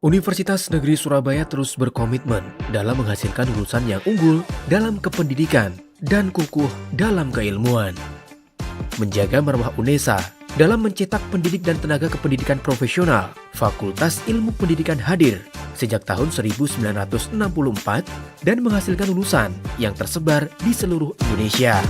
Universitas Negeri Surabaya terus berkomitmen dalam menghasilkan lulusan yang unggul dalam kependidikan dan kukuh dalam keilmuan. Menjaga marwah UNESA dalam mencetak pendidik dan tenaga kependidikan profesional, Fakultas Ilmu Pendidikan hadir sejak tahun 1964 dan menghasilkan lulusan yang tersebar di seluruh Indonesia.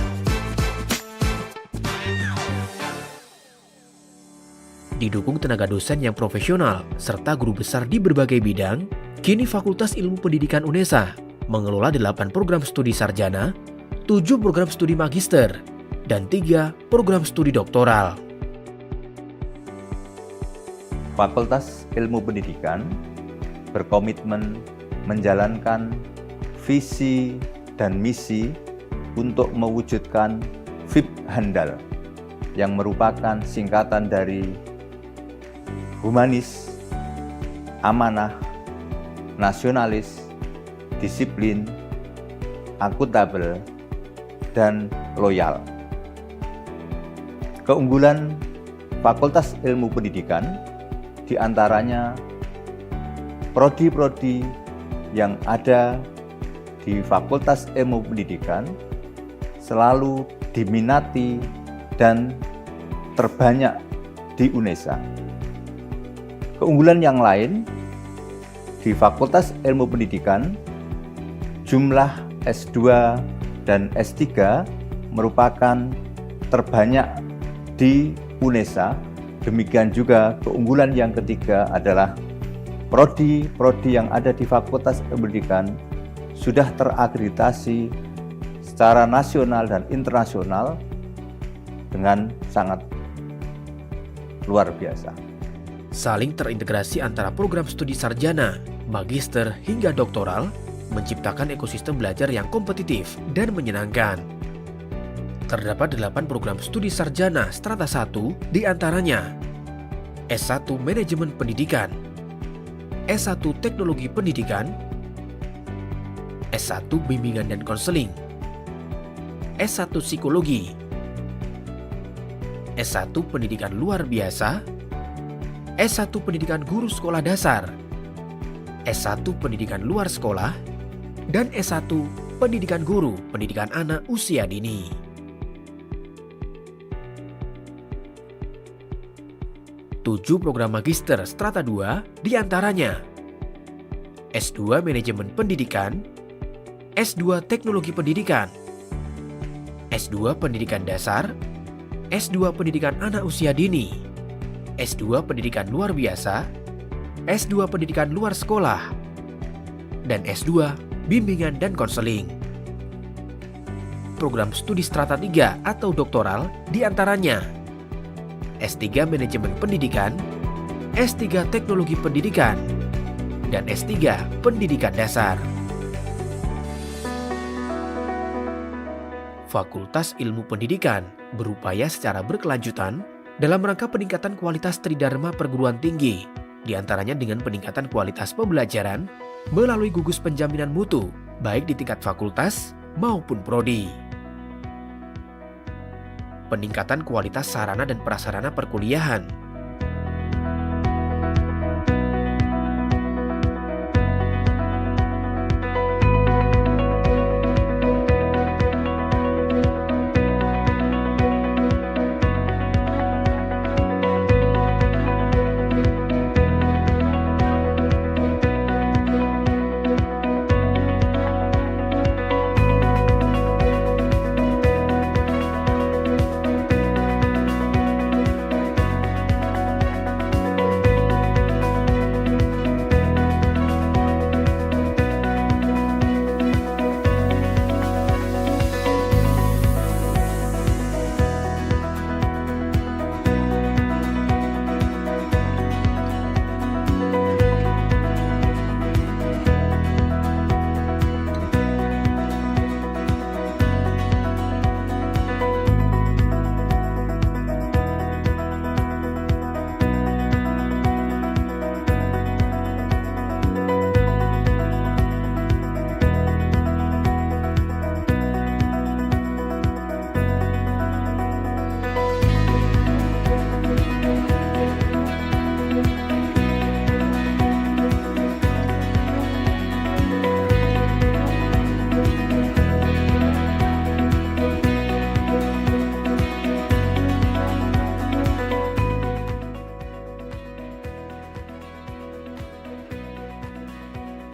Didukung tenaga dosen yang profesional serta guru besar di berbagai bidang, kini Fakultas Ilmu Pendidikan UNESA mengelola 8 program studi sarjana, 7 program studi magister, dan 3 program studi doktoral. Fakultas Ilmu Pendidikan berkomitmen menjalankan visi dan misi untuk mewujudkan FIP handal yang merupakan singkatan dari humanis, amanah, nasionalis, disiplin, akuntabel, dan loyal. Keunggulan Fakultas Ilmu Pendidikan diantaranya prodi-prodi yang ada di Fakultas Ilmu Pendidikan selalu diminati dan terbanyak di UNESA. Keunggulan yang lain di Fakultas Ilmu Pendidikan, jumlah S2 dan S3 merupakan terbanyak di UNESA. Demikian juga keunggulan yang ketiga adalah prodi-prodi yang ada di Fakultas Ilmu Pendidikan sudah terakreditasi secara nasional dan internasional dengan sangat luar biasa. Saling terintegrasi antara program studi sarjana, magister, hingga doktoral menciptakan ekosistem belajar yang kompetitif dan menyenangkan. Terdapat 8 program studi sarjana strata 1 diantaranya S1 Manajemen Pendidikan, S1 Teknologi Pendidikan, S1 Bimbingan dan Konseling, S1 Psikologi, S1 Pendidikan Luar Biasa, S1 Pendidikan Guru Sekolah Dasar, S1 Pendidikan Luar Sekolah, dan S1 Pendidikan Guru Pendidikan Anak Usia Dini. Tujuh program magister strata 2 diantaranya S2 Manajemen Pendidikan, S2 Teknologi Pendidikan, S2 Pendidikan Dasar, S2 Pendidikan Anak Usia Dini, S2 Pendidikan Luar Biasa, S2 Pendidikan Luar Sekolah, dan S2 Bimbingan dan Konseling. Program studi strata 3 atau doktoral diantaranya S3 Manajemen Pendidikan, S3 Teknologi Pendidikan, dan S3 Pendidikan Dasar. Fakultas Ilmu Pendidikan berupaya secara berkelanjutan dalam rangka peningkatan kualitas tridharma perguruan tinggi, diantaranya dengan peningkatan kualitas pembelajaran melalui gugus penjaminan mutu, baik di tingkat fakultas maupun prodi. Peningkatan kualitas sarana dan prasarana perkuliahan,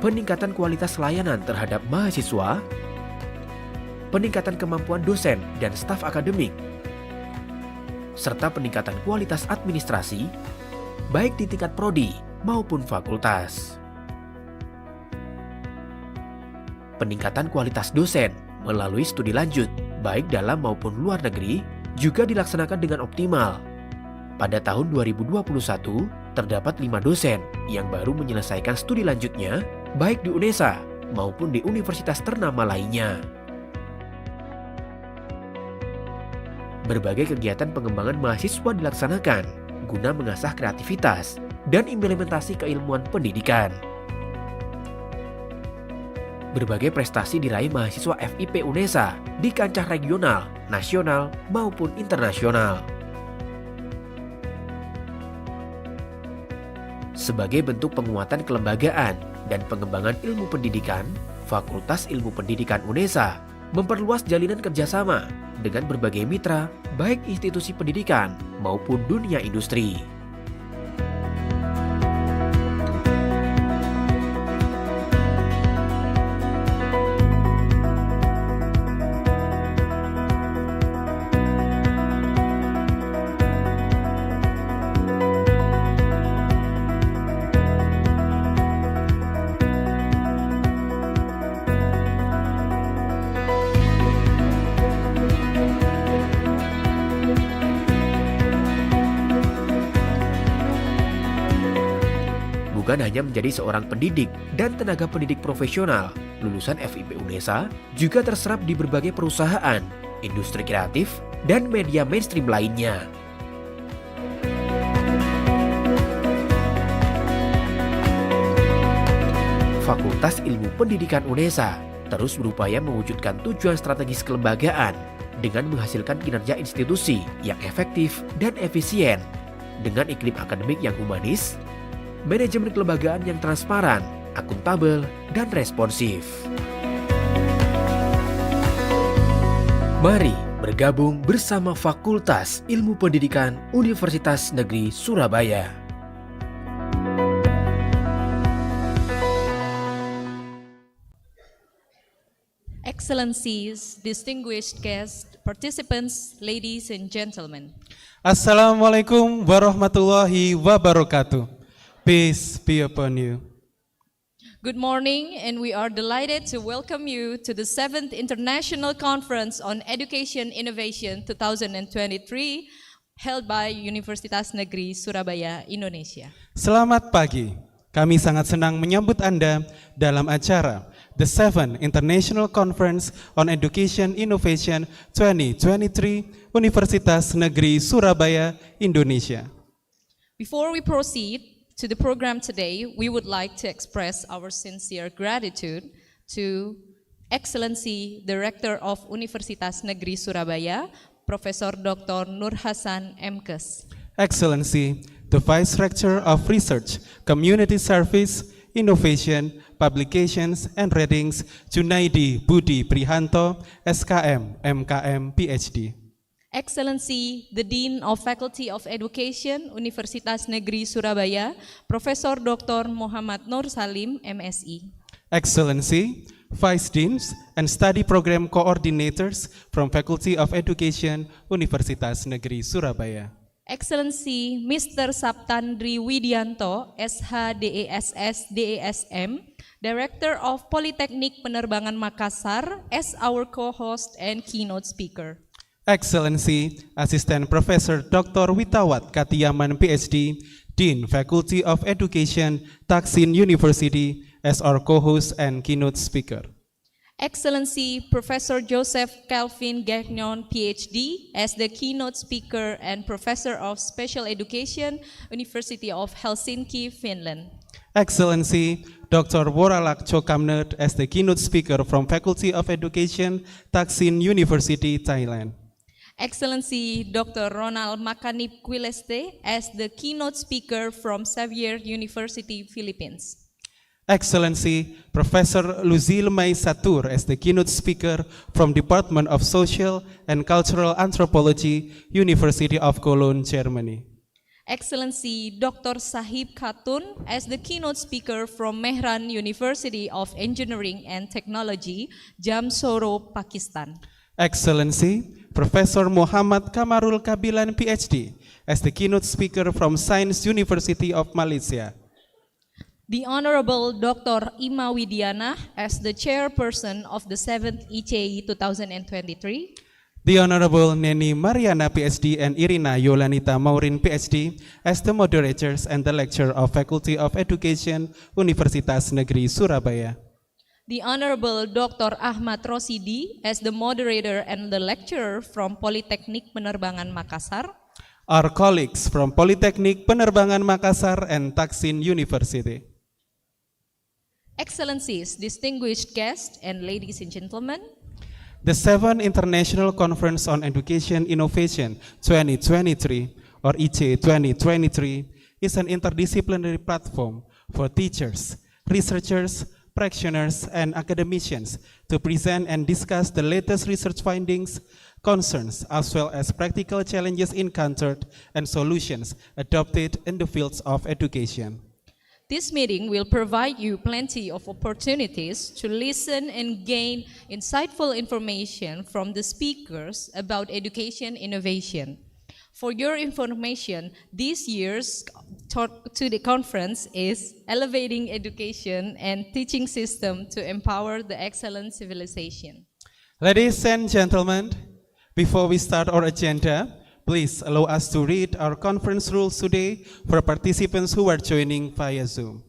peningkatan kualitas layanan terhadap mahasiswa, peningkatan kemampuan dosen dan staf akademik, serta peningkatan kualitas administrasi, baik di tingkat prodi maupun fakultas. Peningkatan kualitas dosen melalui studi lanjut, baik dalam maupun luar negeri, juga dilaksanakan dengan optimal. Pada tahun 2021, terdapat 5 dosen yang baru menyelesaikan studi lanjutnya, baik di UNESA maupun di universitas ternama lainnya. Berbagai kegiatan pengembangan mahasiswa dilaksanakan guna mengasah kreativitas dan implementasi keilmuan pendidikan. Berbagai prestasi diraih mahasiswa FIP UNESA di kancah regional, nasional, maupun internasional. Sebagai bentuk penguatan kelembagaan dan pengembangan ilmu pendidikan, Fakultas Ilmu Pendidikan UNESA memperluas jalinan kerjasama dengan berbagai mitra, baik institusi pendidikan maupun dunia industri. Bukan hanya menjadi seorang pendidik dan tenaga pendidik profesional, lulusan FIP UNESA juga terserap di berbagai perusahaan, industri kreatif, dan media mainstream lainnya. Fakultas Ilmu Pendidikan UNESA terus berupaya mewujudkan tujuan strategis kelembagaan dengan menghasilkan kinerja institusi yang efektif dan efisien dengan iklim akademik yang humanis, manajemen kelembagaan yang transparan, akuntabel, dan responsif. Mari bergabung bersama Fakultas Ilmu Pendidikan Universitas Negeri Surabaya. Excellencies, distinguished guests, participants, ladies and gentlemen. Assalamualaikum warahmatullahi wabarakatuh. Peace be upon you. Good morning, and we are delighted to welcome you to the 7th International Conference on Education Innovation 2023 held by Universitas Negeri Surabaya, Indonesia. Selamat pagi. Kami sangat senang menyambut Anda dalam acara The 7th International Conference on Education Innovation 2023 Universitas Negeri Surabaya, Indonesia. Before we proceed to the program today, we would like to express our sincere gratitude to Excellency Director of Universitas Negeri Surabaya, Profesor Dr. Nur Hasan MKes. Excellency, the Vice Rector of Research, Community Service, Innovation, Publications, and Ratings, Junaidi Budi Prihanto, SKM, MKM, PhD. Excellency, the Dean of Faculty of Education, Universitas Negeri Surabaya, Profesor Dr. Muhammad Nur Salim, MSI. Excellency, Vice Deans and Study Program Coordinators from Faculty of Education, Universitas Negeri Surabaya. Excellency, Mr. Saptandri Widianto, SHDESS DESM, Director of Polytechnic Penerbangan Makassar, as our co-host and keynote speaker. Excellency, Assistant Professor Dr. Witawat Katiyaman, PhD, Dean Faculty of Education, Taksin University, as our co-host and keynote speaker. Excellency, Professor Joseph Calvin Gagnon, PhD, as the keynote speaker and Professor of Special Education, University of Helsinki, Finland. Excellency, Dr. Woralak Chokamnert, as the keynote speaker from Faculty of Education, Taksin University, Thailand. Excellency, Dr. Ronald Makanip Quileste, as the keynote speaker from Xavier University, Philippines. Excellency, Professor Luzil Mai Satur, as the keynote speaker from Department of Social and Cultural Anthropology, University of Cologne, Germany. Excellency Dr. Sahib Khatun as the keynote speaker from Mehran University of Engineering and Technology, Jamshoro, Pakistan. Excellency Professor Muhammad Kamarul Kabilan PhD as the keynote speaker from Science University of Malaysia. The Honorable Dr. Ima Widiana as the chairperson of the 7th ICEI 2023. The Honorable Neni Mariana PhD and Irina Yolanita Maurin PhD as the moderators and the lecturer of Faculty of Education, Universitas Negeri Surabaya. The Honorable Dr. Ahmad Rosidi as the moderator and the lecturer from Politeknik Penerbangan Makassar. Our colleagues from Politeknik Penerbangan Makassar and Taksin University. Excellencies, distinguished guests, and ladies and gentlemen, The 7th International Conference on Education Innovation 2023, or ICEI 2023, is an interdisciplinary platform for teachers, researchers, practitioners, and academicians to present and discuss the latest research findings, concerns, as well as practical challenges encountered and solutions adopted in the fields of education. this meeting will provide you plenty of opportunities to listen and gain insightful information from the speakers about education innovation. For your information, this year's to the conference is Elevating Education and Teaching System to Empower the Excellent Civilization. Ladies and gentlemen, before we start our agenda, please allow us to read our conference rules today for participants who are joining via Zoom.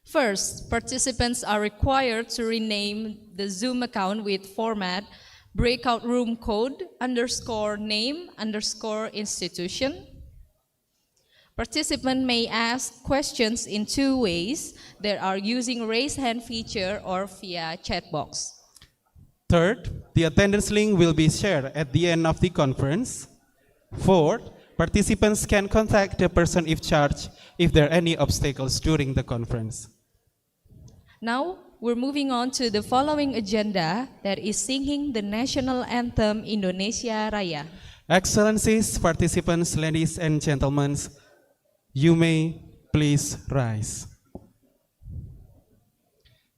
First, participants are required to rename the Zoom account with format breakout room code _name_institution. Participant may ask questions in two ways. They are using raise hand feature or via chat box. Third, the attendance link will be shared at the end of the conference. Fourth, participants can contact the person in charge if there are any obstacles during the conference. Now, we're moving on to the following agenda, that is singing the national anthem Indonesia Raya. Excellencies, participants, ladies and gentlemen, you may please rise.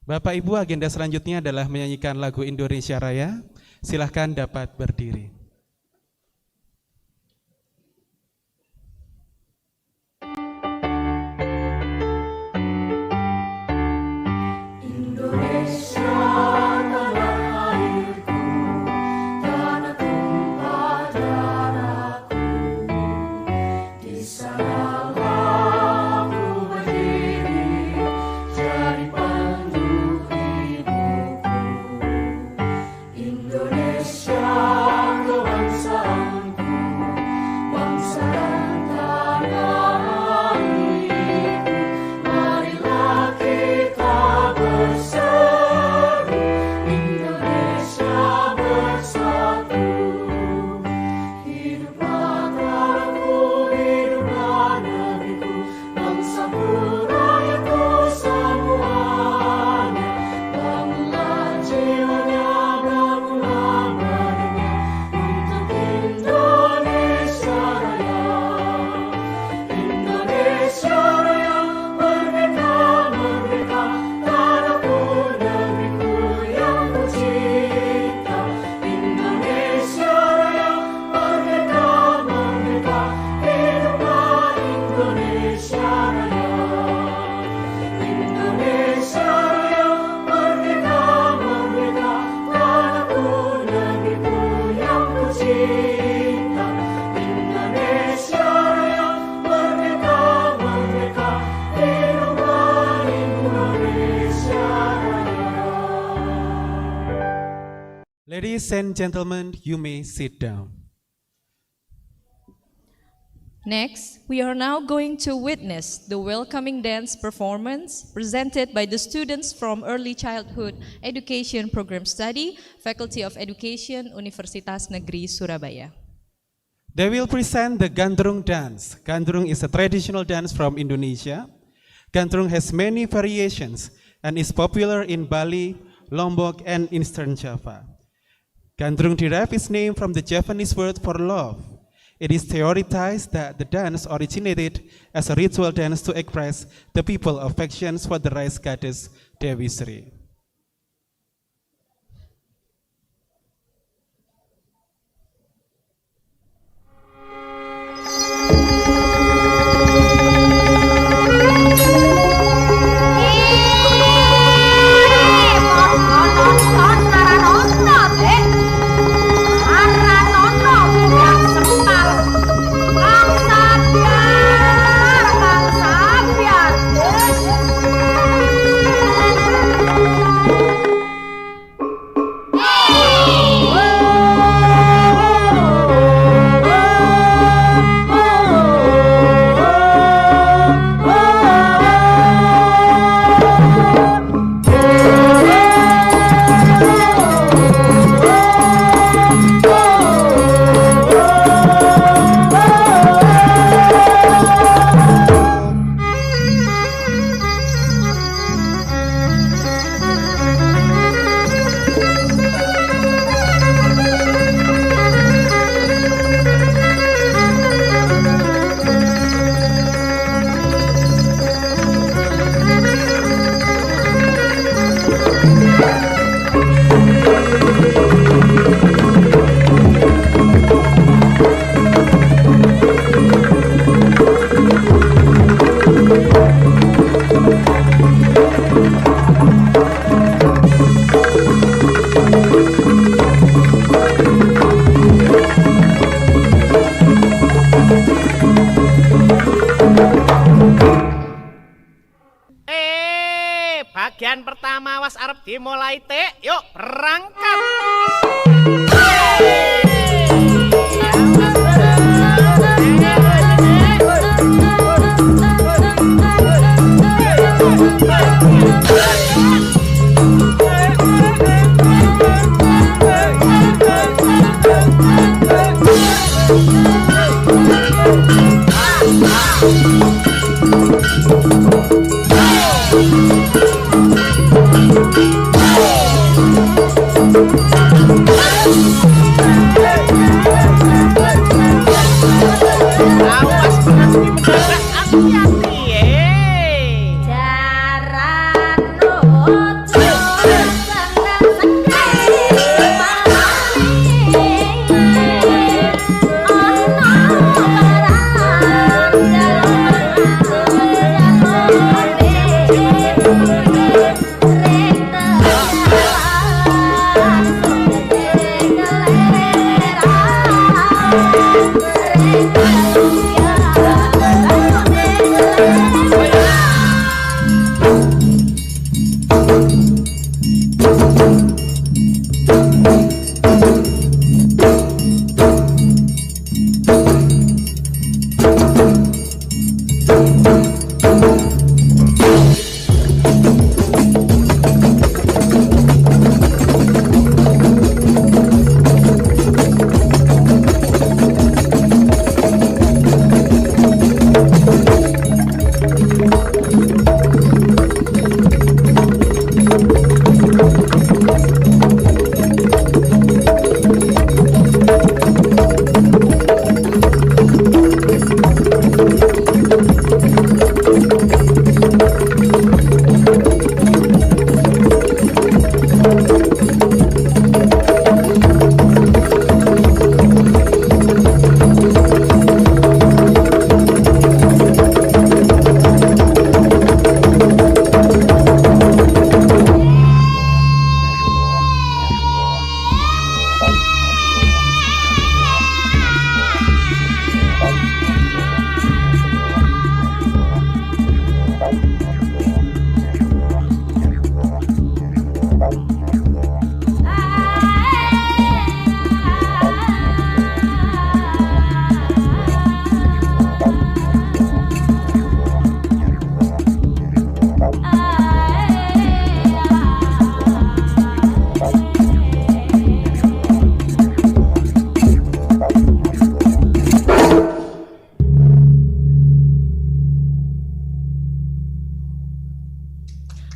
Bapak Ibu, agenda selanjutnya adalah menyanyikan lagu Indonesia Raya. Silahkan dapat berdiri. Ladies and gentlemen, you may sit down. Next, we are now going to witness the welcoming dance performance presented by the students from Early Childhood Education Program Study, Faculty of Education, Universitas Negeri Surabaya. They will present the Gandrung dance. Gandrung is a traditional dance from Indonesia. Gandrung has many variations and is popular in Bali, Lombok, and Eastern Java. Gandrung derived its name from the Javanese word for love. It is theorized that the dance originated as a ritual dance to express the people's affections for the rice goddess Dewi Sri. Bagian pertama was arep dimulai teh, yuk berangkat. Awas berhenti mendadak, hati-hati ye.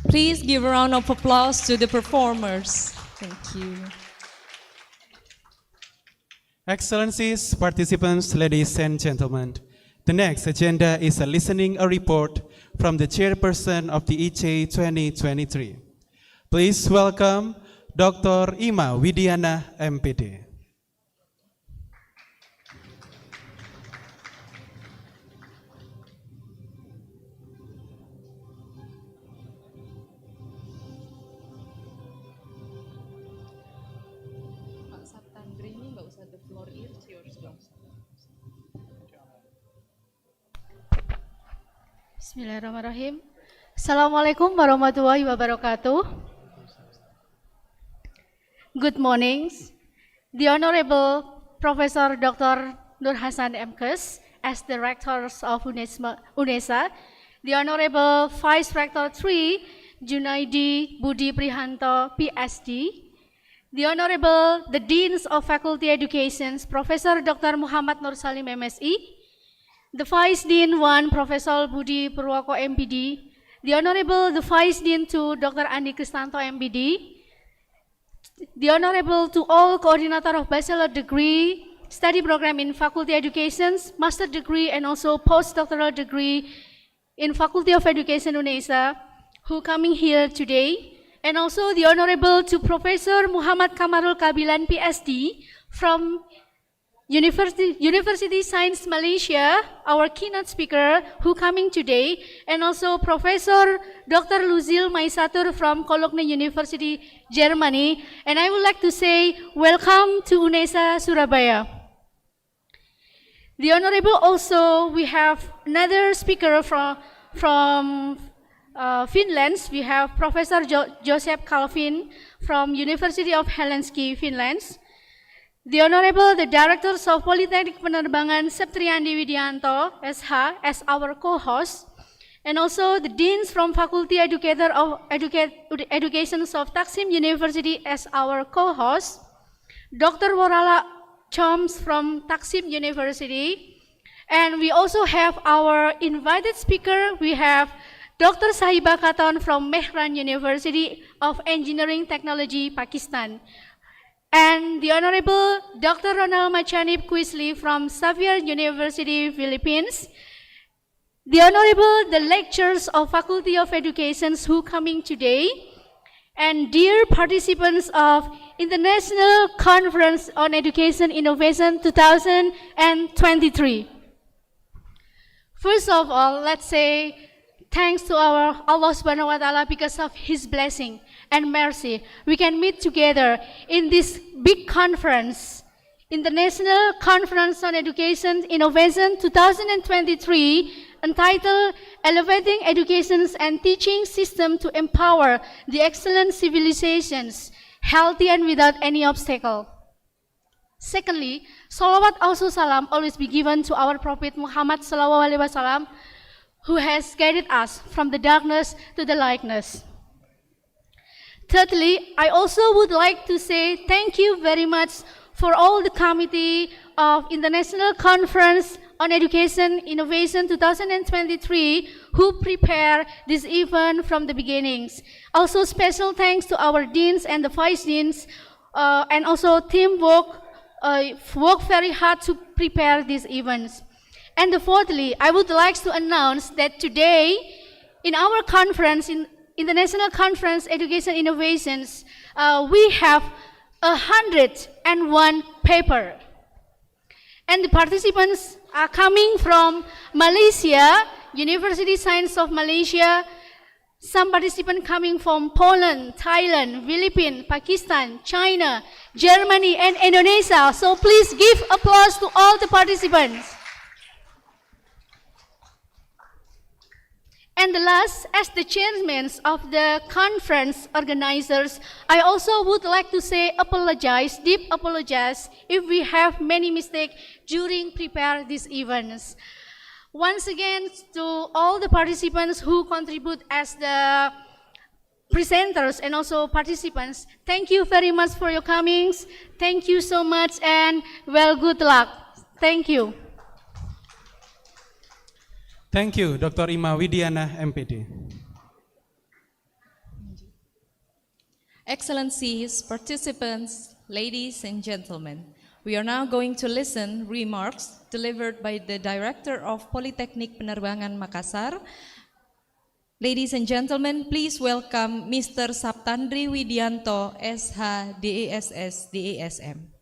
Please give a round of applause to the performers. Thank you. Excellencies, participants, ladies and gentlemen, the next agenda is a listening a report from the chairperson of the ICEI 2023. Please welcome Dr. Ima Widiana, MPD. Pak Saptandri ini nggak usah the floor is yours dong. Bismillahirrahmanirrahim. Assalamualaikum warahmatullahi wabarakatuh. Good morning. The Honorable Professor Dr. Nur Hasan MKes as the Rectors of UNESA, the Honorable Vice Rector 3 Junaidi Budi Prihanto PSD, the Honorable the Deans of Faculty Education Professor Dr. Muhammad Nur Salim MSI, the Vice Dean 1 Professor Budi Purwoko MPD, the Honorable the Vice Dean 2 Dr. Andi Kristanto MPD, the Honorable to all Coordinator of Bachelor Degree Study Program in Faculty Education, Master Degree and also Postdoctoral Degree in Faculty of Education UNESA who coming here today, and also the Honorable to Professor Muhammad Kamarul Kabilan PSD from University Science Malaysia, our keynote speaker who coming today, and also Professor Dr. Luzil Maisatur from Cologne University, Germany. And I would like to say welcome to UNESA Surabaya. The Honorable also, we have another speaker from Finland. We have Professor Joseph Calvin from University of Helsinki, Finland. The Honorable, the Directors of Polytechnic Penerbangan Septriandi Widianto, SH, as our co-host, and also the Deans from Faculty Educator of Education of Taksim University as our co-host, Dr. Worala Choms from Taksim University, and we also have our invited speaker, we have Dr. Sahiba Khaton from Mehran University of Engineering Technology, Pakistan. And the Honorable Dr. Ronald Machanip Quisli from Xavier University, Philippines. The Honorable, the lecturers of Faculty of Education who coming today. And dear participants of International Conference on Education Innovation 2023. First of all, let's say thanks to our Allah Subhanahu wa Ta'ala because of His blessing and mercy, we can meet together in this big conference, International Conference on Education Innovation 2023, entitled Elevating Education and Teaching System to Empower the Excellent Civilizations, Healthy and Without Any Obstacle. Secondly, salawat also salam always be given to our Prophet Muhammad Sallallahu Alaihi Wasallam, who has guided us from the darkness to the lightness. Thirdly, I also would like to say thank you very much for all the committee of International Conference on Education Innovation 2023 who prepare this event from the beginnings. Also special thanks to our deans and the vice deans and also teamwork work very hard to prepare these events. And fourthly, I would like to announce that today in our conference, in International Conference Education Innovations, we have 101 paper. And the participants are coming from Malaysia, University Science of Malaysia, some participants coming from Poland, Thailand, Philippines, Pakistan, China, Germany, and Indonesia. So please give applause to all the participants. And the last, as the chairman of the conference organizers, I also would like to say apologize, deep apologize, if we have many mistakes during prepare these events. Once again, to all the participants who contribute as the presenters and also participants, thank you very much for your comings. Thank you so much and well, good luck. Thank you. Thank you, Dr. Ima Widiana, MPD. Excellencies, participants, ladies and gentlemen, We are now going to listen remarks delivered by the Director of Politeknik Penerbangan Makassar. Ladies and gentlemen, please welcome Mr. Saptandri Widianto, SH, DASS, DASM.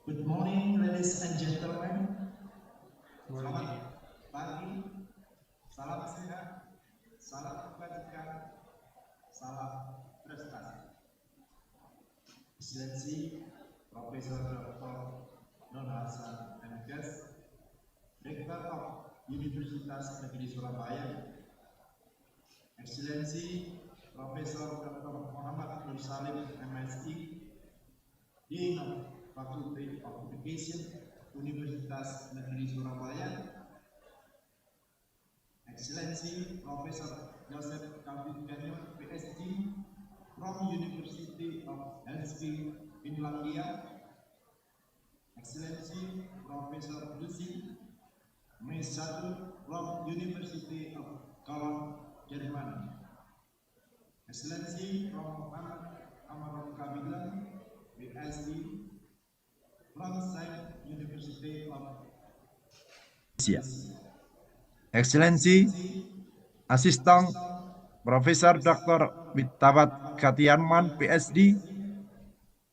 Good morning, ladies and gentlemen. Selamat pagi, salam sehat, salam kebajikan, salam prestasi. Excellency Profesor Dr. Non Hasan MKes, Rektor of Universitas Negeri Surabaya. Excellency Profesor Dr. Muhammad Nur Salim MSI, Dean of Faculty of Education, Universitas Negeri Surabaya. Excellency Professor Joseph Calvin Kenyon, PhD, from University of Helsinki, Finlandia. Excellency Professor Lucy Meisatu, from University of Cologne, Germany. Excellency Muhammad Amarul Kabilan, PhD, from Saint University of Asia. Excellency Assistant Professor Dr. Wittawat Katiarman, PhD,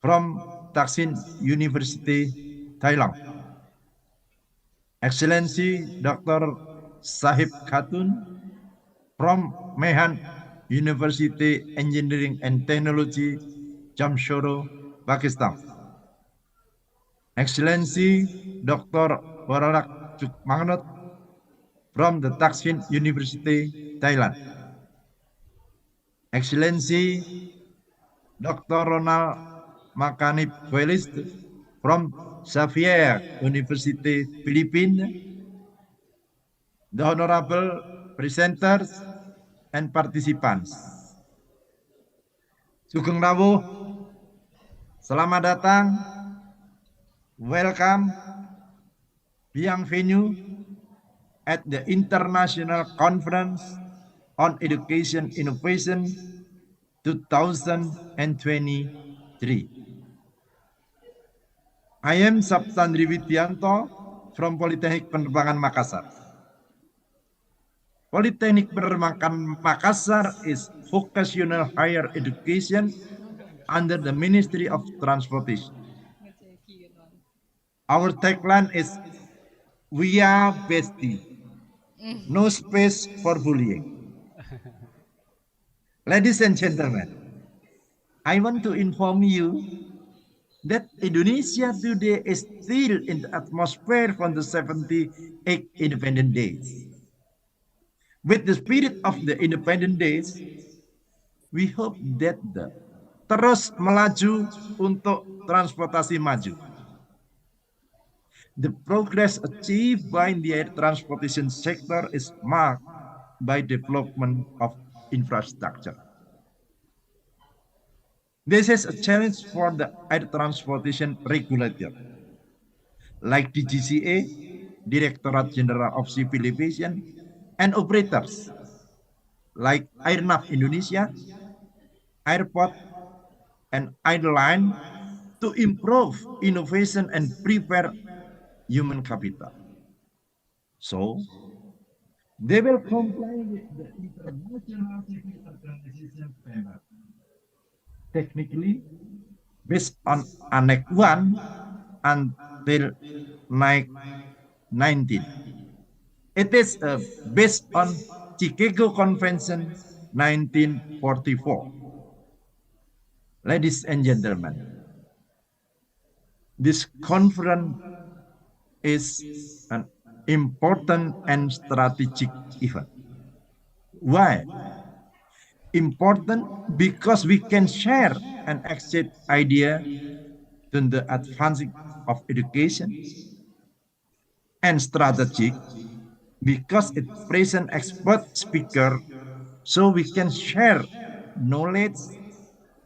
from Taksin University, Thailand. Excellency Dr. Sahib Khatun, from Mehan University Engineering and Technology, Jamshoro, Pakistan. Excellency Dr. Wararak Chukmangnot, from the Taksin University, Thailand. Excellency Dr. Ronald Makanip Welist, from Xavier University, Philippines. The honorable presenters and participants. Sugeng rawuh, selamat datang. Welcome, bienvenue at the International Conference on Education Innovation 2023. I am Saptandri Widianto from Politeknik Penerbangan Makassar. Politeknik Penerbangan Makassar is vocational higher education under the Ministry of Transportation. Our tagline is, "We are bestie, no space for bullying." Ladies and gentlemen, I want to inform you that Indonesia today is still in the atmosphere from the 78 Independent Days. With the spirit of the Independent Days, we hope that the terus melaju untuk transportasi maju. The progress achieved by the air transportation sector is marked by development of infrastructure. This is a challenge for the air transportation regulator, like DGCA, Directorate General of Civil Aviation, and operators, like Airnav Indonesia, Airport, and Airline, to improve innovation and prepare human capital. So, they will comply with the International Civil Organization standard. Technically, based on Annex 1 until Annex 19. It is based on Chicago Convention 1944. Ladies and gentlemen, this conference is an important and strategic event. Why? Important because we can share and exchange ideas on the advancing of education, and strategic because it presents expert speaker, so we can share knowledge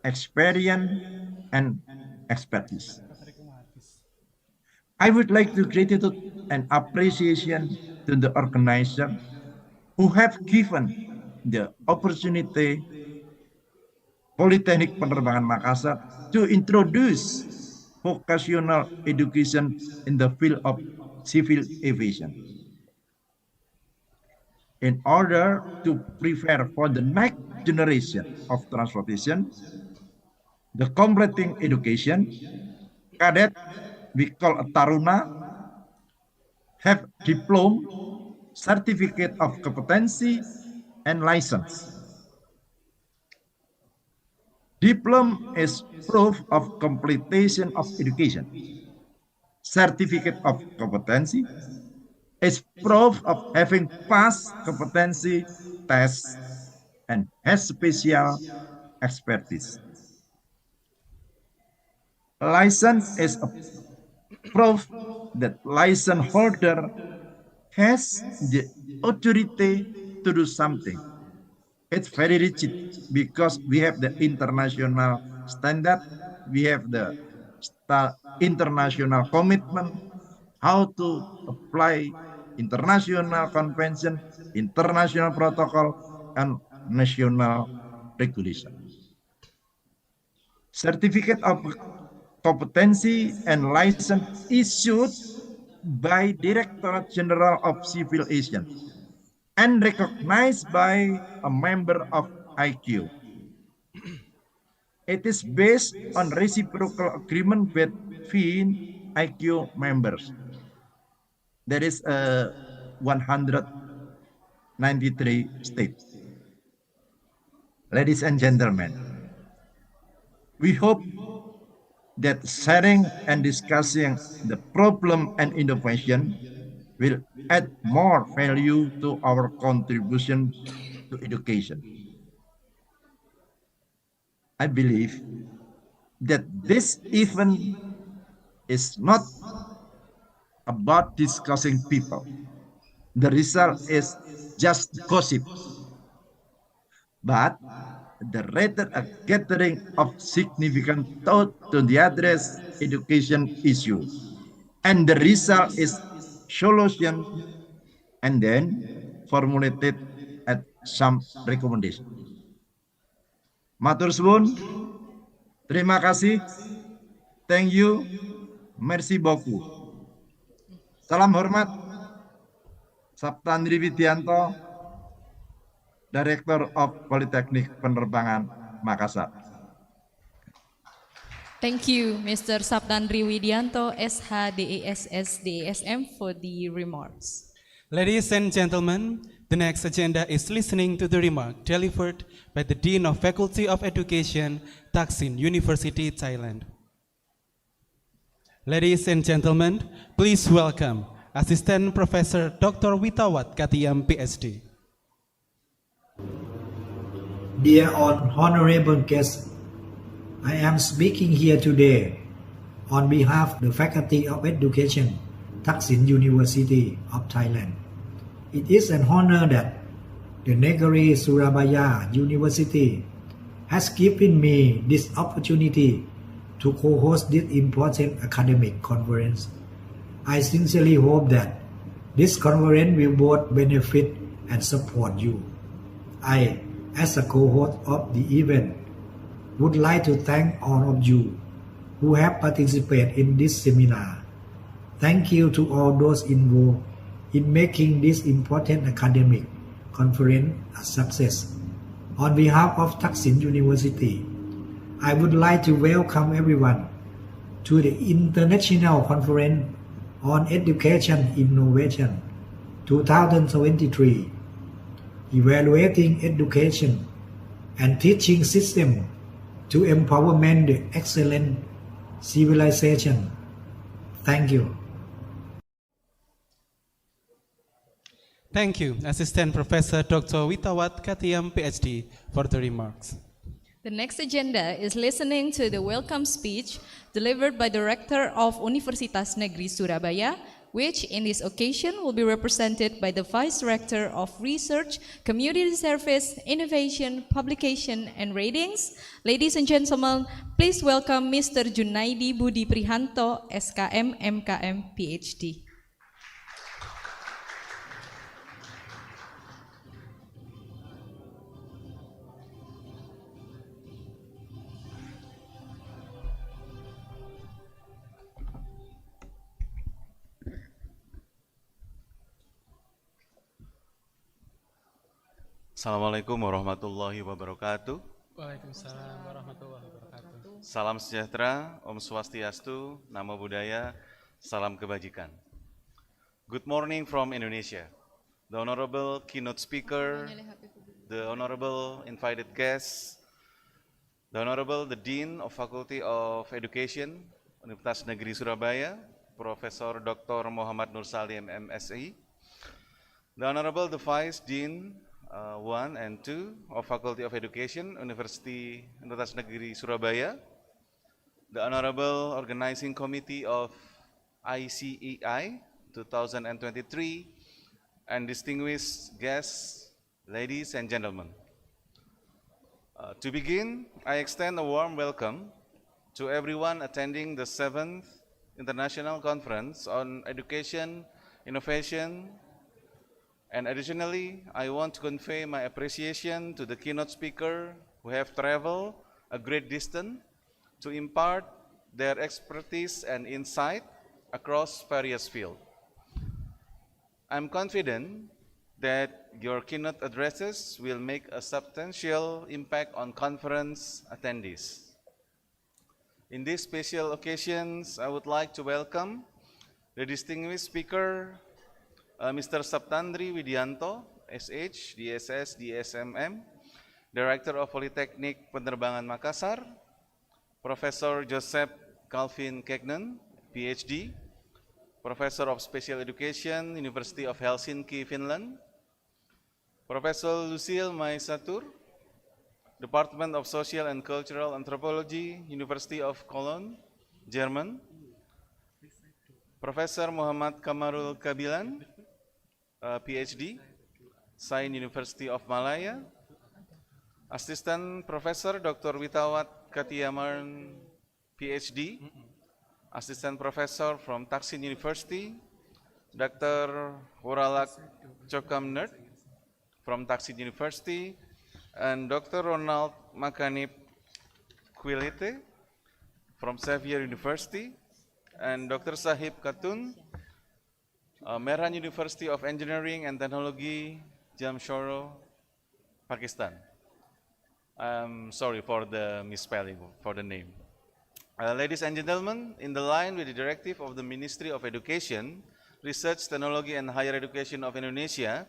experience, and expertise. I would like to gratitude and appreciation to the organizer who have given the opportunity Politeknik Penerbangan Makassar to introduce vocational education in the field of civil aviation. In order to prepare for the next generation of transportation, the completing education, cadet, we call a Taruna, have diploma, certificate of competency, and license. Diploma is proof of completion of education. Certificate of competency is proof of having passed competency tests and has special expertise. License is a proof that license holder has the authority to do something. It's very rigid because we have the international standard, we have the international commitment, how to apply international convention, international protocol, and national regulation. Certificate of competency and license issued by Directorate General of Civil Aviation and recognized by a member of IQ. It is based on reciprocal agreement between IQ members. There is 193 states. Ladies and gentlemen, we hope that sharing and discussing the problem and innovation will add more value to our contribution to education. I believe that this event is not about discussing people. The result is just gossip, but the rather a gathering of significant thought to the address education issue. And the result is solution and then formulated at some recommendation. Matur suwun, terima kasih, thank you, merci beaucoup. Salam hormat, Saptandri Widianto, Director of Politeknik Penerbangan Makassar. Thank you, Mr. Saptandri Widianto, SHDESS DESM, for the remarks. Ladies and gentlemen, the next agenda is listening to the remark delivered by the Dean of Faculty of Education, Thaksin University, Thailand. Ladies and gentlemen, please welcome Assistant Professor Dr. Witawat Katiyam, PhD. Dear honorable guests, I am speaking here today on behalf of the Faculty of Education, Thaksin University of Thailand. It is an honor that the Negeri Surabaya University has given me this opportunity to co-host this important academic conference. I sincerely hope that this conference will both benefit and support you. I, as a co-host of the event, would like to thank all of you who have participated in this seminar. Thank you to all those involved in making this important academic conference a success. On behalf of Thaksin University, I would like to welcome everyone to the International Conference on Education Innovation 2023, evaluating education and teaching system to empowerment the excellent civilization. Thank you. Thank you, Assistant Professor Dr. Witawat Katiyam, PhD, for the remarks. The next agenda is listening to the welcome speech delivered by the Rector of Universitas Negeri Surabaya, which in this occasion will be represented by the Vice Rector of Research, Community Service, Innovation, Publication, and Ratings. Ladies and gentlemen, please welcome Mr. Junaidi Budi Prihanto, SKM, MKM, PhD. Assalamualaikum warahmatullahi wabarakatuh. Waalaikumsalam warahmatullahi wabarakatuh. Salam sejahtera, Om Swastiastu, Namo Buddhaya, Salam Kebajikan. Good morning from Indonesia. The Honorable Keynote Speaker, the Honorable Invited Guests, the Honorable the Dean of Faculty of Education, Universitas Negeri Surabaya, Profesor Dr. Muhammad Nur Salim, MSI, the Honorable the Vice Dean 1 and 2 of Faculty of Education, Universitas Negeri Surabaya, the Honorable Organizing Committee of ICEI 2023, and distinguished guests, ladies and gentlemen. To begin, I extend a warm welcome to everyone attending the 7th International Conference on Education, Innovation, and additionally, I want to convey my appreciation to the keynote speaker who have traveled a great distance to impart their expertise and insight across various fields. I'm confident that your keynote addresses will make a substantial impact on conference attendees. In these special occasions, I would like to welcome the distinguished speaker, Mr. Saptandri Widianto, SH, DSS, DSMM, Director of Polytechnic Penerbangan Makassar, Professor Joseph Calvin Keknen, PhD, Professor of Special Education, University of Helsinki, Finland, Professor Lucille Maisatur, Department of Social and Cultural Anthropology, University of Cologne, German, Professor Muhammad Kamarul Kabilan, PhD, Sain University of Malaya, Assistant Professor Dr. Witawat Katiamarn, PhD, Assistant Professor from Taksin University, Dr. Woralak Chokamnert from Taksin University, and Dr. Ronald Makanip Quilite from Xavier University, and Dr. Sahib Khatun, Mehran University of Engineering and Technology, Jamshoro, Pakistan. I'm sorry for the misspelling for the name. Ladies and gentlemen, in the line with the directive of the Ministry of Education, Research, Technology and Higher Education of Indonesia,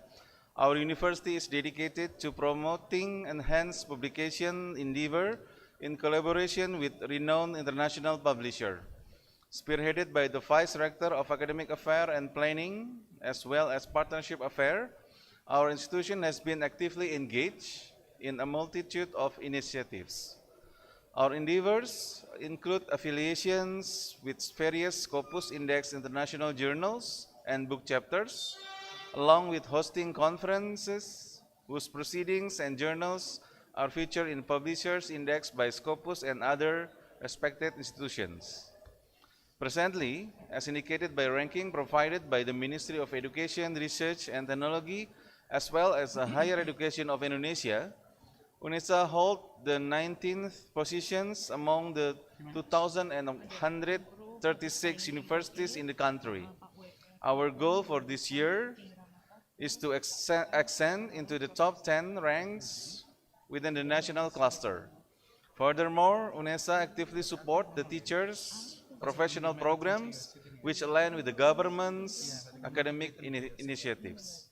our university is dedicated to promoting enhanced publication endeavor in collaboration with renowned international publisher. Spearheaded by the Vice Rector of Academic Affairs and Planning, as well as Partnership Affairs, our institution has been actively engaged in a multitude of initiatives. Our endeavors include affiliations with various Scopus Index international journals and book chapters, along with hosting conferences whose proceedings and journals are featured in Publishers Index by Scopus and other respected institutions. Presently, as indicated by ranking provided by the Ministry of Education, Research and Technology, as well as the Higher Education of Indonesia, UNESA holds the 19th positions among the 2,136 universities in the country. Our goal for this year is to ascend into the top 10 ranks within the national cluster. Furthermore, UNESA actively supports the teachers' professional programs which align with the government's academic initiatives.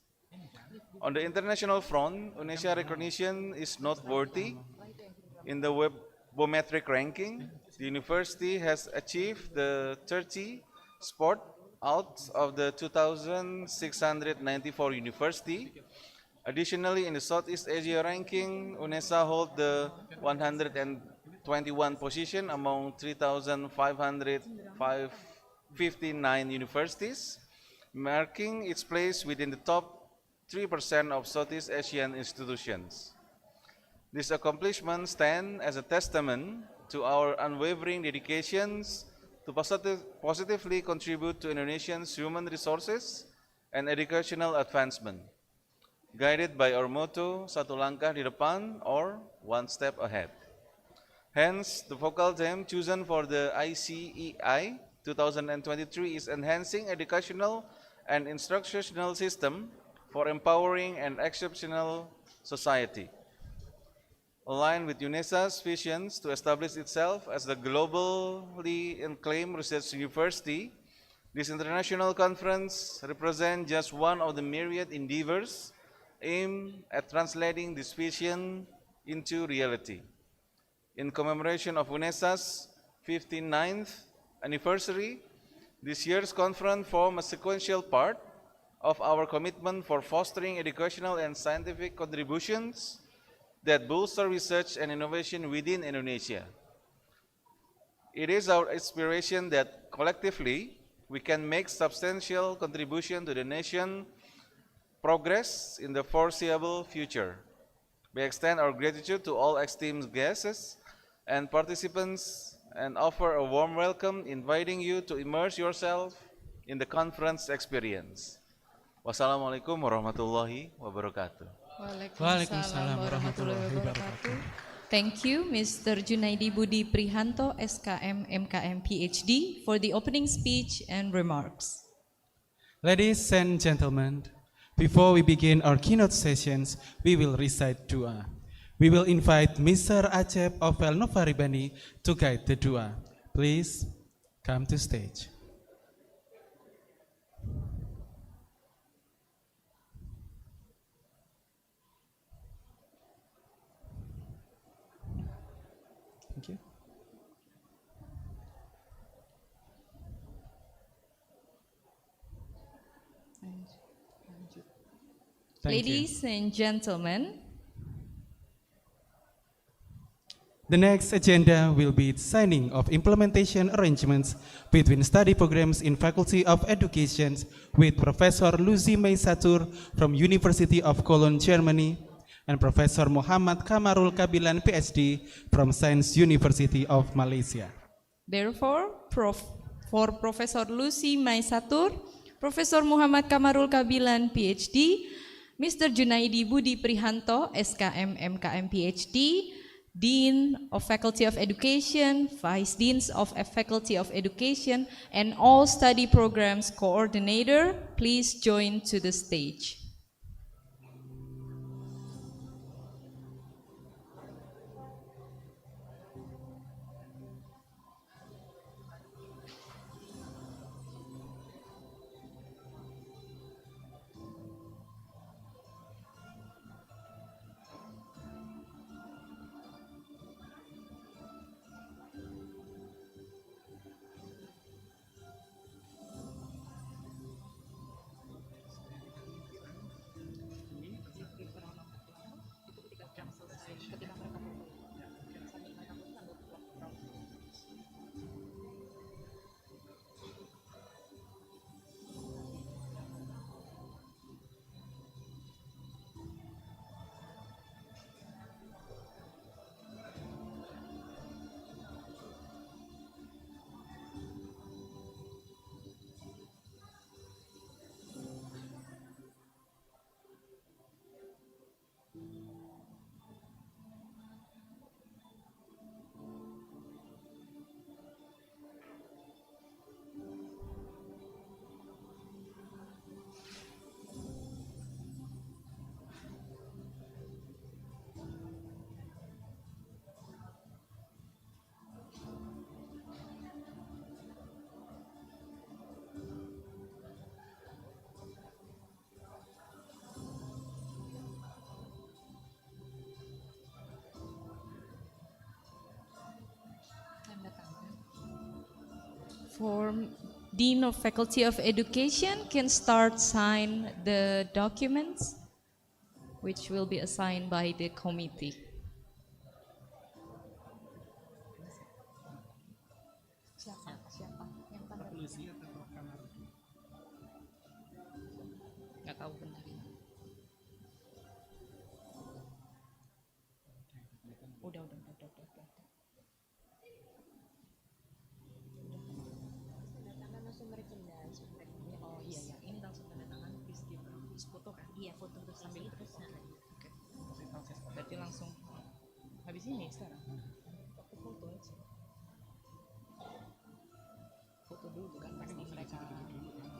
On the international front, UNESA recognition is noteworthy. In the Webometric ranking, the university has achieved the 30 spot out of the 2,694 university. Additionally, in the Southeast Asia ranking, UNESA holds the 121 position among 3,559 universities. marking its place within the top 3% of Southeast Asian institutions. These accomplishments stand as a testament to our unwavering dedications to positively contribute to Indonesians' human resources and educational advancement, guided by our motto, Satu Langkah di Depan, or One Step Ahead. Hence, the focal theme chosen for the ICEI 2023 is Enhancing Educational and Instructional System for Empowering an Exceptional Society. Aligned with UNESA's visions to establish itself as the globally acclaimed research university, this international conference represents just one of the myriad endeavors aimed at translating this vision into reality. In commemoration of UNESA's 59th anniversary, this year's conference forms a sequential part of our commitment for fostering educational and scientific contributions that bolster research and innovation within Indonesia. It is our aspiration that collectively we can make substantial contribution to the nation's progress in the foreseeable future. We extend our gratitude to all esteemed guests and participants and offer a warm welcome, inviting you to immerse yourself in the conference experience. Wassalamualaikum warahmatullahi wabarakatuh. Waalaikumsalam warahmatullahi wabarakatuh. Thank you, Mr. Junaidi Budi Prihanto, SKM, MKM, PhD, for the opening speech and remarks. Ladies and gentlemen, before we begin our keynote sessions, we will recite dua. We will invite Mr. Acep of El Novaribani to guide the dua. Please come to stage. Thank you. Ladies and gentlemen, the next agenda will be signing of implementation arrangements between study programs in Faculty of Education with Professor Lucy May Satur from University of Cologne, Germany, and Professor Muhammad Kamarul Kabilan, PhD, from Science University of Malaysia. therefore, for Professor Lucy May Satur, Professor Muhammad Kamarul Kabilan, PhD, Mr. Junaidi Budi Prihanto, SKM, MKM, PhD, Dean of Faculty of Education, Vice Deans of Faculty of Education, and all study programs coordinator, please join to the stage. For Dean of Faculty of Education can start sign the documents which will be assigned by the committee. udah. Oh iya ya, ini langsung tanda tangan, please give terus foto kan? Iya, foto terus sambil terus. Oke. Berarti langsung habis ini sekarang. Aku foto aja. Foto dulu kan pasti mereka.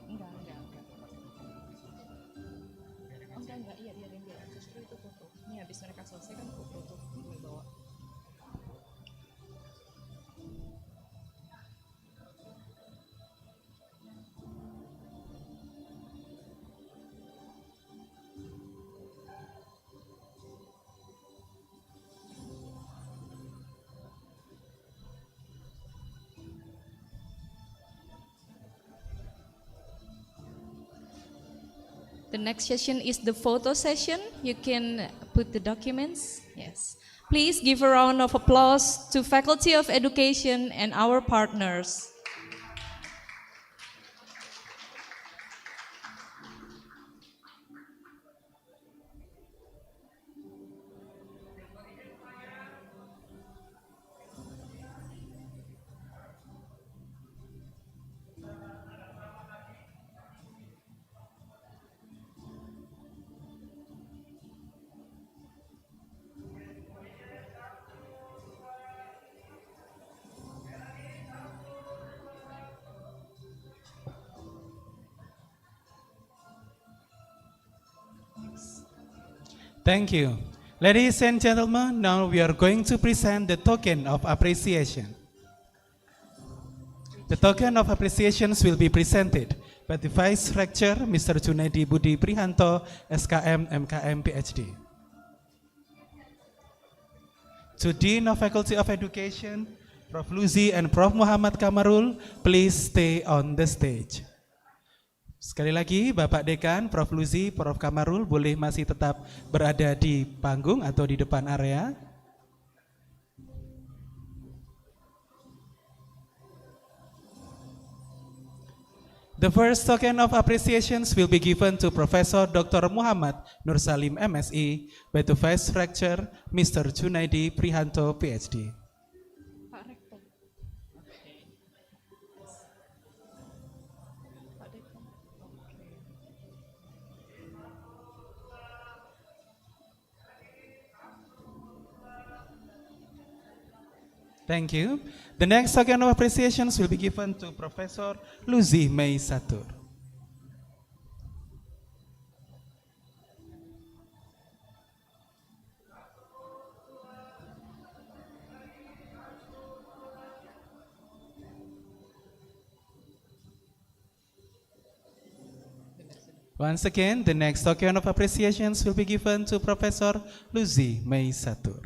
Enggak. Enggak, iya biarin. Justru itu foto. Ini habis mereka selesai kan foto tuh gue bawa. The next session is the photo session. You can put the documents. Yes. Please give a round of applause to Faculty of Education and our partners. Thank you. Ladies and gentlemen, now we are going to present the token of appreciation. The token of appreciations will be presented by the Vice Rector, Mr. Junaidi Budi Prihanto, SKM, MKM, PhD. To Dean of Faculty of Education, Prof. Luzi and Prof. Muhammad Kamarul, please stay on the stage. Sekali lagi, Bapak Dekan, Prof. Luzi, Prof. Kamarul boleh masih tetap berada di panggung atau di depan area. The first token of appreciations will be given to Professor Dr. Muhammad Nur Salim, MSI, by the Vice Rector, Mr. Junaidi Prihanto, PhD. Pak Rektor. Pak Dekan. Thank you. The next token of appreciations will be given to Professor Luzi Mei Satur. Once again, the next token of appreciations will be given to Professor Luzi Mei Satur.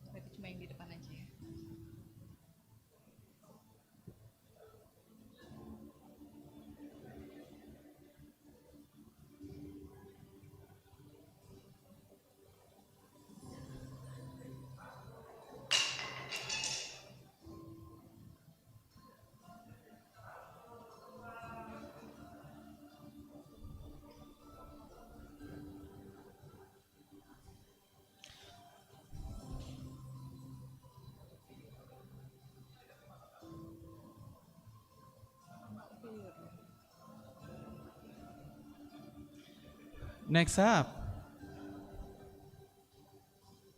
Berarti cuma yang di depan aja ya. Next up,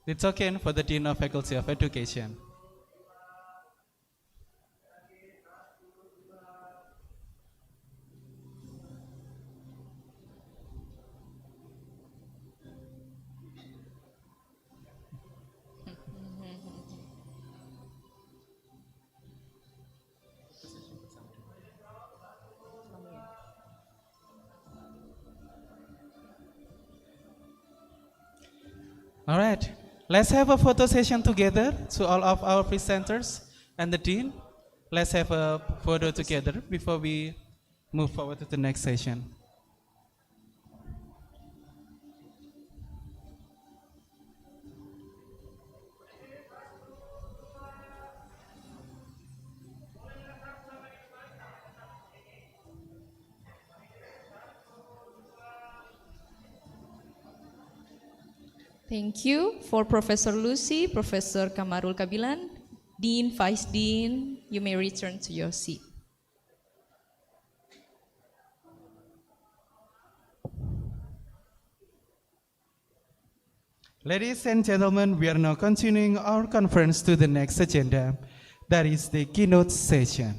the token for the Dean of Faculty of Education. All right, let's have a photo session together to all of our presenters and the Dean. Let's have a photo together before we move forward to the next session. Thank you for Professor Lucy, Professor Kamarul Kabilan, Dean, Vice Dean. You may return to your seat. Ladies and gentlemen, we are now continuing our conference to the next agenda, that is the keynote session.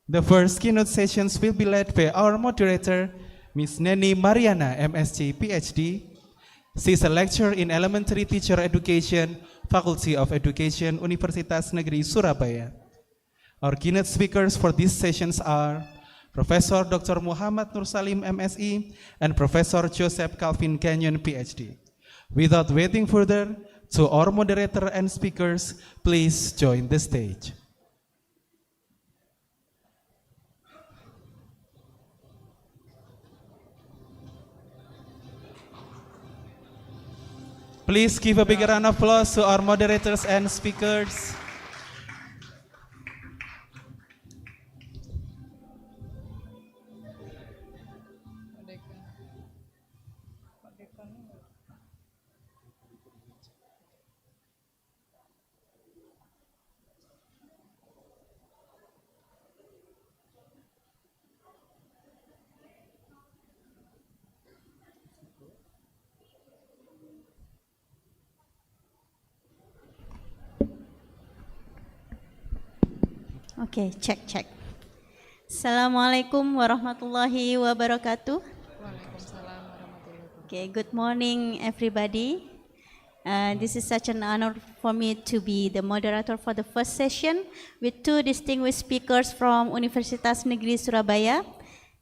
The first keynote sessions will be led by our moderator, Ms. Neni Mariana, MSc, PhD. She is a lecturer in elementary teacher education, Faculty of Education, Universitas Negeri Surabaya. Our keynote speakers for these sessions are Professor Dr. Muhammad Nur Salim, MSc, and Professor Joseph Calvin Kenyon, PhD. Without waiting further, to our moderator and speakers, please join the stage. Please give a big round of applause to our moderators and speakers. Okay, check. Assalamualaikum warahmatullahi wabarakatuh. Okay, good morning everybody. This is such an honor for me to be the moderator for the first session with two distinguished speakers from Universitas Negeri Surabaya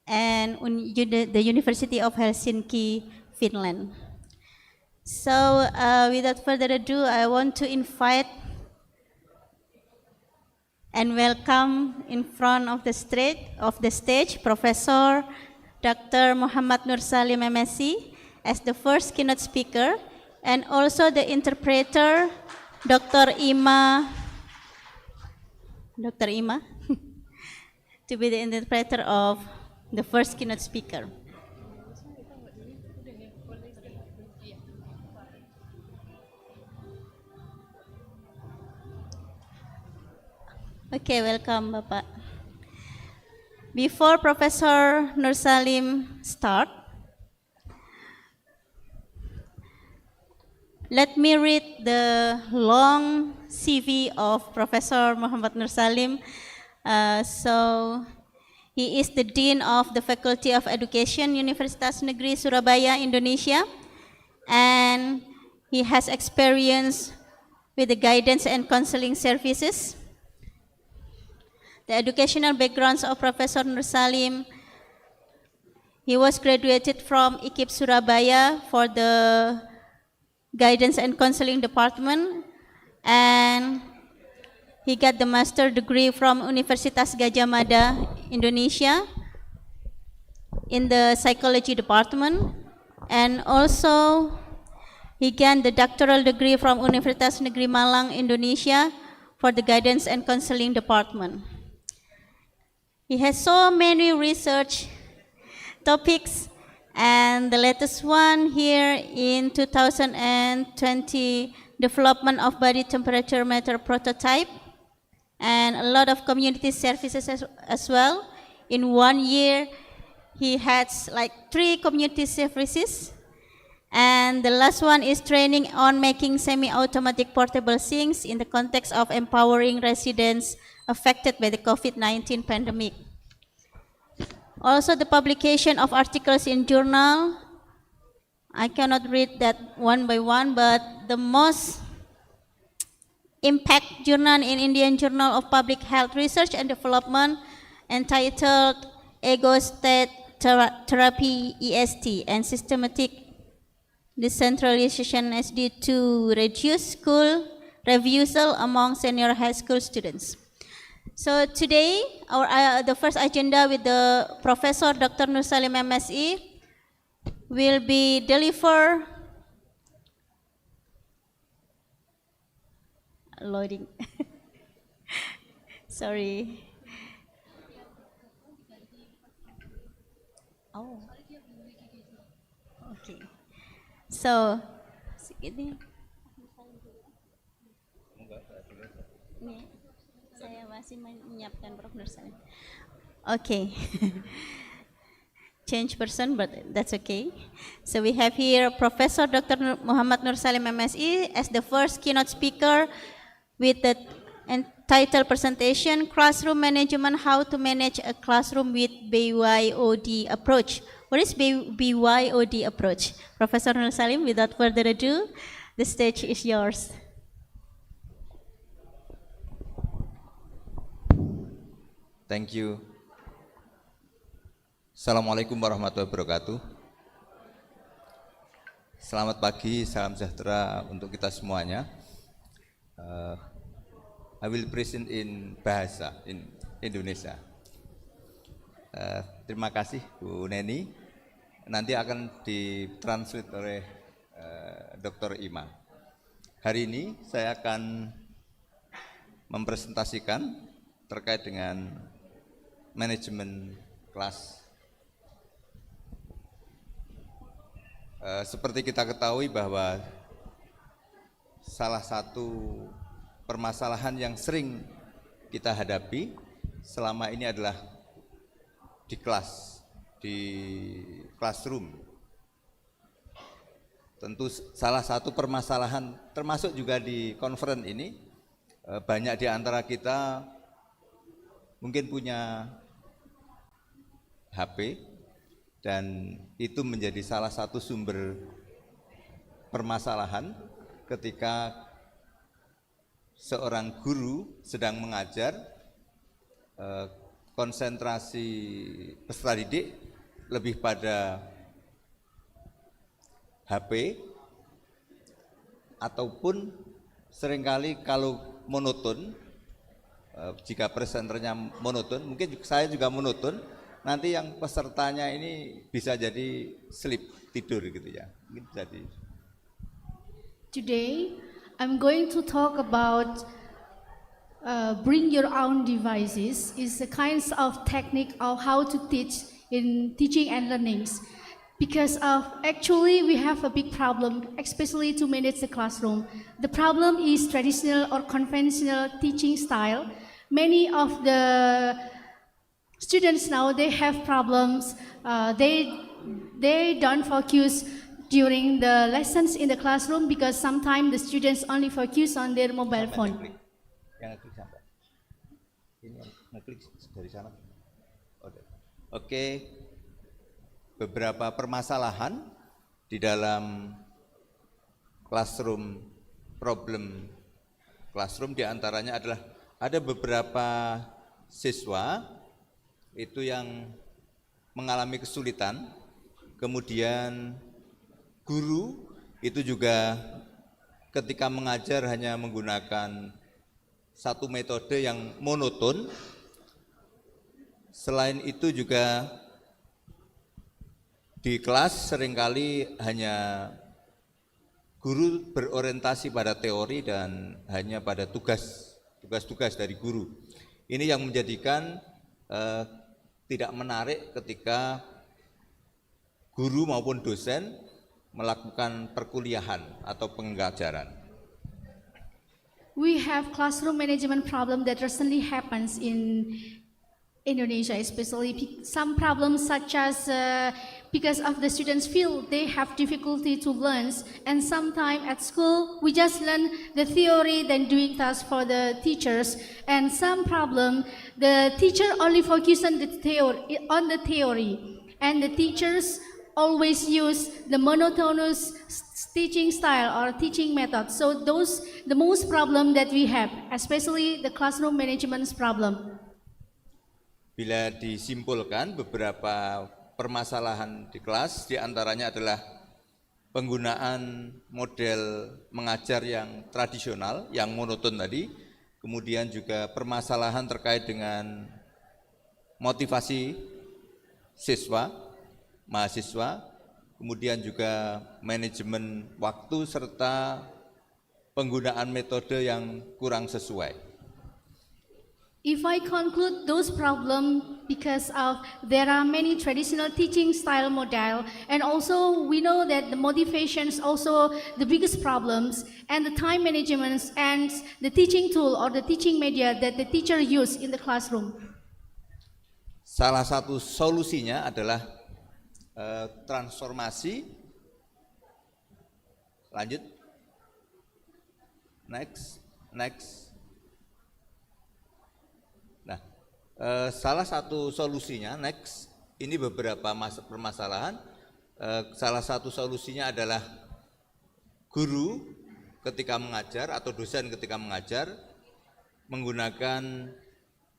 and the University of Helsinki, Finland. So without further ado, I want to invite and welcome in front of the stage Professor Dr. Muhammad Nur Salim, MSc, as the first keynote speaker, and also the interpreter, Dr. Ima, to be the interpreter of the first keynote speaker. Okay, welcome, Bapak. Before Professor Nur Salim start, let me read the long CV of Professor Muhammad Nur Salim. So, he is the Dean of the Faculty of Education, Universitas Negeri Surabaya, Indonesia, and he has experience with the guidance and counseling services. The educational backgrounds of Professor Nur Salim: he was graduated from IKIP Surabaya for the Guidance and Counseling Department, and he got the master degree from Universitas Gadjah Mada, Indonesia, in the Psychology Department, and also he gained the doctoral degree from Universitas Negeri Malang, Indonesia, for the Guidance and Counseling Department. He has so many research topics, and the latest one here in 2020, development of body temperature meter prototype, and a lot of community services as well. In 1 year, he has like 3 community services, and the last one is training on making semi-automatic portable sinks in the context of empowering residents affected by the COVID-19 pandemic. Also, the publication of articles in journal. I cannot read that one by one, but the most impact journal in Indian Journal of Public Health Research and Development, entitled Ego State Therapy EST and Systematic Decentralization SD to reduce school refusal among senior high school students. So today, the first agenda with the Professor Dr. Nur Salim, MSc, will be delivered. Loading. Sorry. Oh. Okay. So Ini saya masih menyiapkan Prof. Nur Salim. Okay. Change person, but that's okay. So we have here Professor Dr. Muhammad Nur Salim MSI as the first keynote speaker with the title presentation, Classroom Management, How to Manage a Classroom with BYOD Approach. What is BYOD approach? Professor Nur Salim, without further ado, the stage is yours. Thank you. Assalamualaikum warahmatullahi wabarakatuh. Selamat pagi, salam sejahtera untuk kita semuanya. I will present in bahasa in Indonesia. Terima kasih Bu Neni. Nanti akan ditranslate oleh Dr. Ima. Hari ini saya akan mempresentasikan terkait dengan manajemen kelas. Seperti kita ketahui bahwa salah satu permasalahan yang sering kita hadapi selama ini adalah di kelas, di classroom. Tentu salah satu permasalahan termasuk juga di conference ini, banyak di antara kita mungkin punya HP dan itu menjadi salah satu sumber permasalahan ketika seorang guru sedang mengajar, konsentrasi peserta didik lebih pada HP, ataupun seringkali kalau monoton, jika presenternya monoton, mungkin saya juga monoton, nanti yang pesertanya ini bisa jadi sleep, tidur gitu ya. Mungkin jadi. Today, I'm going to talk about bring your own devices. It's a kind of technique of how to teach in teaching and learnings. Because actually we have a big problem, especially to manage the classroom. The problem is traditional or conventional teaching style. Many of the students now, they have problems. They don't focus during the lessons in the classroom because sometimes the students only focus on their mobile phone. Oke, beberapa permasalahan di dalam classroom, problem classroom diantaranya adalah ada beberapa siswa itu yang mengalami kesulitan, kemudian guru itu juga ketika mengajar hanya menggunakan satu metode yang monoton. Selain itu juga di kelas seringkali hanya guru berorientasi pada teori dan hanya pada tugas-tugas dari guru. Ini yang menjadikan tidak menarik ketika guru maupun dosen melakukan perkuliahan atau pengajaran. We have classroom management problem that recently happens in Indonesia, especially some problems such as because of the students feel they have difficulty to learn, and sometimes at school we just learn the theory then doing tasks for the teachers, and some problem the teacher only focus on the theory, and the teachers always use the monotonous teaching style or teaching method. So those the most problem that we have, especially the classroom management's problem. Bila disimpulkan beberapa permasalahan di kelas, diantaranya adalah penggunaan model mengajar yang tradisional, yang monoton tadi, kemudian juga permasalahan terkait dengan motivasi siswa, mahasiswa, kemudian juga manajemen waktu serta penggunaan metode yang kurang sesuai. If I conclude those problems because of there are many traditional teaching style model, and also we know that the motivations also the biggest problems, and the time management and the teaching tool or the teaching media that the teacher use in the classroom. Salah satu solusinya adalah transformasi. Lanjut. Next. Nah, salah satu solusinya, next, ini beberapa permasalahan. Salah satu solusinya adalah guru ketika mengajar atau dosen ketika mengajar menggunakan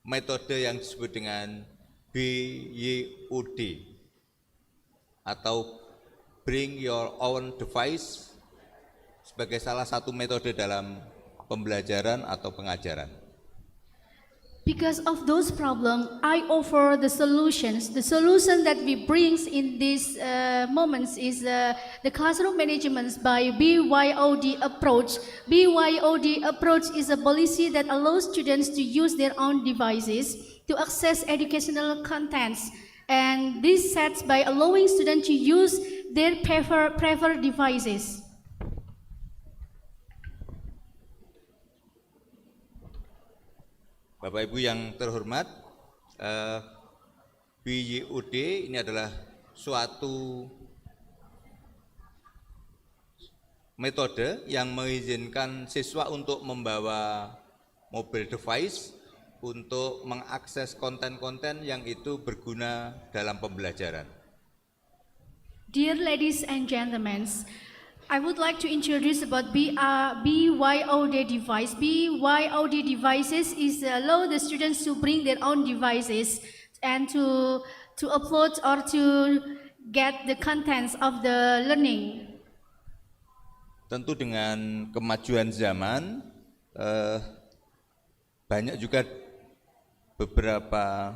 metode yang disebut dengan BYOD atau Bring Your Own Device sebagai salah satu metode dalam pembelajaran atau pengajaran. Because of those problems, I offer the solutions. The solution that we brings in these moments is the classroom management by BYOD approach. BYOD approach is a policy that allows students to use their own devices to access educational contents. And this sets by allowing students to use their preferred devices. Bapak Ibu yang terhormat, BYOD ini adalah suatu metode yang mengizinkan siswa untuk membawa mobile device untuk mengakses konten-konten yang itu berguna dalam pembelajaran. Dear ladies and gentlemen, I would like to introduce about BYOD device. BYOD devices is allow the students to bring their own devices and to upload or to get the contents of the learning. Tentu dengan kemajuan zaman, banyak juga beberapa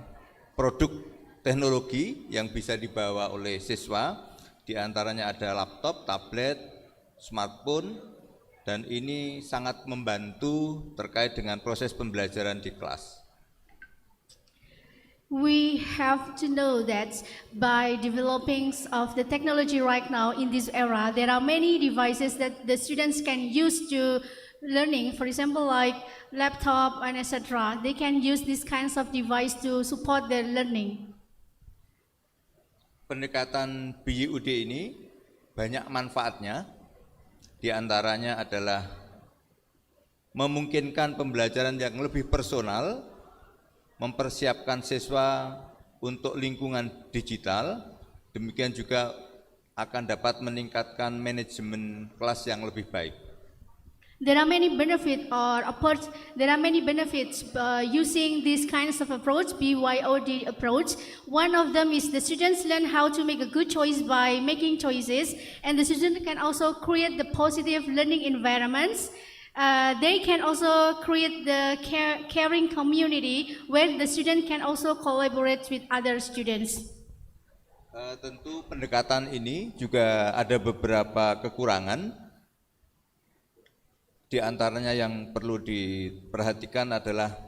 produk teknologi yang bisa dibawa oleh siswa. Di antaranya ada laptop, tablet, smartphone, dan ini sangat membantu terkait dengan proses pembelajaran di kelas. We have to know that by developing of the technology right now in this era, there are many devices that the students can use to learning. For example, like laptop and etc. They can use these kinds of device to support their learning. Pendekatan BYOD ini banyak manfaatnya. Di antaranya adalah memungkinkan pembelajaran yang lebih personal, mempersiapkan siswa untuk lingkungan digital, demikian juga akan dapat meningkatkan manajemen kelas yang lebih baik. There are many benefits using these kinds of approach, BYOD approach. One of them is the students learn how to make a good choice by making choices, and the student can also create the positive learning environments. They can also create the caring community where the student can also collaborate with other students. Tentu pendekatan ini juga ada beberapa kekurangan. Di antaranya yang perlu diperhatikan adalah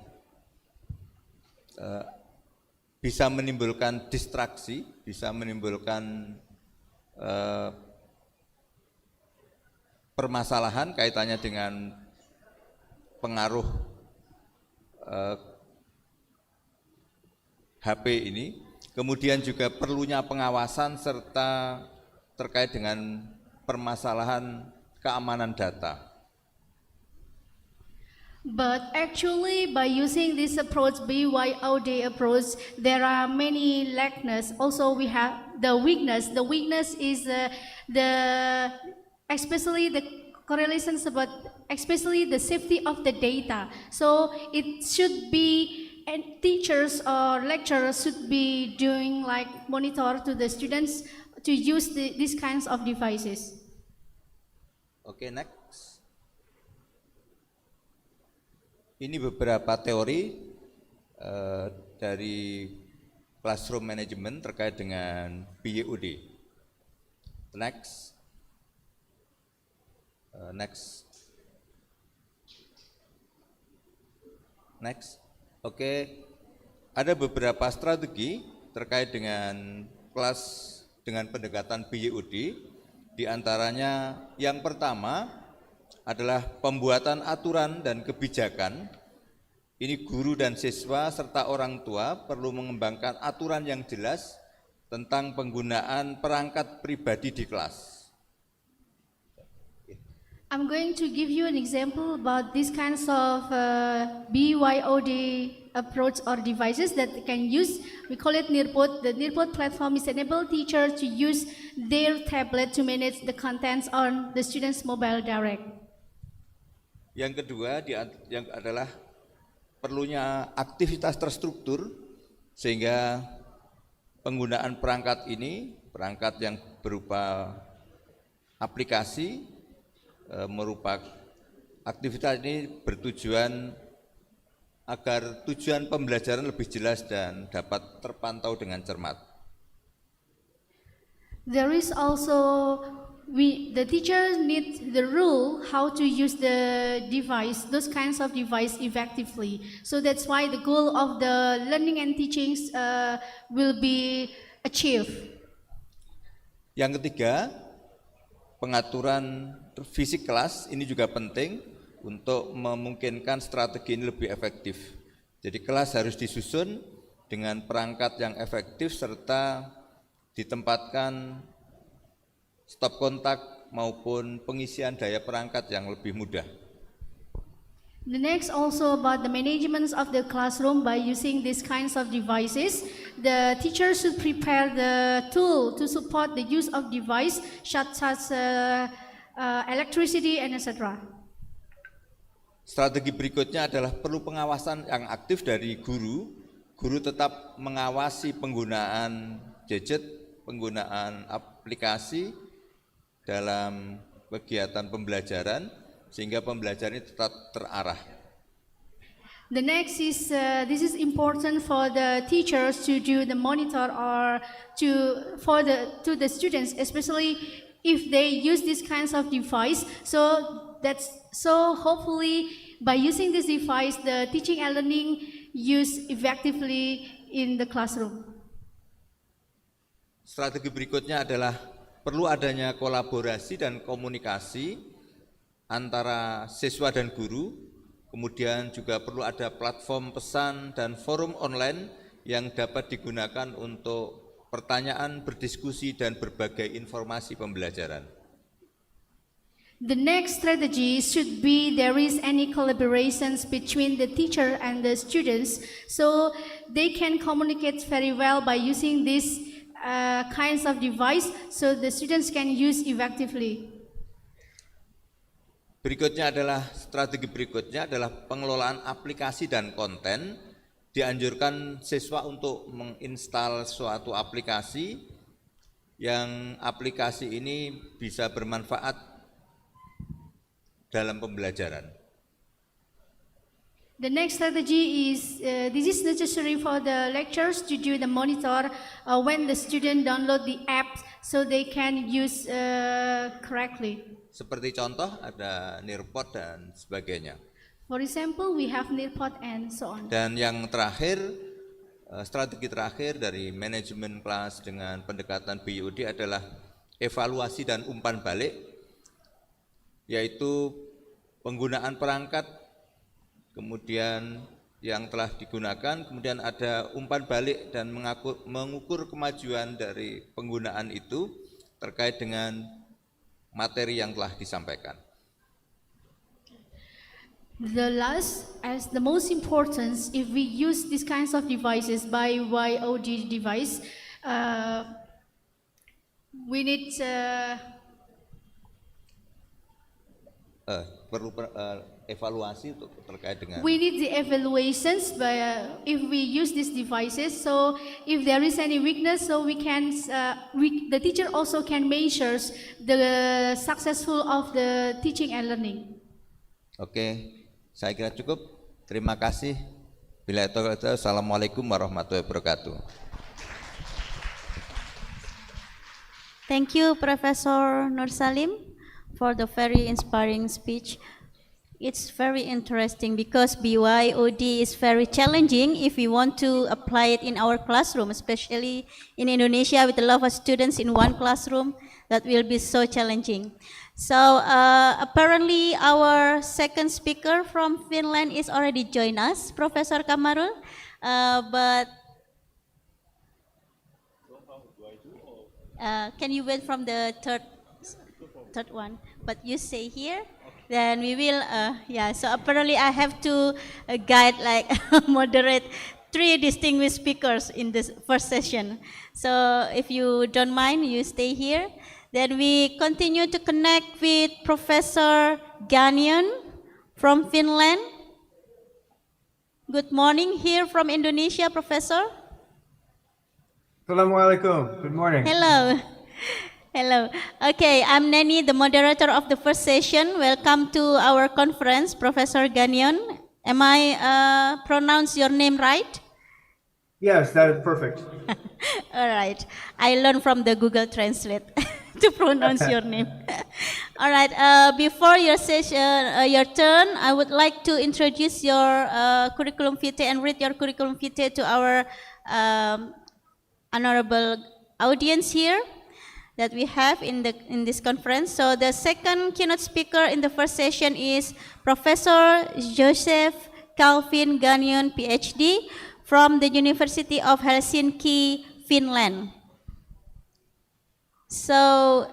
bisa menimbulkan distraksi, bisa menimbulkan permasalahan kaitannya dengan pengaruh HP ini. Kemudian juga perlunya pengawasan serta terkait dengan permasalahan keamanan data. But actually, by using this approach, BYOD approach, there are many lackness. Also, we have the weakness. The weakness is especially the correlations about, especially the safety of the data. So it should be, and teachers or lecturers should be doing like monitor to the students to use these kinds of devices. Okay, next. Ini beberapa teori dari classroom management terkait dengan BYOD. Next. Oke, ada beberapa strategi terkait dengan kelas dengan pendekatan BYUD. Di antaranya yang pertama adalah pembuatan aturan dan kebijakan. Ini guru dan siswa serta orang tua perlu mengembangkan aturan yang jelas tentang penggunaan perangkat pribadi di kelas. I'm going to give you an example about these kinds of BYOD approach or devices that they can use. We call it Nirpod. The Nirpod platform is enable teachers to use their tablet to manage the contents on the students' mobile direct. Yang kedua yang adalah perlunya aktivitas terstruktur sehingga penggunaan perangkat ini, perangkat yang berupa aplikasi, merupakan aktivitas ini bertujuan agar tujuan pembelajaran lebih jelas dan dapat terpantau dengan cermat. There is also the teacher needs the rule how to use the device, those kinds of device effectively. So that's why the goal of the learning and teachings will be achieved. Yang ketiga, pengaturan fisik kelas ini juga penting untuk memungkinkan strategi ini lebih efektif. Jadi kelas harus disusun dengan perangkat yang efektif serta ditempatkan stop kontak maupun pengisian daya perangkat yang lebih mudah. The next also about the management of the classroom by using these kinds of devices. The teacher should prepare the tool to support the use of device such as electricity and etc. Strategi berikutnya adalah perlu pengawasan yang aktif dari guru. Guru tetap mengawasi penggunaan gadget, penggunaan aplikasi dalam kegiatan pembelajaran sehingga pembelajaran ini tetap terarah. The next is this is important for the teachers to do the monitor or to the students, especially if they use these kinds of device. So hopefully by using this device, the teaching and learning use effectively in the classroom. Strategi berikutnya adalah perlu adanya kolaborasi dan komunikasi antara siswa dan guru, kemudian juga perlu ada platform pesan dan forum online yang dapat digunakan untuk pertanyaan, berdiskusi, dan berbagai informasi pembelajaran. The next strategy should be there is any collaborations between the teacher and the students, so they can communicate very well by using these kinds of device, so the students can use effectively. Strategi berikutnya adalah pengelolaan aplikasi dan konten. Dianjurkan siswa untuk menginstal suatu aplikasi yang aplikasi ini bisa bermanfaat dalam pembelajaran. The next strategy is this is necessary for the lecturers to do the monitor when the student download the app so they can use correctly. Seperti contoh ada Nirpod dan sebagainya. For example, we have Nirpod and so on. Dan yang terakhir, strategi terakhir dari manajemen kelas dengan pendekatan BYOD adalah evaluasi dan umpan balik, yaitu penggunaan perangkat, kemudian yang telah digunakan, kemudian ada umpan balik dan mengukur kemajuan dari penggunaan itu terkait dengan materi yang telah disampaikan. The last, as the most important, if we use these kinds of devices by YOD device, we need perlu evaluasi untuk terkait dengan. We need the evaluations by if we use these devices. So if there is any weakness, so we can the teacher also can measure the successful of the teaching and learning. Oke, saya kira cukup. Terima kasih. Bila itu, assalamualaikum warahmatullahi wabarakatuh. Thank you, Professor Nur Salim, for the very inspiring speech. It's very interesting because BYOD is very challenging if we want to apply it in our classroom, especially in Indonesia with a lot of students in one classroom. That will be so challenging. So apparently our second speaker from Finland is already joined us, Professor Kamarul, but can you wait from the third one? But you stay here. Then we will, yeah, so apparently I have to guide, like, moderate 3 distinguished speakers in this first session. So if you don't mind, you stay here. Then we continue to connect with Professor Ganyan from Finland. Good morning here from Indonesia, Professor. Assalamualaikum. Good morning. Hello. Hello. Okay, I'm Neni, the moderator of the first session. Welcome to our conference, Professor Ganyon. Am I pronounce your name right? Yes, that is perfect. All right. I learned from the Google Translate to pronounce your name. All right. Before your session, your turn, I would like to introduce your curriculum vitae and read your curriculum vitae to our honorable audience here that we have in this conference. So the second keynote speaker in the first session is Professor Joseph Calvin Ganyon, PhD, from the University of Helsinki, Finland. So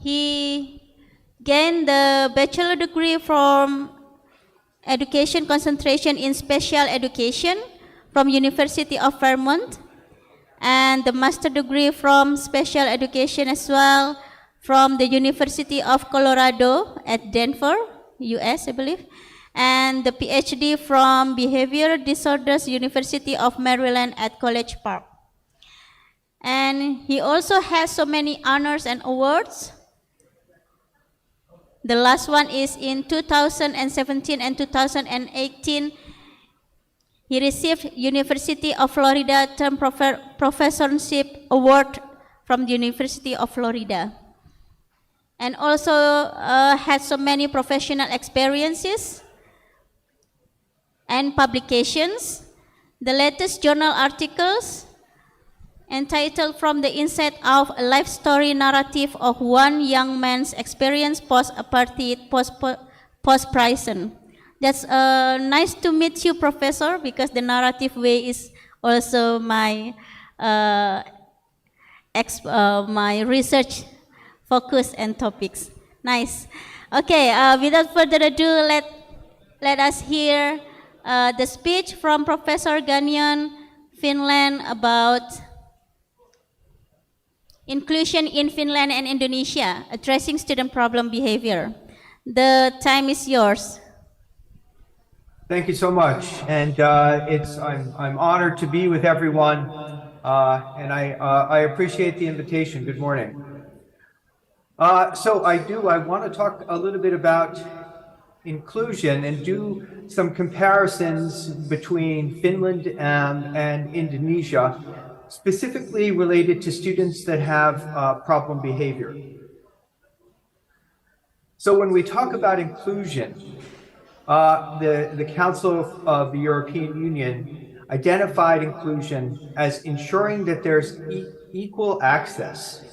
he gained the bachelor degree from education concentration in special education from University of Vermont, and the master degree from special education as well from the University of Colorado at Denver, US, I believe, and the PhD from Behavioral Disorders University of Maryland at College Park. And he also has so many honors and awards. The last one is in 2017 and 2018. He received University of Florida Term Professorship Award from the University of Florida. And also had so many professional experiences and publications. The latest journal articles entitled From the Insight of a Life Story Narrative of One Young Man's Experience Post-Apartheid, Post-Prison. That's nice to meet you, Professor, because the narrative way is also my my research focus and topics. Nice. Okay, without further ado, let us hear the speech from Professor Ganyan, Finland, about inclusion in Finland and Indonesia, addressing student problem behavior. The time is yours. Thank you so much, and I'm honored to be with everyone, and I appreciate the invitation. Good morning. So I want to talk a little bit about inclusion and do some comparisons between Finland and Indonesia, specifically related to students that have problem behavior. So when we talk about inclusion, the Council of the European Union identified inclusion as ensuring that there's equal access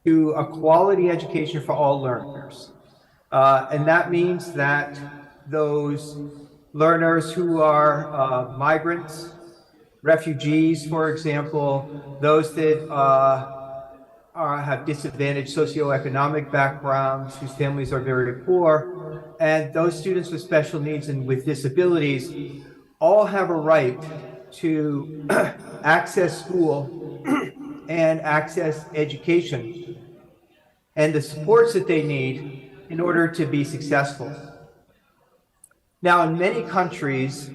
to a quality education for all learners. And that means that those learners who are migrants, refugees, for example, those that have disadvantaged socioeconomic backgrounds, whose families are very poor, and those students with special needs and with disabilities all have a right to access school and access education and the supports that they need in order to be successful. Now, in many countries,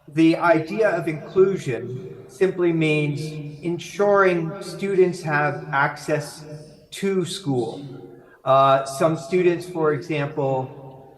the idea of inclusion simply means ensuring students have access to school. Some students, for example,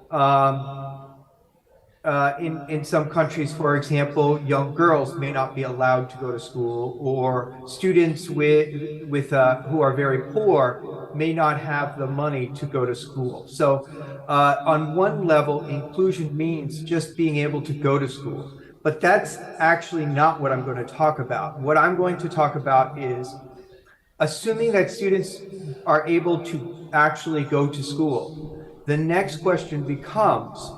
in some countries, for example, young girls may not be allowed to go to school, or students who are very poor may not have the money to go to school. So on one level, inclusion means just being able to go to school. But that's actually not what I'm going to talk about. What I'm going to talk about is assuming that students are able to actually go to school. The next question becomes,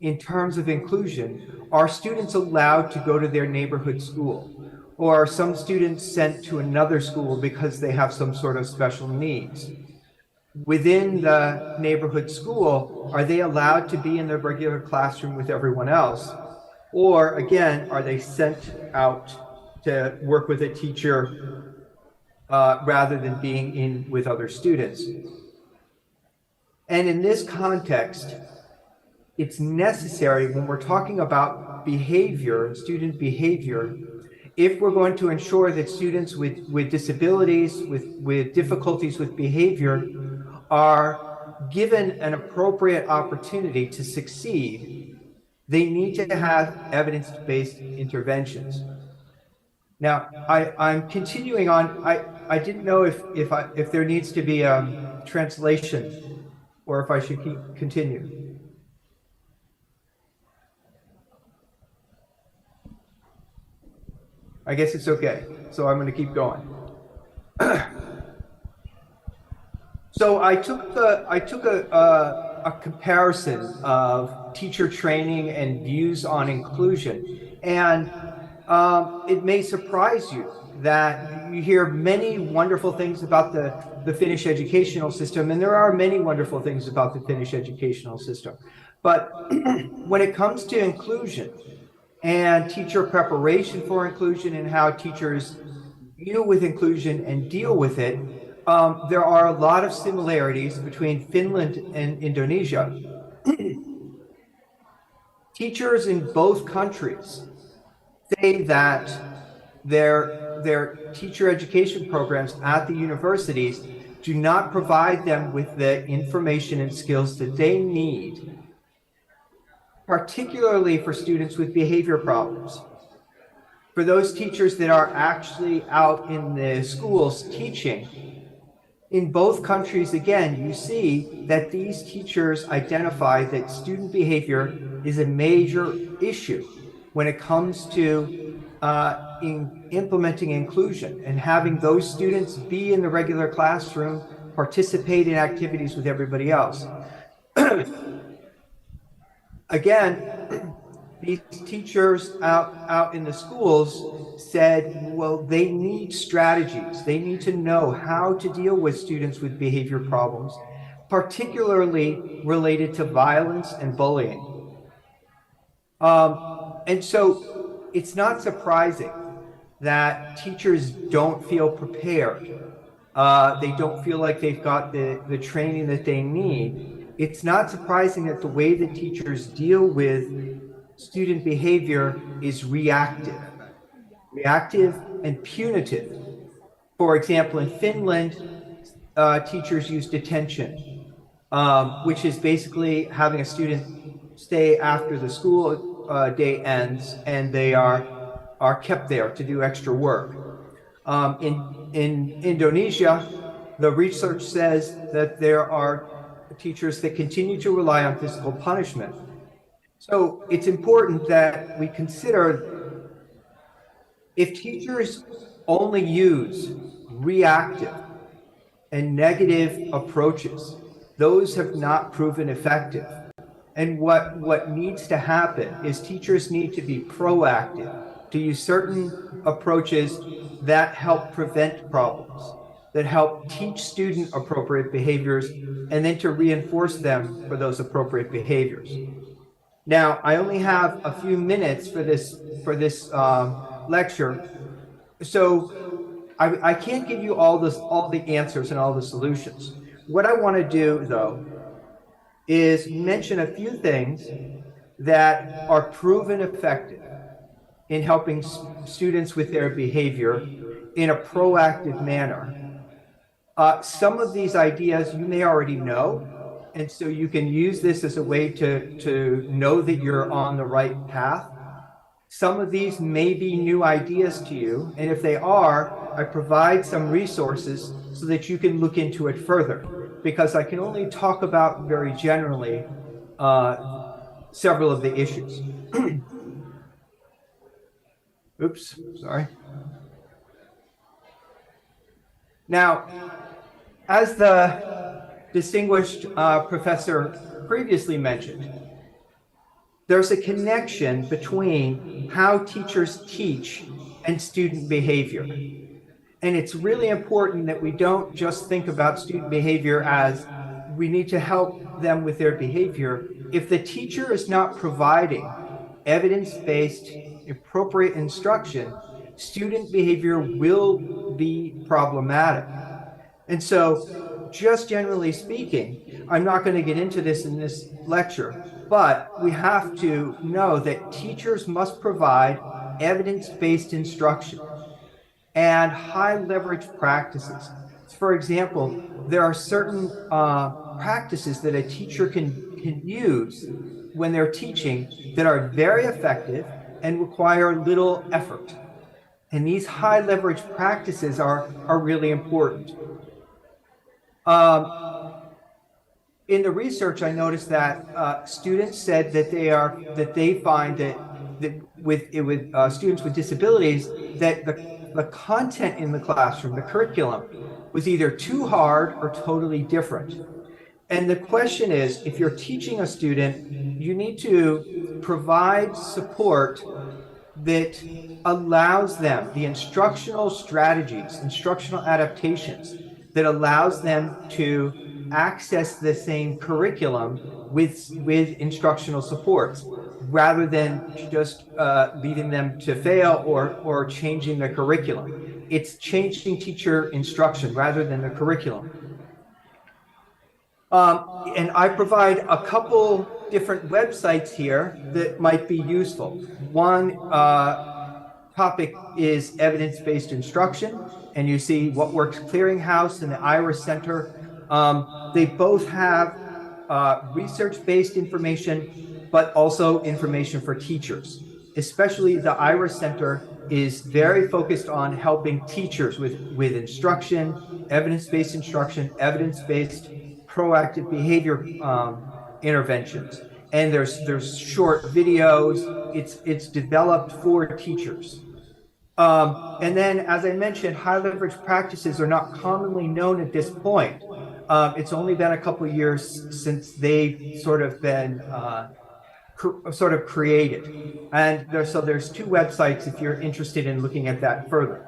in terms of inclusion, are students allowed to go to their neighborhood school? Or are some students sent to another school because they have some sort of special needs? Within the neighborhood school, are they allowed to be in the regular classroom with everyone else? Or again, are they sent out to work with a teacher rather than being in with other students? And in this context, it's necessary when we're talking about behavior, student behavior, if we're going to ensure that students with disabilities, with difficulties with behavior, are given an appropriate opportunity to succeed, they need to have evidence-based interventions. Now, I'm continuing on. I didn't know if there needs to be a translation or if I should continue. I guess it's okay. So I'm going to keep going. So I took a comparison of teacher training and views on inclusion, and it may surprise you that you hear many wonderful things about the Finnish educational system, and there are many wonderful things about the Finnish educational system. But when it comes to inclusion and teacher preparation for inclusion and how teachers deal with inclusion and deal with it, there are a lot of similarities between Finland and Indonesia. Teachers in both countries say that their teacher education programs at the universities do not provide them with the information and skills that they need, particularly for students with behavior problems. For those teachers that are actually out in the schools teaching, in both countries, again, you see that these teachers identify that student behavior is a major issue when it comes to implementing inclusion and having those students be in the regular classroom, participate in activities with everybody else. Again, these teachers out in the schools said, well, they need strategies. They need to know how to deal with students with behavior problems, particularly related to violence and bullying. And so it's not surprising that teachers don't feel prepared. They don't feel like they've got the training that they need. It's not surprising that the way that teachers deal with student behavior is reactive and punitive. For example, in Finland, teachers use detention, which is basically having a student stay after the school day ends, and they are kept there to do extra work. In Indonesia, the research says that there are teachers that continue to rely on physical punishment. So it's important that we consider if teachers only use reactive and negative approaches, those have not proven effective. And what needs to happen is teachers need to be proactive, to use certain approaches that help prevent problems, that help teach student appropriate behaviors, and then to reinforce them for those appropriate behaviors. Now, I only have a few minutes for this lecture, so I can't give you all the answers and all the solutions. What I want to do, though, is mention a few things that are proven effective in helping students with their behavior in a proactive manner. Some of these ideas you may already know, and so you can use this as a way to know that you're on the right path. Some of these may be new ideas to you, and if they are, I provide some resources so that you can look into it further, because I can only talk about very generally several of the issues. Oops, sorry. Now, as the distinguished professor previously mentioned, there's a connection between how teachers teach and student behavior. And it's really important that we don't just think about student behavior as we need to help them with their behavior. If the teacher is not providing evidence-based, appropriate instruction, student behavior will be problematic. And so, just generally speaking, I'm not going to get into this in this lecture, but we have to know that teachers must provide evidence-based instruction and high leverage practices. For example, there are certain practices that a teacher can use when they're teaching that are very effective and require little effort. And these high leverage practices are really important. In the research, I noticed that students said that they find that with students with disabilities, that the content in the classroom, the curriculum, was either too hard or totally different. And the question is, if you're teaching a student, you need to provide support that allows them the instructional strategies, instructional adaptations that allows them to access the same curriculum with instructional supports, rather than just leaving them to fail or changing the curriculum. It's changing teacher instruction rather than the curriculum. And I provide a couple different websites here that might be useful. One topic is evidence-based instruction, and you see What Works Clearinghouse and the IRIS Center. They both have research-based information, but also information for teachers. Especially the IRIS Center is very focused on helping teachers with instruction, evidence-based proactive behavior interventions. And there's short videos. It's developed for teachers. And then, as I mentioned, high leverage practices are not commonly known at this point. It's only been a couple of years since they've sort of been created. And there's two websites if you're interested in looking at that further.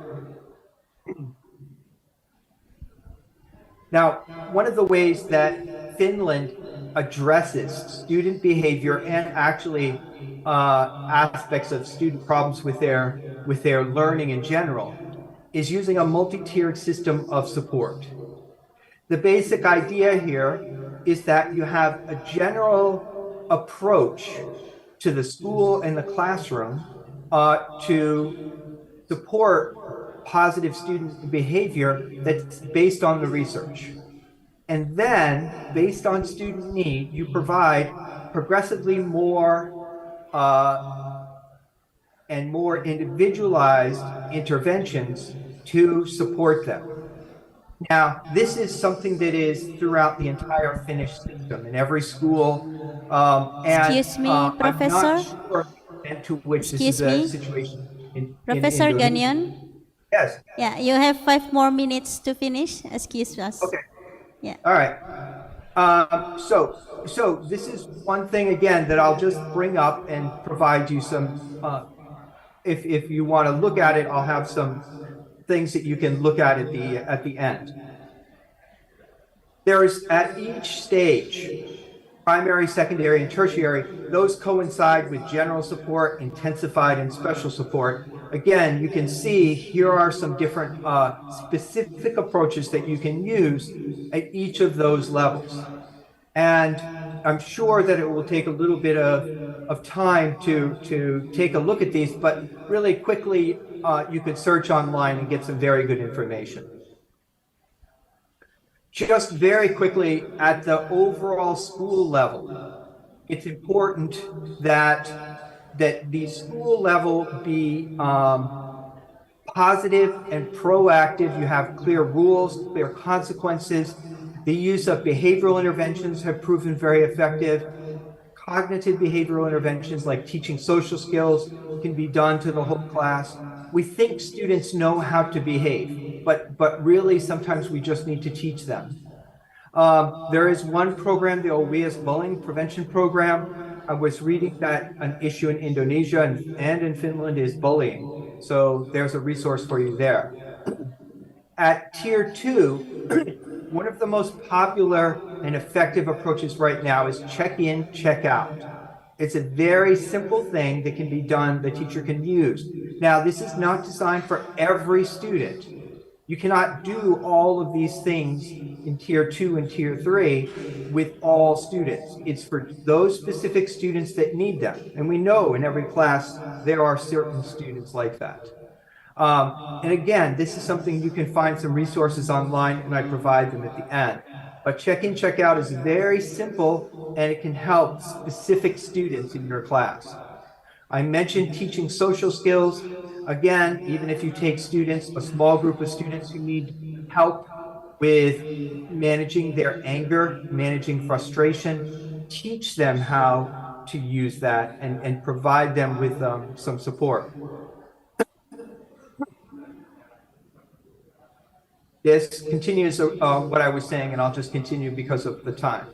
Now, one of the ways that Finland addresses student behavior and actually aspects of student problems with their learning in general is using a multi-tiered system of support. The basic idea here is that you have a general approach to the school and the classroom to support positive student behavior that's based on the research. And then, based on student need, you provide progressively more and more individualized interventions to support them. Now, this is something that is throughout the entire Finnish system in every school. Excuse me, Professor? I'm not sure to which this is a situation in Professor Indonesia. Ganyan? Yes. Yeah, you have 5 more minutes to finish. Excuse us. Okay. Yeah. All right. So this is one thing again that I'll just bring up and provide you some. If you want to look at it, I'll have some things that you can look at the end. There's at each stage, primary, secondary, and tertiary, those coincide with general support, intensified, and special support. Again, you can see here are some different specific approaches that you can use at each of those levels. And I'm sure that it will take a little bit of time to take a look at these, but really quickly, you could search online and get some very good information. Just very quickly, at the overall school level, it's important that the school level be positive and proactive. You have clear rules, clear consequences. The use of behavioral interventions have proven very effective. Cognitive behavioral interventions like teaching social skills can be done to the whole class. We think students know how to behave, but really sometimes we just need to teach them. There is one program, the OWIAS Bullying Prevention Program. I was reading that an issue in Indonesia and in Finland is bullying. So there's a resource for you there. At tier 2, one of the most popular and effective approaches right now is check in, check out. It's a very simple thing that can be done, the teacher can use. Now, this is not designed for every student. You cannot do all of these things in tier 2 and tier 3 with all students. It's for those specific students that need them. And we know in every class there are certain students like that. And again, this is something you can find some resources online, and I provide them at the end. But check in, check out is very simple, and it can help specific students in your class. I mentioned teaching social skills. Again, even if you take students, a small group of students who need help with managing their anger, managing frustration, teach them how to use that and provide them with some support. This continues what I was saying, and I'll just continue because of the time.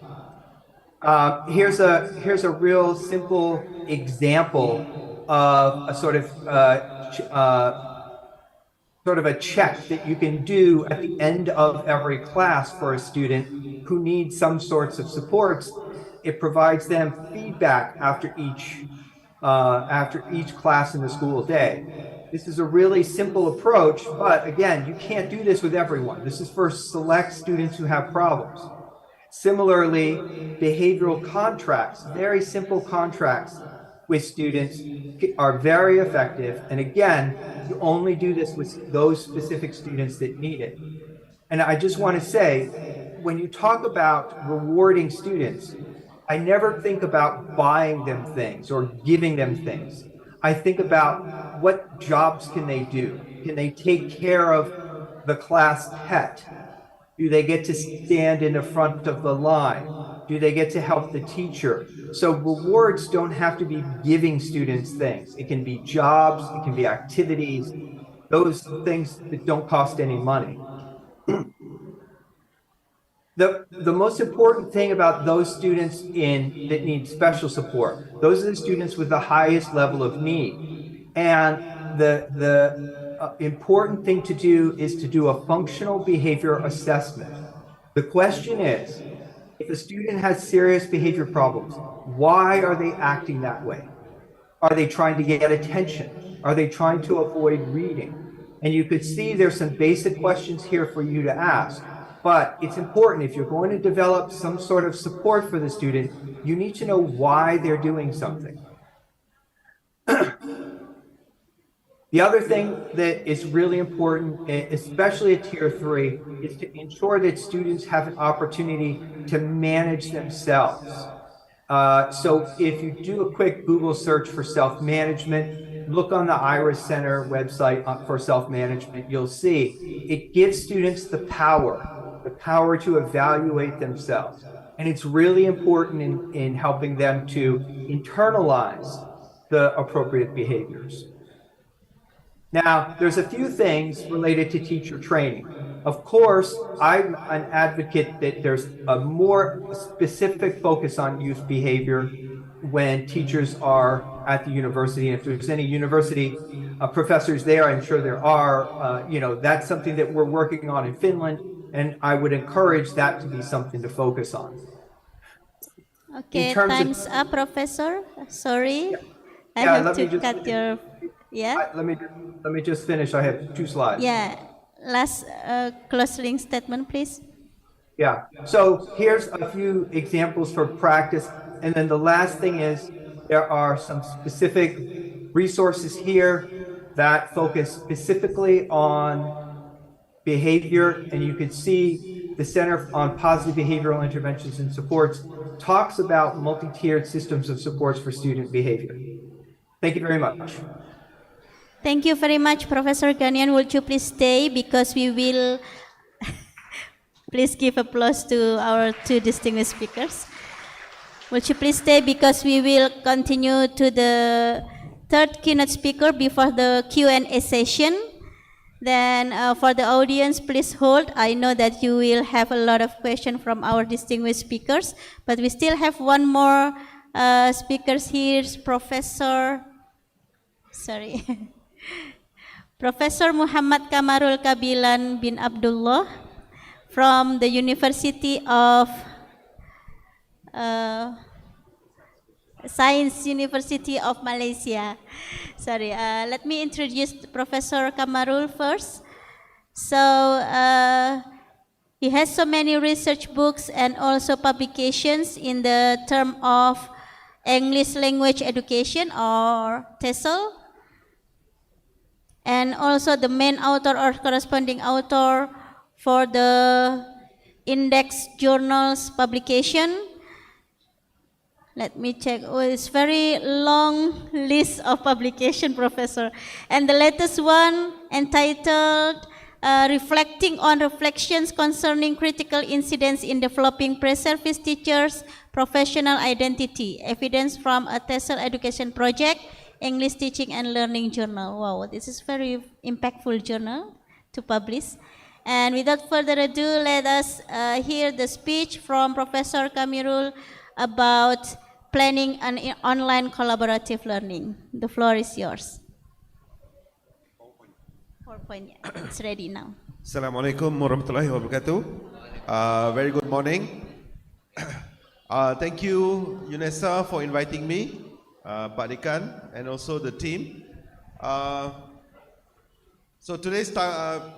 Here's a real simple example of a sort of a check that you can do at the end of every class for a student who needs some sorts of supports. It provides them feedback after each class in the school day. This is a really simple approach, but again, you can't do this with everyone. This is for select students who have problems. Similarly, behavioral contracts, very simple contracts with students are very effective. And again, you only do this with those specific students that need it. And I just want to say, when you talk about rewarding students, I never think about buying them things or giving them things. I think about what jobs can they do? Can they take care of the class pet? Do they get to stand in the front of the line? Do they get to help the teacher? So rewards don't have to be giving students things. It can be jobs, it can be activities, those things that don't cost any money. The most important thing about those students that need special support, those are the students with the highest level of need. And the important thing to do is to do a functional behavior assessment. The question is, if a student has serious behavior problems, why are they acting that way? Are they trying to get attention? Are they trying to avoid reading? And you could see there's some basic questions here for you to ask. But it's important, if you're going to develop some sort of support for the student, you need to know why they're doing something. The other thing that is really important, especially at tier 3, is to ensure that students have an opportunity to manage themselves. So if you do a quick Google search for self-management, look on the IRIS Center website for self-management, you'll see it gives students the power to evaluate themselves. And it's really important in helping them to internalize the appropriate behaviors. Now, there's a few things related to teacher training. Of course, I'm an advocate that there's a more specific focus on youth behavior when teachers are at the university. And if there's any university professors there, I'm sure there are, that's something that we're working on in Finland, and I would encourage that to be something to focus on. Okay, time's up, Professor. Sorry, I have to cut your... Yeah. Let me just finish. I have 2 slides. Yeah. Last closing statement, please. Yeah. So here's a few examples for practice, and then the last thing is there are some specific resources here that focus specifically on behavior, and you can see the Center on Positive Behavioral Interventions and Supports, talks about multi-tiered systems of supports for student behavior. Thank you very much. Thank you very much, Professor Ganian. Would you please stay, because we will please give applause to our two distinguished speakers. Would you please stay, because we will continue to the third keynote speaker before the Q&A session. Then for the audience, please hold. I know that you will have a lot of questions from our distinguished speakers, but we still have one more speakers here, Professor Muhammad Kamarul Kabilan bin Abdullah from the University of Science University of Malaysia. Let me introduce Professor Kamarul first. So he has so many research books and also publications in the term of English language education, or TESOL, and also the main author or corresponding author for the index journals publication. Let me check. Oh, it's very long list of publication, Professor. And the latest one entitled Reflecting on Reflections Concerning Critical Incidents in Developing Pre-Service Teachers' Professional Identity, Evidence from a TESOL Education Project, English Teaching and Learning Journal. Wow, this is very impactful journal to publish. And without further ado, let us hear the speech from Professor Kamirul about planning an online collaborative learning. The floor is yours. PowerPoint, yeah, it's ready now. Assalamualaikum warahmatullahi wabarakatuh. Very good morning. Thank you, UNESA, for inviting me, Pak Dekan, and also the team. So today's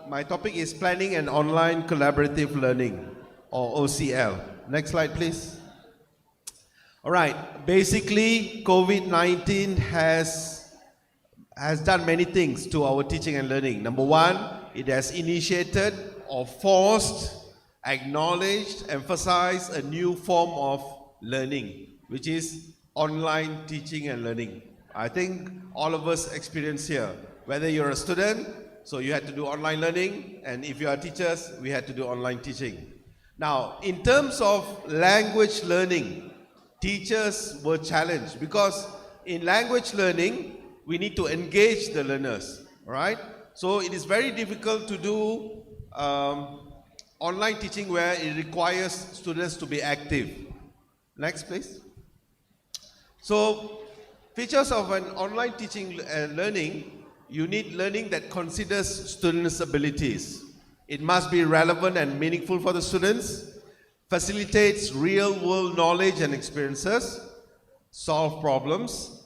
my topic is planning an online collaborative learning, or OCL. Next slide, please. All right, basically COVID-19 has done many things to our teaching and learning. Number one, it has initiated or forced, acknowledged, emphasized a new form of learning, which is online teaching and learning. I think all of us experience here, whether you're a student, so you had to do online learning, and if you are teachers, we had to do online teaching. Now, in terms of language learning, teachers were challenged because in language learning, we need to engage the learners, right? So it is very difficult to do online teaching where it requires students to be active. Next, please. So, features of an online teaching and learning, you need learning that considers students' abilities. It must be relevant and meaningful for the students, facilitates real-world knowledge and experiences, solve problems,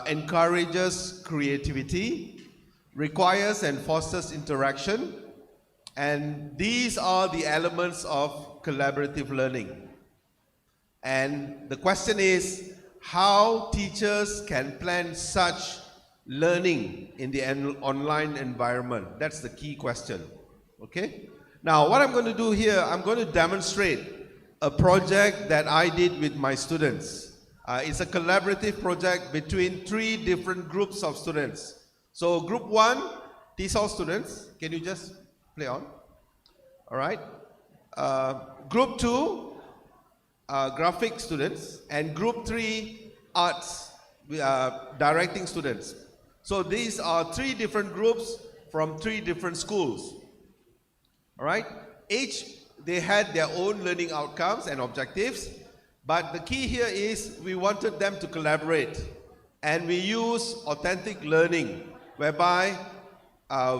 encourages creativity, requires and fosters interaction, and these are the elements of collaborative learning. And the question is, how teachers can plan such learning in the online environment? That's the key question, okay? Now, what I'm going to do here, I'm going to demonstrate a project that I did with my students. It's a collaborative project between 3 different groups of students. So, group 1, TESOL students, can you just play on? All right. Group 2, graphic students, and group 3, arts, directing students. So, these are 3 different groups from 3 different schools. All right, each they had their own learning outcomes and objectives, but the key here is we wanted them to collaborate, and we use authentic learning, whereby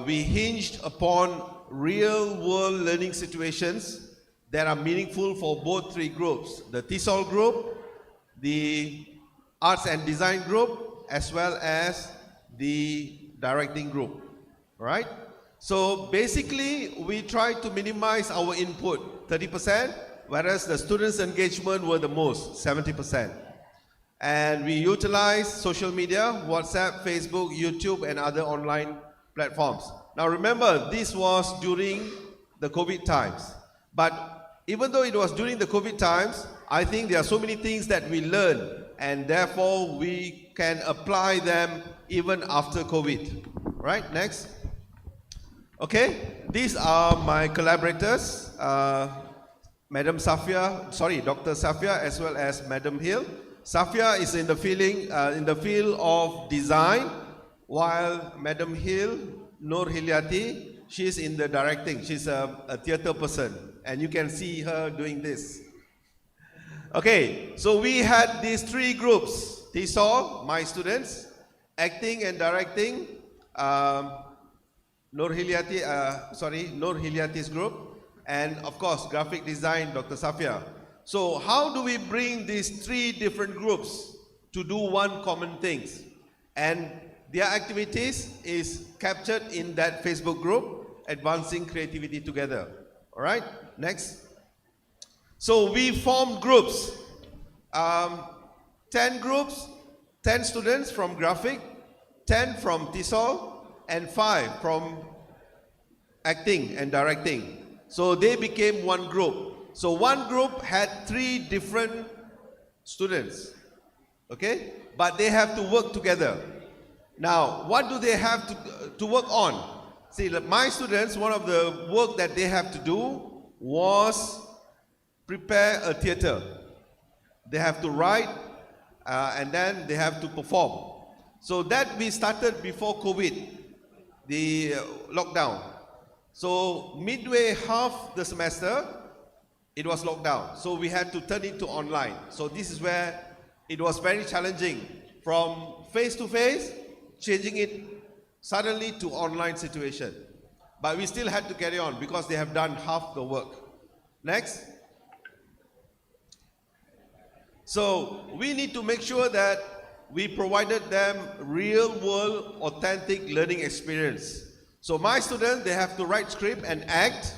we hinged upon real-world learning situations that are meaningful for both 3 groups: the TESOL group, the arts and design group, as well as the directing group. All right. So basically, we try to minimize our input, 30%, whereas the students' engagement were the most, 70%. And we utilize social media, WhatsApp, Facebook, YouTube, and other online platforms. Now remember, this was during the COVID times. But even though it was during the COVID times, I think there are so many things that we learn, and therefore we can apply them even after COVID. Right, next. Okay, these are my collaborators, Madam Safia, Dr. Safia, as well as Madam Hill. Safia is in the field of design, while Madam Hill, Nur Hilyati, she's in the directing. She's a theatre person, and you can see her doing this. Okay, so we had these three groups. TESOL, my students, acting and directing, Nur Hilyati's group, and of course, graphic design, Dr. Safia. So how do we bring these three different groups to do one common thing? And their activities is captured in that Facebook group, Advancing Creativity Together. All right, next. So we formed groups, 10 groups, 10 students from graphic, 10 from TESOL, and 5 from acting and directing. So they became one group. So one group had 3 different students, okay? But they have to work together. Now, what do they have to work on? See, my students, one of the work that they have to do was prepare a theater. They have to write, and then they have to perform. So that we started before COVID, the lockdown. So midway half the semester, it was locked down. So we had to turn it to online. So this is where it was very challenging, from face-to-face, changing it suddenly to online situation. But we still had to carry on because they have done half the work. Next. So we need to make sure that we provided them real-world, authentic learning experience. So my students, they have to write script and act.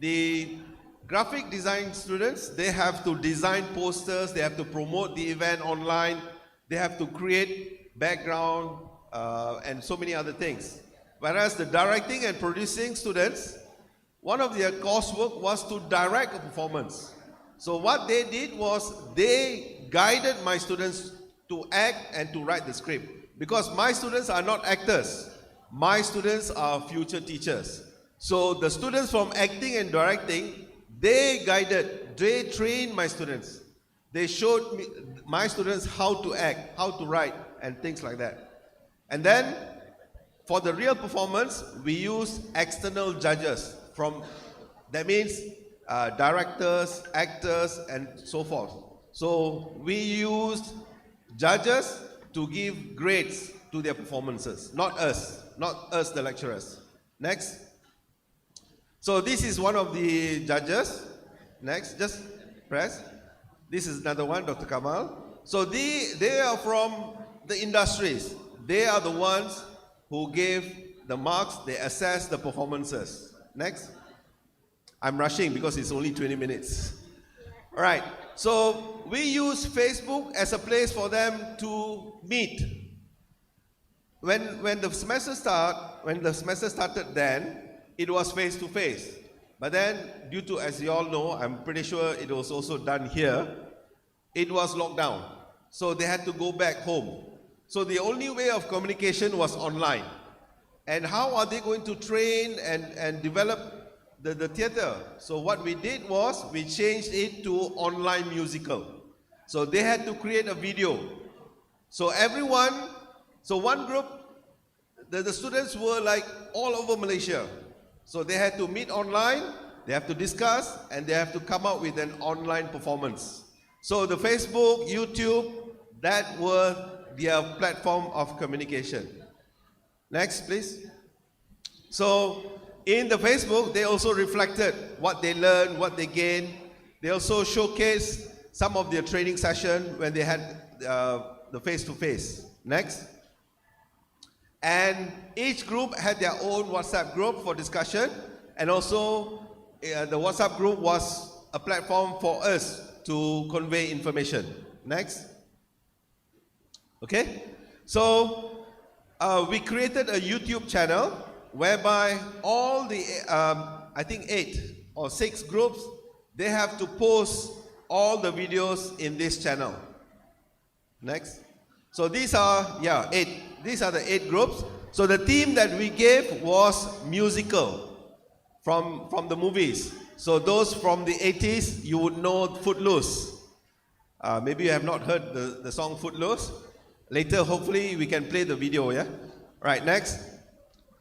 The graphic design students, they have to design posters, they have to promote the event online, they have to create background, and so many other things. Whereas the directing and producing students, one of their coursework was to direct a performance. So what they did was they guided my students to act and to write the script. Because my students are not actors. My students are future teachers. So the students from acting and directing, they guided, they trained my students. They showed me, my students, how to act, how to write, and things like that. And then, for the real performance, we use external judges from, that means directors, actors, and so forth. So we used judges to give grades to their performances, not us the lecturers. Next. So this is one of the judges. Next, just press. This is another one, Dr. Kamal. So they are from the industries. They are the ones who gave the marks, they assess the performances. Next. I'm rushing because it's only 20 minutes. All right, so we use Facebook as a place for them to meet. When the semester started then, it was face-to-face. But then, due to, as you all know, I'm pretty sure it was also done here, it was locked down. So they had to go back home. So the only way of communication was online. And how are they going to train and develop the theater? So what we did was, we changed it to online musical. So they had to create a video. So one group, the students were like all over Malaysia. So they had to meet online, they have to discuss, and they have to come up with an online performance. So the Facebook, YouTube, that were their platform of communication. Next, please. So in the Facebook, they also reflected what they learned, what they gained. They also showcased some of their training session when they had the face-to-face. Next. And each group had their own WhatsApp group for discussion, and also the WhatsApp group was a platform for us to convey information. Next. Okay. So we created a YouTube channel whereby all the, I think 8 or 6 groups, they have to post all the videos in this channel. Next. So these are, 8. These are the 8 groups. So the theme that we gave was musical from the movies. So those from the 80s, you would know Footloose. Maybe you have not heard the song Footloose. Later, hopefully, we can play the video, yeah? Right, next.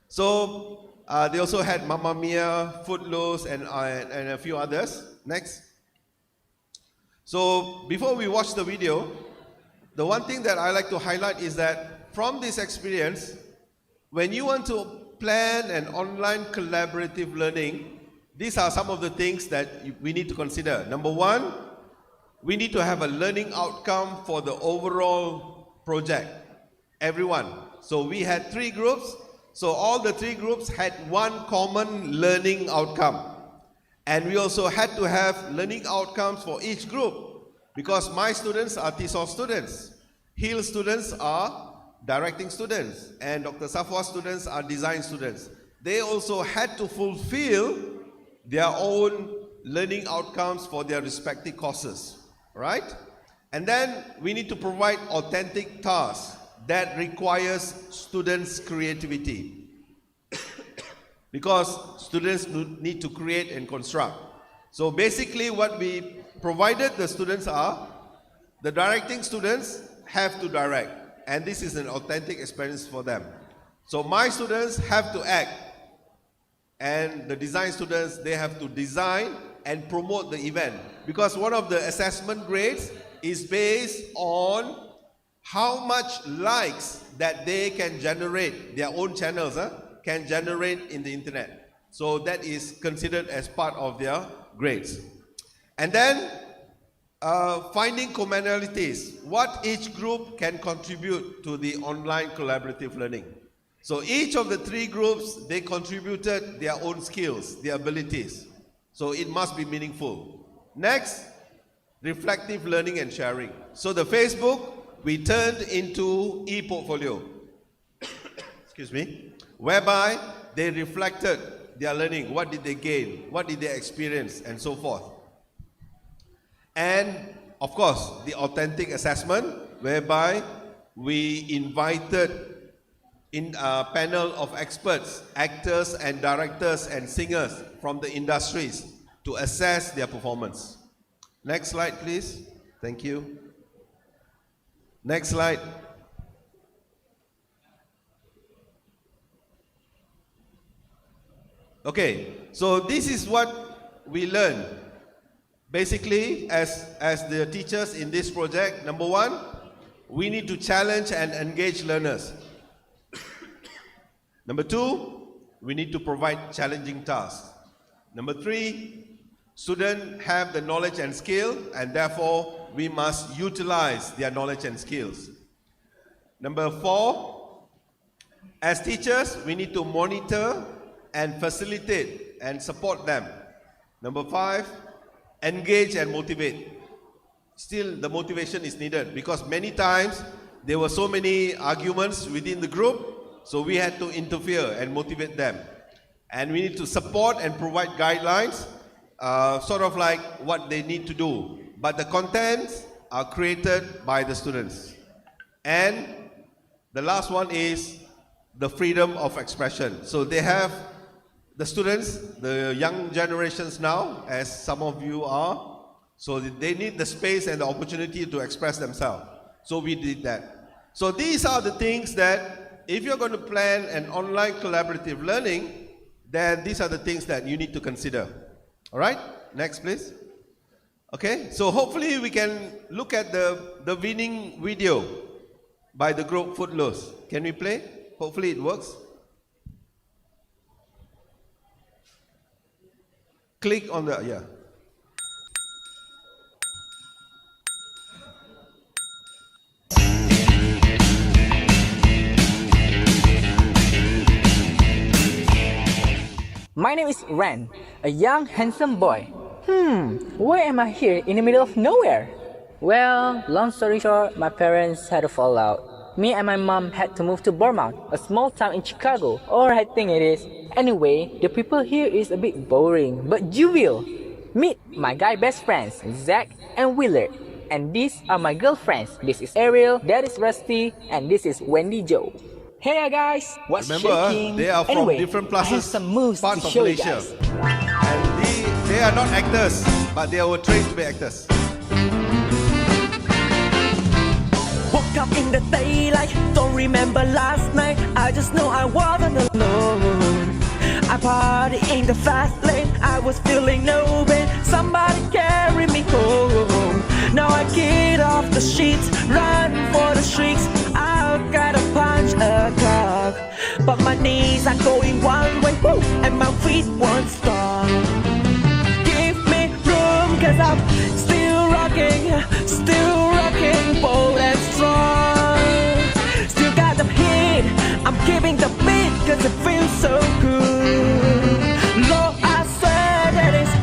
So they also had Mamma Mia, Footloose, and a few others. Next. So before we watch the video, the one thing that I like to highlight is that from this experience, when you want to plan an online collaborative learning, these are some of the things that we need to consider. Number 1, we need to have a learning outcome for the overall project. Everyone. So we had 3 groups. So all the 3 groups had one common learning outcome. And we also had to have learning outcomes for each group, because my students are TESOL students, HEAL students are directing students, and Dr. Safwa's students are design students. They also had to fulfill their own learning outcomes for their respective courses, right? And then we need to provide authentic tasks that requires students' creativity. Because students need to create and construct. So basically what we provided the students are, the directing students have to direct, and this is an authentic experience for them. So my students have to act, and the design students, they have to design and promote the event. Because one of the assessment grades is based on how much likes that they can generate, their own channels, can generate in the internet. So that is considered as part of their grades. And then finding commonalities, what each group can contribute to the online collaborative learning. So each of the 3 groups, they contributed their own skills, their abilities. So it must be meaningful. Next, reflective learning and sharing. So the Facebook, we turned into e-portfolio. Excuse me. Whereby they reflected their learning, what did they gain, what did they experience, and so forth. And of course, the authentic assessment, whereby we invited in a panel of experts, actors and directors and singers from the industries to assess their performance. Next slide, please. Thank you. Next slide. Okay, so this is what we learned. Basically, as the teachers in this project, number 1, we need to challenge and engage learners. Number 2, we need to provide challenging tasks. Number 3, students have the knowledge and skill, and therefore we must utilize their knowledge and skills. Number 4, as teachers, we need to monitor and facilitate and support them. Number 5, engage and motivate. Still, the motivation is needed, because many times there were so many arguments within the group, so we had to interfere and motivate them. And we need to support and provide guidelines, sort of like what they need to do. But the contents are created by the students. And the last one is the freedom of expression. So they have the students, the young generations now, as some of you are, so they need the space and the opportunity to express themselves. So we did that. So these are the things that, if you're going to plan an online collaborative learning, then these are the things that you need to consider. All right, next please. Okay, so hopefully we can look at the winning video by the group Footloose. Can we play? Hopefully it works. Click on the, yeah. My name is Ren, a young handsome boy. Why am I here in the middle of nowhere? Well, long story short, my parents had a fallout. Me and my mom had to move to Bournemouth, a small town in Chicago, or I think it is. Anyway, the people here is a bit boring, but jovial. Meet my guy best friends, Zach and Willard. And these are my girlfriends. This is Ariel, that is Rusty, and this is Wendy Joe. Hey guys, what's Remember, shaking? they are from Anyway, different I have places, some moves parts to of show you Malaysia. guys. And they are not actors, but they were trained to be actors. Woke up in the daylight, don't remember last night. I just know I wasn't alone. I party in the fast lane, I was feeling no pain. Somebody carry me home. Now I get off the sheets, run for the streets. I gotta punch a clock, but my knees are going one way, woo, and my feet won't stop. Give me room, cause I'm still rocking, bold and strong. Still got the heat, I'm giving the beat, cause it feels so good. Lord, I swear that it's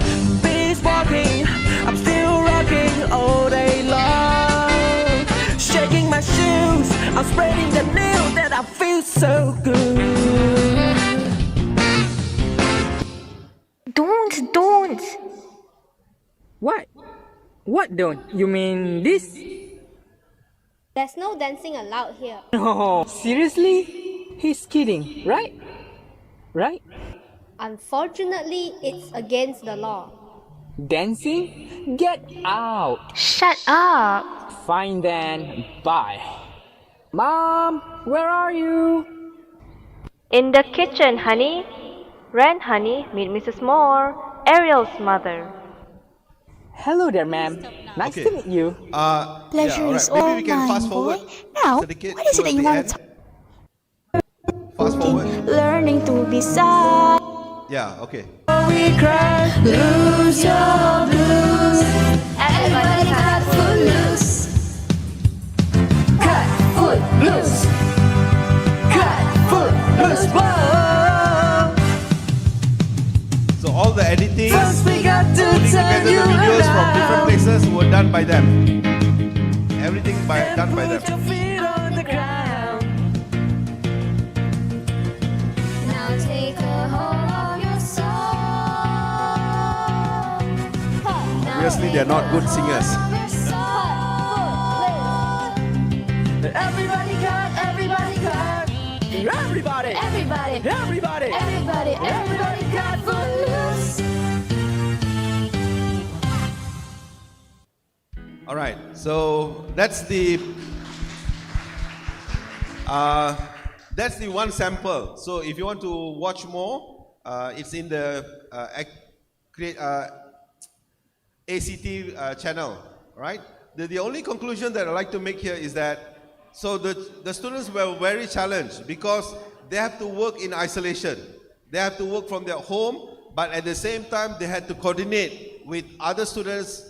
peace walking, I'm still rocking all day long. Shaking my shoes, I'm spreading the news that I feel so good. Don't. What? What don't? You mean this? There's no dancing allowed here. No, seriously? He's kidding, right? Right? Unfortunately, it's against the law. Dancing? Get out! Shut up! Fine then, bye. Mom, where are you? In the kitchen, honey. Ren, honey, meet Mrs. Moore, Ariel's mother. Hello there, ma'am. Nice to meet you. Pleasure is Maybe all we can mine, fast forward. boy. Now, sedikit what is it that towards you the want end. to talk? Fast forward. Learning to be sad. Yeah, okay. We cry, Lose your blues. Everybody cut foot loose. Cut foot loose. Cut foot loose. whoa. So all the editing, First we got to putting tell together you the videos from about. different places were done by them. Everything done by them. Put your feet on the ground. Now take a hold of your soul. Obviously, they're not good singers. Everybody cut, everybody cut. Everybody, Everybody, everybody, everybody cut foot loose. All right, so that's the one sample. So if you want to watch more, it's in the ACT channel, right? The only conclusion that I'd like to make here is that so the students were very challenged because they have to work in isolation. They have to work from their home, but at the same time they had to coordinate with other students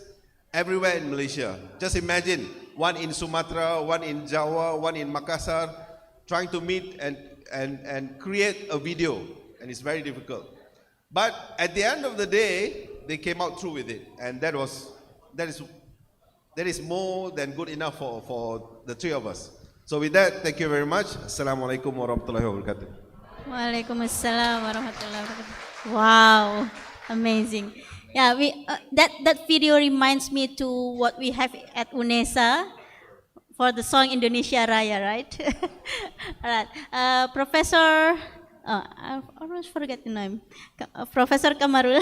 everywhere in Malaysia. Just imagine one in Sumatra, one in Java, one in Makassar, trying to meet and create a video, and it's very difficult. But at the end of the day, they came out through with it, and that is more than good enough for the three of us. So with that, thank you very much. Assalamualaikum warahmatullahi wabarakatuh. Waalaikumsalam warahmatullahi wabarakatuh. Wow, amazing. Yeah, that video reminds me to what we have at UNESA for the song Indonesia Raya, right? All right, Professor. I almost forget the name. Professor Kamarul.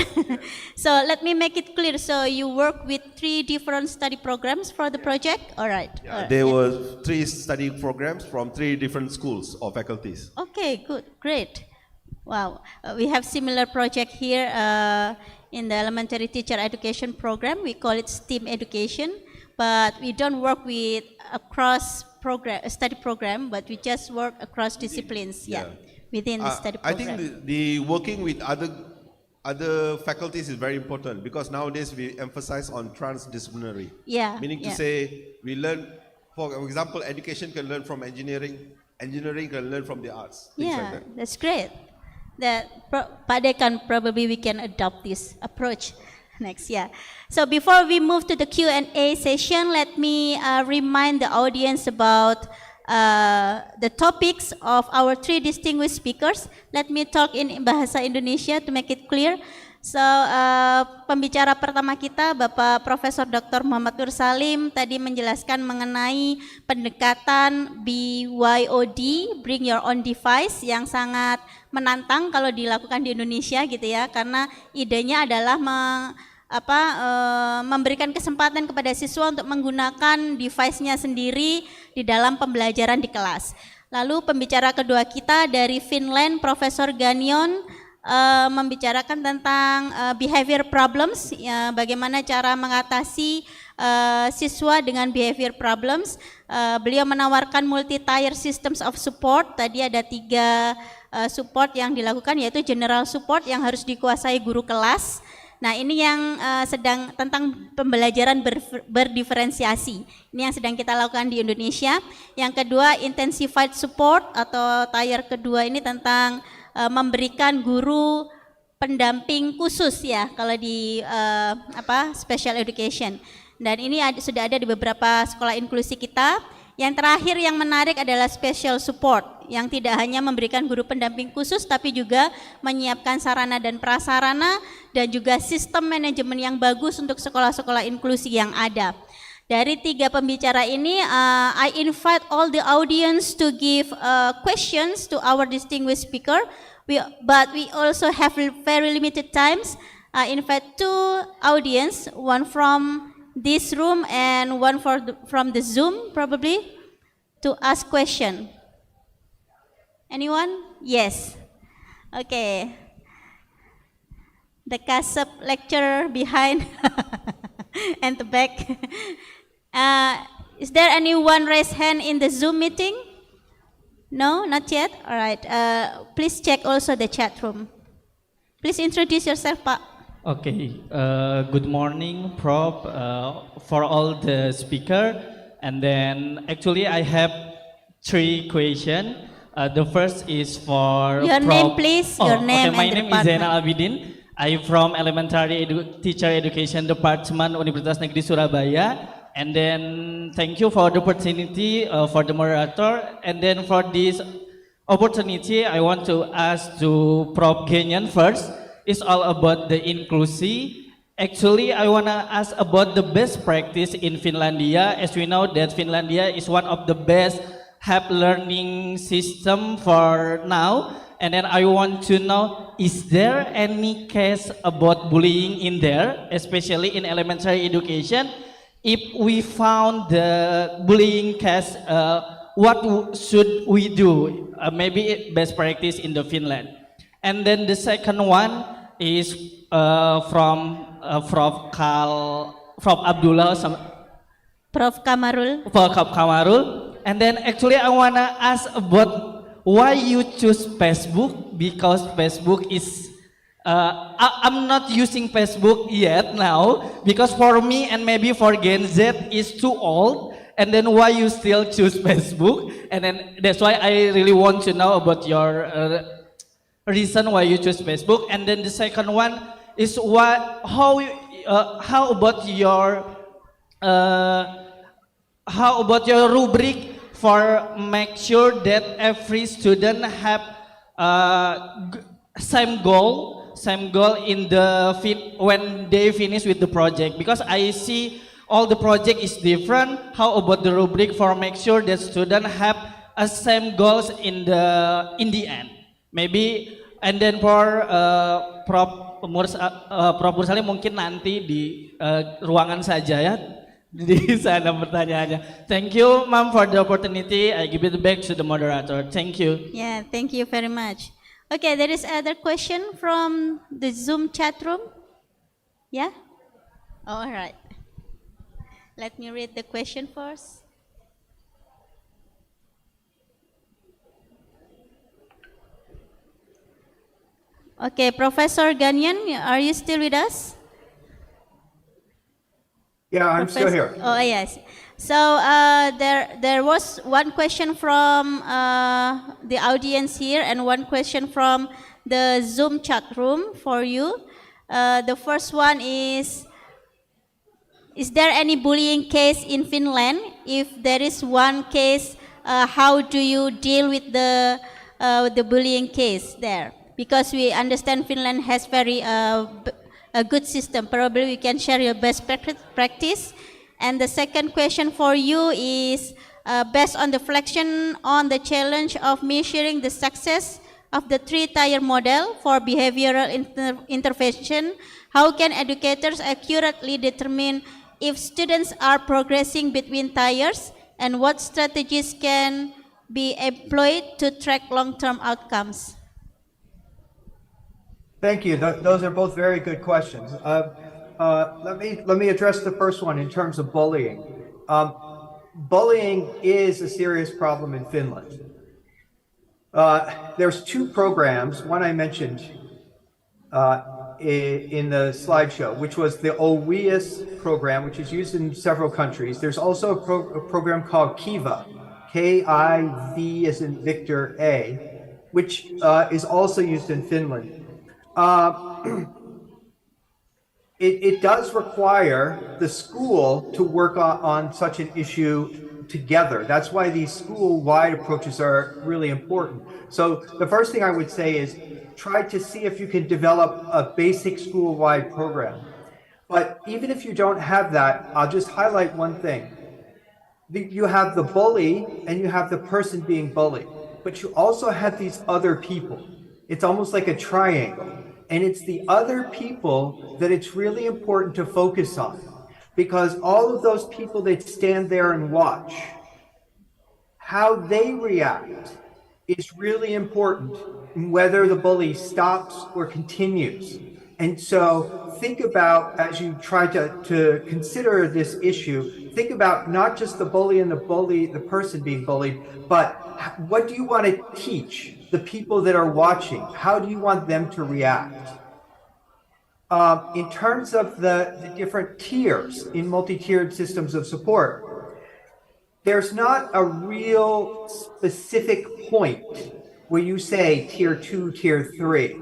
So let me make it clear. So you work with 3 different study programs for the project? All right. Yeah, All right. there were 3 study programs from 3 different schools or faculties. Okay, good, great. Wow, we have similar project here in the elementary teacher education program. We call it STEAM education, but we don't work with across study program, but we just work across disciplines. Yeah. Within the study program. I think the working with other faculties is very important because nowadays we emphasize on transdisciplinary. Yeah. Meaning to say we learn, for example, education can learn from engineering, engineering can learn from the arts. Things like that. That's great. Probably we can adopt this approach next. Yeah. So before we move to the Q&A session, let me remind the audience about the topics of our three distinguished speakers. Let me talk in Bahasa Indonesia to make it clear. So, pembicara pertama kita Bapak Profesor Dr. Muhammad Nur Salim tadi menjelaskan mengenai pendekatan BYOD, Bring Your Own Device, yang sangat menantang kalau dilakukan di Indonesia gitu ya, karena idenya adalah memberikan kesempatan kepada siswa untuk menggunakan device-nya sendiri di dalam pembelajaran di kelas. Lalu pembicara kedua kita dari Finland, Profesor Ganyon, membicarakan tentang behavior problems, ya, bagaimana cara mengatasi siswa dengan behavior problems. Beliau menawarkan multi-tier systems of support. Tadi ada 3 support yang dilakukan, yaitu general support yang harus dikuasai guru kelas. Nah, ini yang sedang tentang pembelajaran berdiferensiasi. Ini yang sedang kita lakukan di Indonesia. Yang kedua, intensified support atau tier kedua ini tentang memberikan guru pendamping khusus ya kalau di special education. Dan ini sudah ada di beberapa sekolah inklusi kita. Yang terakhir yang menarik adalah special support, yang tidak hanya memberikan guru pendamping khusus tapi juga menyiapkan sarana dan prasarana dan juga sistem manajemen yang bagus untuk sekolah-sekolah inklusi yang ada. Dari 3 pembicara ini, I invite all the audience to give questions to our distinguished speaker. But we also have very limited times. I invite 2 audience, one from this room and one from the Zoom probably, to ask question. Anyone? Yes. Okay. The Kasep lecturer behind and the back. Is there anyone raise hand in the Zoom meeting? No, not yet. All right. Please check also the chat room. Please introduce yourself, Pak. Okay. Good morning, Prof. For all the speaker, and then actually I have 3 questions. The first is for your name, please. Your name. Okay. My and name is Zainal Abidin. I'm from Elementary Teacher Education Department Universitas Negeri Surabaya. And then thank you for the opportunity for the moderator. And then for this opportunity, I want to ask to Prof. Ganyan first. It's all about the inclusive. Actually, I want to ask about the best practice in Finlandia. As we know that Finlandia is one of the best help learning system for now. And then I want to know, is there any case about bullying in there, especially in elementary education? If we found the bullying case, what should we do? Maybe best practice in the Finland. And then the second one is from Abdullah, Prof. Kamarul. Prof. Kamarul. And then actually I wanna ask about why you choose Facebook, because Facebook is I'm not using Facebook yet now, because for me and maybe for Gen Z is too old. And then why you still choose Facebook? And then that's why I really want to know about your reason why you choose Facebook. And then the second one is how about your rubric for make sure that every student have same goal in the when they finish with the project, because I see all the project is different. How about the rubric for make sure that students have a same goals in the end? Maybe, and then for Prof. Mursalim mungkin nanti di ruangan saja ya, di sana pertanyaannya. Thank you, Ma'am, for the opportunity. I give it back to the moderator. Thank you. Yeah, thank you very much. Okay, there is other question from the Zoom chat room. Yeah? Oh, all right. Let me read the question first. Okay, Professor Ganyan, are you still with us? Yeah, I'm still here. Oh, yes. So there was one question from the audience here and one question from the Zoom chat room for you. The first one is there any bullying case in Finland? If there is one case, how do you deal with the bullying case there? Because we understand Finland has very a good system. Probably we can share your best practice. And the second question for you is based on the reflection on the challenge of measuring the success of the three-tier model for behavioral intervention. How can educators accurately determine if students are progressing between tiers, and what strategies can be employed to track long-term outcomes? Thank you. Those are both very good questions. Let me address the first one in terms of bullying. Bullying is a serious problem in Finland. There's two programs. One I mentioned in the slideshow, which was the OWIAS program, which is used in several countries. There's also a program called KIVA, K-I-V as in Victor A, which is also used in Finland. It does require the school to work on such an issue together. That's why these school-wide approaches are really important. So the first thing I would say is try to see if you can develop a basic school-wide program. But even if you don't have that, I'll just highlight one thing. You have the bully and you have the person being bullied, but you also have these other people. It's almost like a triangle. And it's the other people that it's really important to focus on, because all of those people that stand there and watch, how they react is really important, whether the bully stops or continues. And so think about, as you try to consider this issue, think about not just the bully and the person being bullied, but what do you want to teach the people that are watching? How do you want them to react? In terms of the different tiers in multi-tiered systems of support, there's not a real specific point where you say tier 2, tier 3.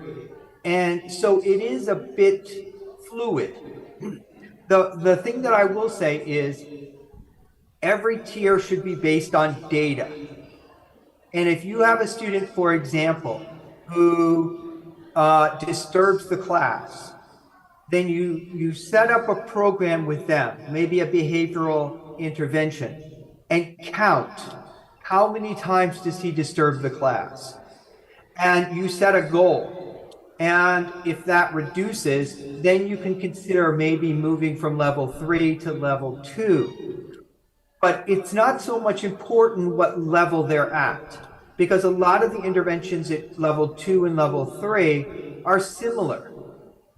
And so it is a bit fluid. The thing that I will say is every tier should be based on data. And if you have a student, for example, who disturbs the class, then you set up a program with them, maybe a behavioral intervention, and count how many times does he disturb the class. And you set a goal. And if that reduces, then you can consider maybe moving from level 3 to level 2. But it's not so much important what level they're at, because a lot of the interventions at level 2 and level 3 are similar.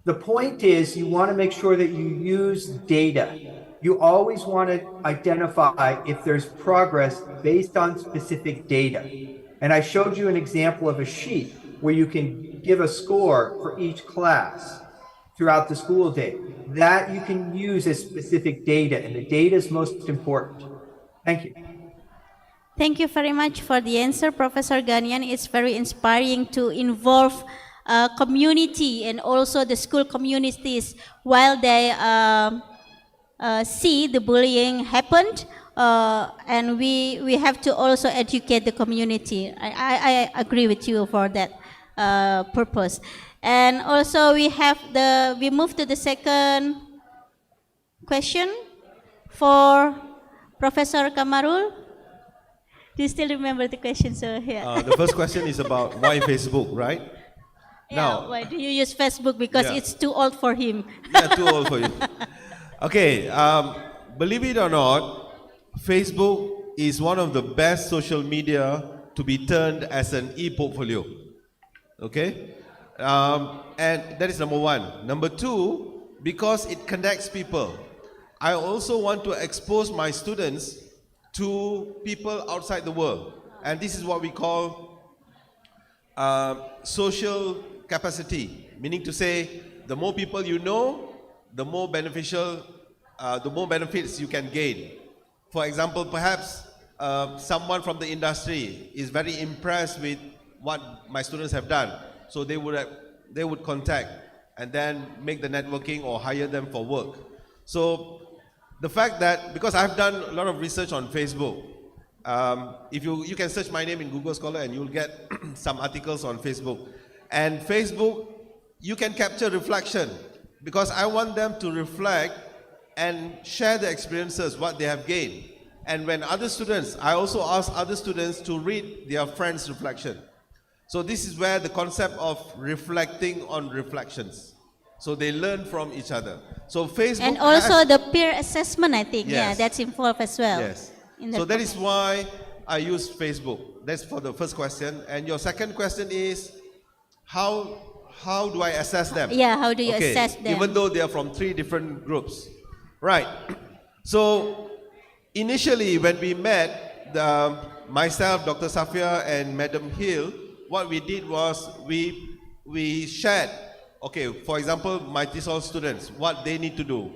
The point is you want to make sure that you use data. You always want to identify if there's progress based on specific data. And I showed you an example of a sheet where you can give a score for each class throughout the school day. That you can use as specific data, and the data is most important. Thank you. Thank you very much for the answer, Professor Ganian. It's very inspiring to involve community and also the school communities while they see the bullying happened, and we have to also educate the community. I agree with you for that purpose. And also we move to the second question for Professor Kamarul. Do you still remember the question, sir? Yeah. The first question is about why Facebook, right? Yeah, why do you use Facebook? Because it's too old for him. Yeah, too old for you. Okay, believe it or not, Facebook is one of the best social media to be turned as an e-portfolio. Okay? And that is number one. Number two, because it connects people. I also want to expose my students to people outside the world. And this is what we call social capacity, meaning to say, the more people you know, the more beneficial, the more benefits you can gain. For example, perhaps someone from the industry is very impressed with what my students have done, so they would contact and then make the networking or hire them for work. So the fact that, because I've done a lot of research on Facebook, If you can search my name in Google Scholar and you'll get some articles on Facebook. And Facebook, you can capture reflection because I want them to reflect and share their experiences, what they have gained. And when other students, I also ask other students to read their friends' reflection. So this is where the concept of reflecting on reflections. So they learn from each other. So Facebook And also the peer assessment, I think, Yes. that's involved as well. Yes. in So that is program. why I use Facebook. That's for the first question. And your second question is, how do I assess them? Yeah, how do you assess them? Even though they are from 3 different groups. Right. So initially when we met, myself, Dr. Safia and Madam Hill, what we did was we shared, okay, for example, my TESOL students, what they need to do.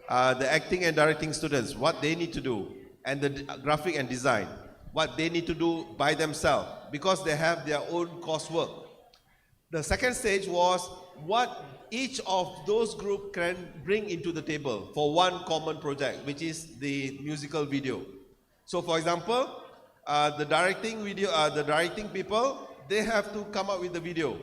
The acting and directing students, what they need to do. And the graphic and design, what they need to do by themselves because they have their own coursework. The second stage was what each of those groups can bring into the table for one common project, which is the musical video. So for example, the directing people, they have to come up with the video,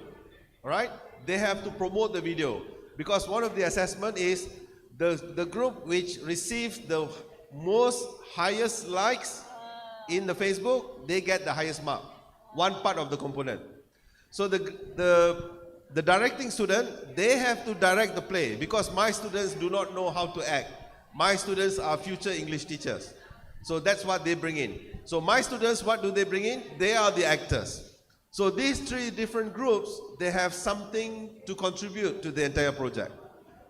all right? They have to promote the video because one of the assessment is the group which receives the most highest likes in the Facebook, they get the highest mark, one part of the component. So the directing student, they have to direct the play because my students do not know how to act. My students are future English teachers. So that's what they bring in. So my students, what do they bring in? They are the actors. So these 3 different groups, they have something to contribute to the entire project.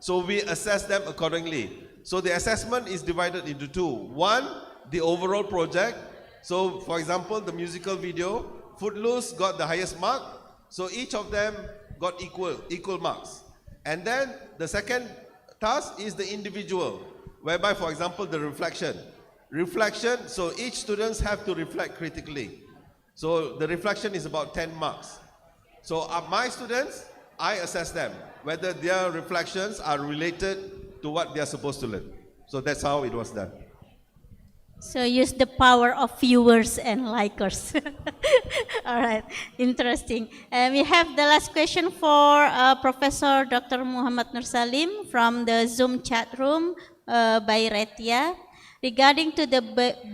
So we assess them accordingly. So the assessment is divided into 2. One, the overall project. So for example, the musical video, Footloose got the highest mark. So each of them got equal marks. And then the second task is the individual, whereby for example, the reflection. Reflection, so each students have to reflect critically. So the reflection is about 10 marks. So my students, I assess them, whether their reflections are related to what they are supposed to learn. So that's how it was done. So use the power of viewers and likers. All right, interesting. We have the last question for Professor Dr. Muhammad Nur Salim from the Zoom chat room by Retia. Regarding to the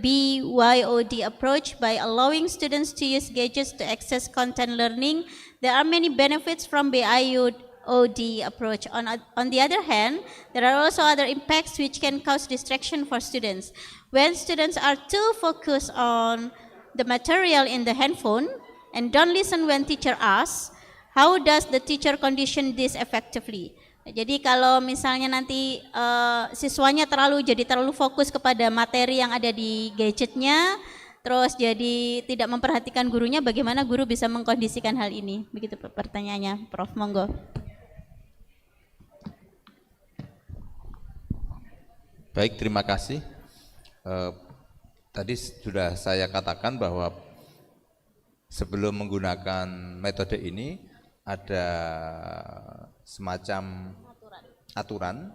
BYOD approach, by allowing students to use gadgets to access content learning, there are many benefits from BYOD approach. On the other hand, there are also other impacts which can cause distraction for students. When students are too focused on the material in the handphone and don't listen when teacher asks, how does the teacher condition this effectively? Jadi kalau misalnya nanti siswanya jadi terlalu fokus kepada materi yang ada di gadgetnya, terus jadi tidak memperhatikan gurunya, bagaimana guru bisa mengkondisikan hal ini? Begitu pertanyaannya, Prof. Monggo. Baik, terima kasih. Tadi sudah saya katakan bahwa sebelum menggunakan metode ini ada semacam aturan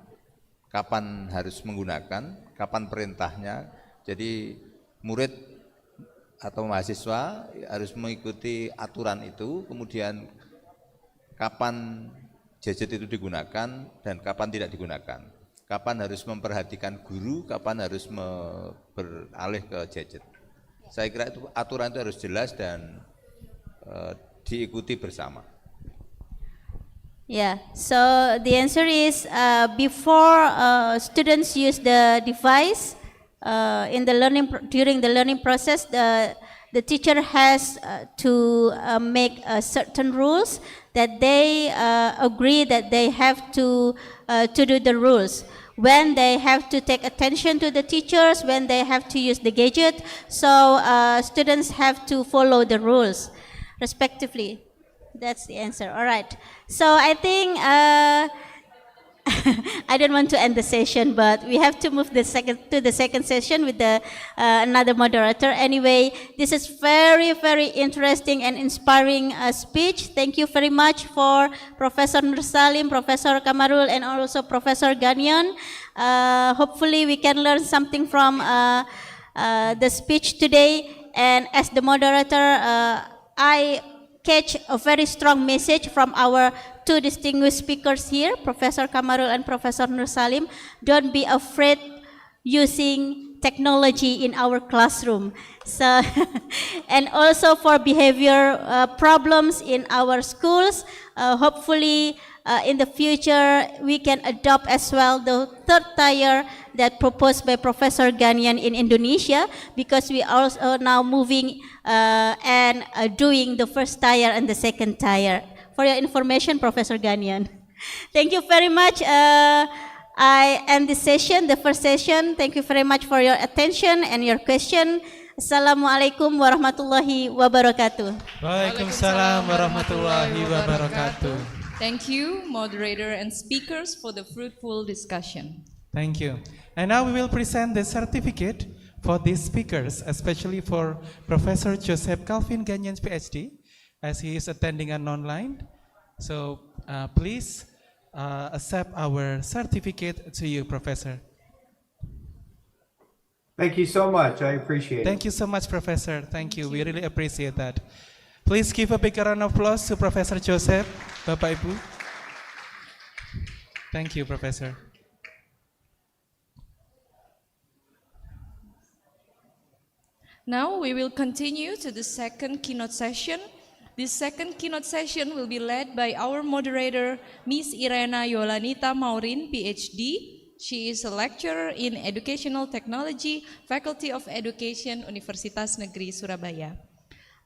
kapan harus menggunakan, kapan perintahnya. Jadi murid atau mahasiswa harus mengikuti aturan itu, kemudian kapan gadget itu digunakan dan kapan tidak digunakan. Kapan harus memperhatikan guru, kapan harus beralih ke gadget. Saya kira itu aturan itu harus jelas dan diikuti bersama. Yeah, so the answer is before students use the device during the learning process, the teacher has to make certain rules that they agree that they have to do the rules. When they have to take attention to the teachers, when they have to use the gadget, so students have to follow the rules respectively. That's the answer. All right. So I think I don't want to end the session, but we have to move to the second session with another moderator. Anyway, this is very, very interesting and inspiring speech. Thank you very much for Professor Nur Salim, Professor Kamarul, and also Professor Ganyan. Hopefully, we can learn something from the speech today, and as the moderator, I catch a very strong message from our two distinguished speakers here, Professor Kamarul and Professor Nur Salim. Don't be afraid using technology in our classroom. So, and also for behavior problems in our schools, hopefully in the future we can adopt as well the third tier that proposed by Professor Ganian in Indonesia, because we are also now moving and doing the first tier and the second tier. For your information, Professor Ganian. Thank you very much. I end this session, the first session. Thank you very much for your attention and your question. Assalamualaikum warahmatullahi wabarakatuh. Waalaikumsalam warahmatullahi wabarakatuh. Thank you, moderator and speakers, for the fruitful discussion. Thank you. And now we will present the certificate for these speakers, especially for Professor Joseph Calvin Ganyan, PhD, as he is attending an online. So please accept our certificate to you, Professor. Thank you so much. I appreciate it. Thank you so much, Professor. Thank you. We really appreciate that. Please give a big round of applause to Professor Joseph, Bapak Ibu. Thank you, Professor. Now we will continue to the second keynote session. This second keynote session will be led by our moderator, Ms. Irena Yolanita Maurin, PhD. She is a lecturer in Educational Technology, Faculty of Education, Universitas Negeri Surabaya.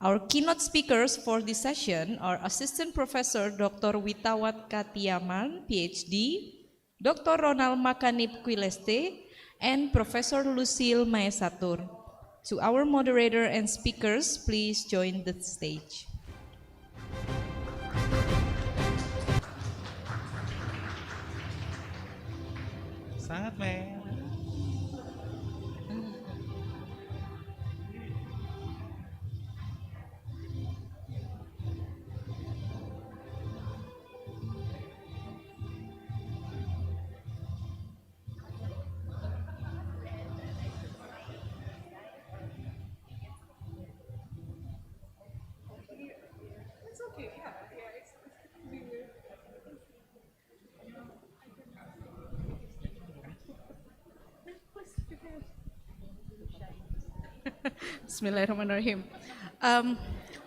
Our keynote speakers for this session are Assistant Professor Dr. Witawat Katiaman, PhD, Dr. Ronald Makanip Quileste, and Professor Lucille Maesatur. To our moderator and speakers, please join the stage. Sangat, men. Bismillahirrahmanirrahim.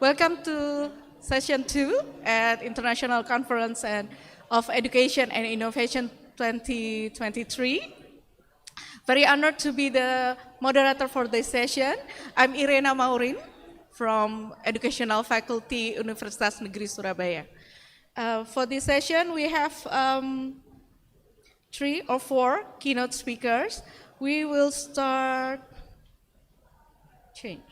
Welcome to session 2 at International Conference of Education and Innovation 2023. Very honored to be the moderator for this session. I'm Irena Maurin from Educational Faculty, Universitas Negeri Surabaya. For this session, we have 3 or 4 keynote speakers. We will start change.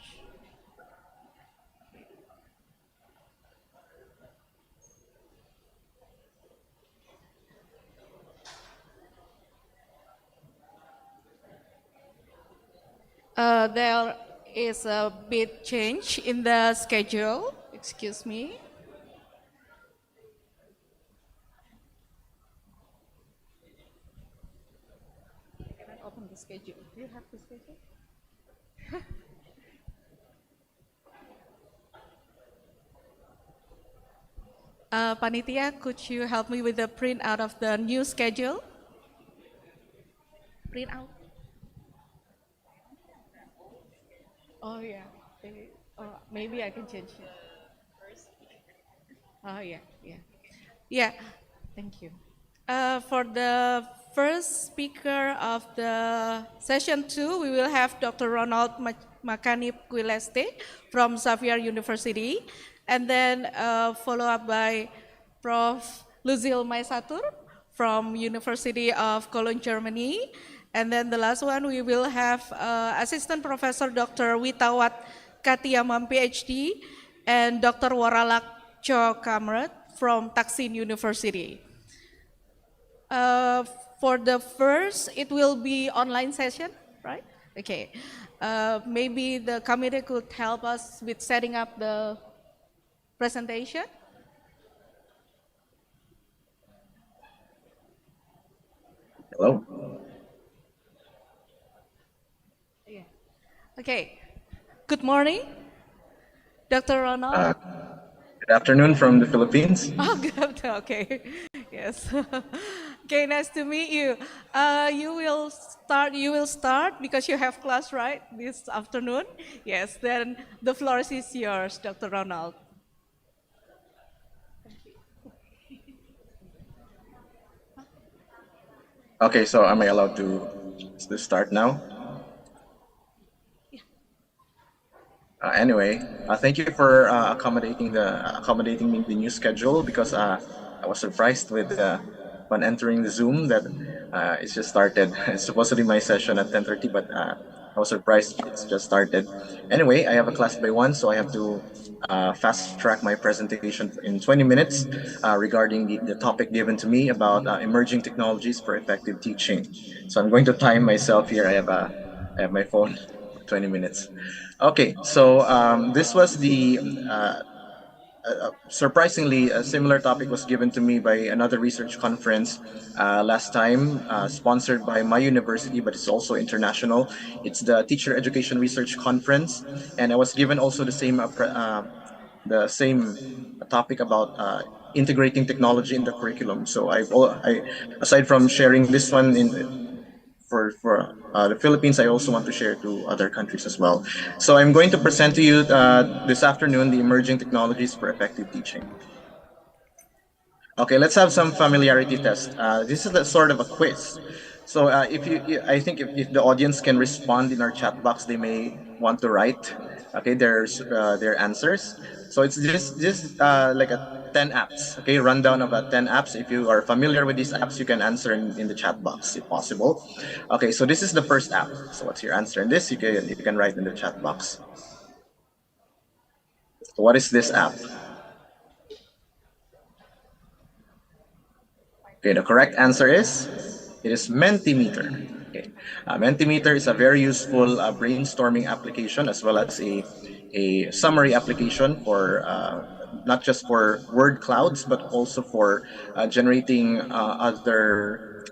There is a bit change in the schedule. Excuse me. Can I open the schedule? Do you have the schedule? Panitia, could you help me with the print out of the new schedule? Print out. Oh yeah. Maybe I can change it. Oh yeah, yeah. Yeah, thank you. For the first speaker of the session 2, we will have Dr. Ronald Makanip Quileste from Xavier University, and then follow up by Prof. Lucille Maesatur from University of Cologne, Germany. And then the last one, we will have Assistant Professor Dr. Witawat Katiaman, PhD, and Dr. Waralak Cho Kamrat from Taksin University. For the first, it will be online session, right? Okay. Maybe the committee could help us with setting up the presentation. Hello. Okay. Good morning, Dr. Ronald. Good afternoon from the Philippines. Oh, good. Okay. Yes. Okay, nice to meet you. You will start. You will start because you have class, right, this afternoon. Yes. Then the floor is yours, Dr. Ronald. Okay, so am I allowed to start now? Anyway, thank you for accommodating me the new schedule because I was surprised with when entering the Zoom that it's just started. It's supposed to be my session at 10:30, but I was surprised it's just started. Anyway, I have a class by 1, so I have to fast track my presentation in 20 minutes regarding the topic given to me about emerging technologies for effective teaching. So I'm going to time myself here. I have my phone for 20 minutes. Okay, so this was the surprisingly a similar topic was given to me by another research conference last time, sponsored by my university, but it's also international. It's the Teacher Education Research Conference, and I was given also the same topic about integrating technology in the curriculum. So aside from sharing this one for the Philippines, I also want to share to other countries as well. So I'm going to present to you this afternoon the emerging technologies for effective teaching. Okay, let's have some familiarity test. This is a sort of a quiz. So I think if the audience can respond in our chat box, they may want to write, okay, their answers. So it's just like a 10 apps, okay, rundown of 10 apps. If you are familiar with these apps, you can answer in the chat box if possible. Okay, so this is the first app. So what's your answer in this? You can write in the chat box. So what is this app? Okay, the correct answer is it is Mentimeter. Okay, Mentimeter is a very useful brainstorming application as well as a summary application for not just for word clouds but also for generating other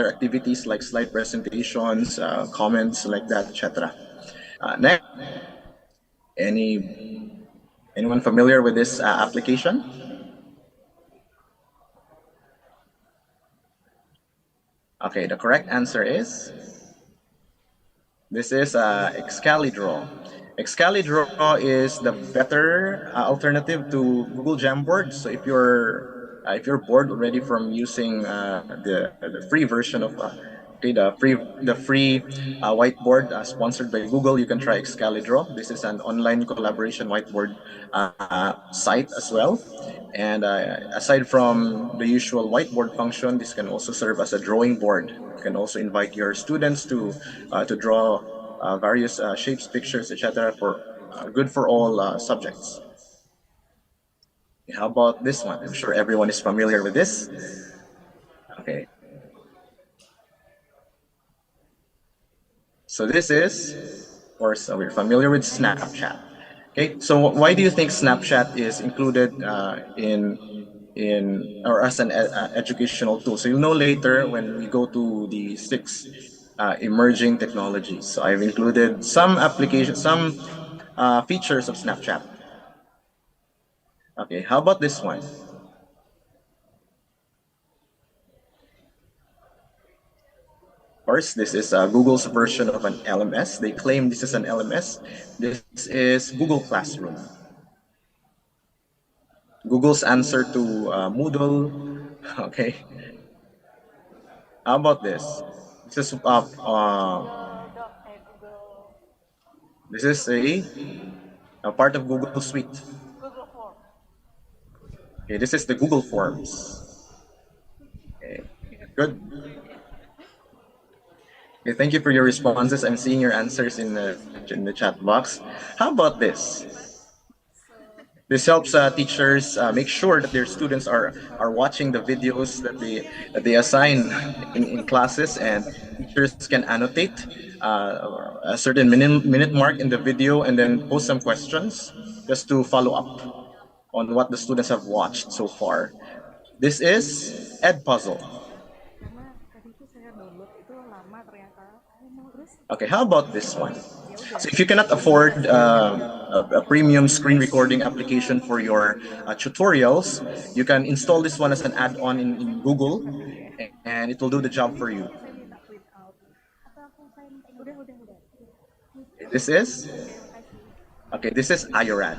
activities like slide presentations, comments like that, etc. Next, anyone familiar with this application? Okay, the correct answer is this is Excalidraw. Excalidraw is the better alternative to Google Jamboard. So if you're bored already from using the free version of okay, the free whiteboard sponsored by Google, you can try Excalidraw. This is an online collaboration whiteboard site as well. And aside from the usual whiteboard function, this can also serve as a drawing board. You can also invite your students to draw various shapes, pictures, etc. for good for all subjects. How about this one? I'm sure everyone is familiar with this. Okay. So this is, of course, we're familiar with Snapchat. Okay, so why do you think Snapchat is included in or as an educational tool? So you'll know later when we go to the 6 emerging technologies. So I've included some applications, some features of Snapchat. Okay, how about this one? Of course, this is Google's version of an LMS. They claim this is an LMS. This is Google Classroom. Google's answer to Moodle. Okay. How about this? This is a part of Google Suite. Okay, this is the Google Forms. Okay, good. Okay, thank you for your responses. I'm seeing your answers in the chat box. How about this? This helps teachers make sure that their students are watching the videos that they assign in classes, and teachers can annotate a certain minute mark in the video and then post some questions just to follow up on what the students have watched so far. This is Edpuzzle. Okay, how about this one? So if you cannot afford a premium screen recording application for your tutorials, you can install this one as an add-on in Google, and it will do the job for you. This is IORAD.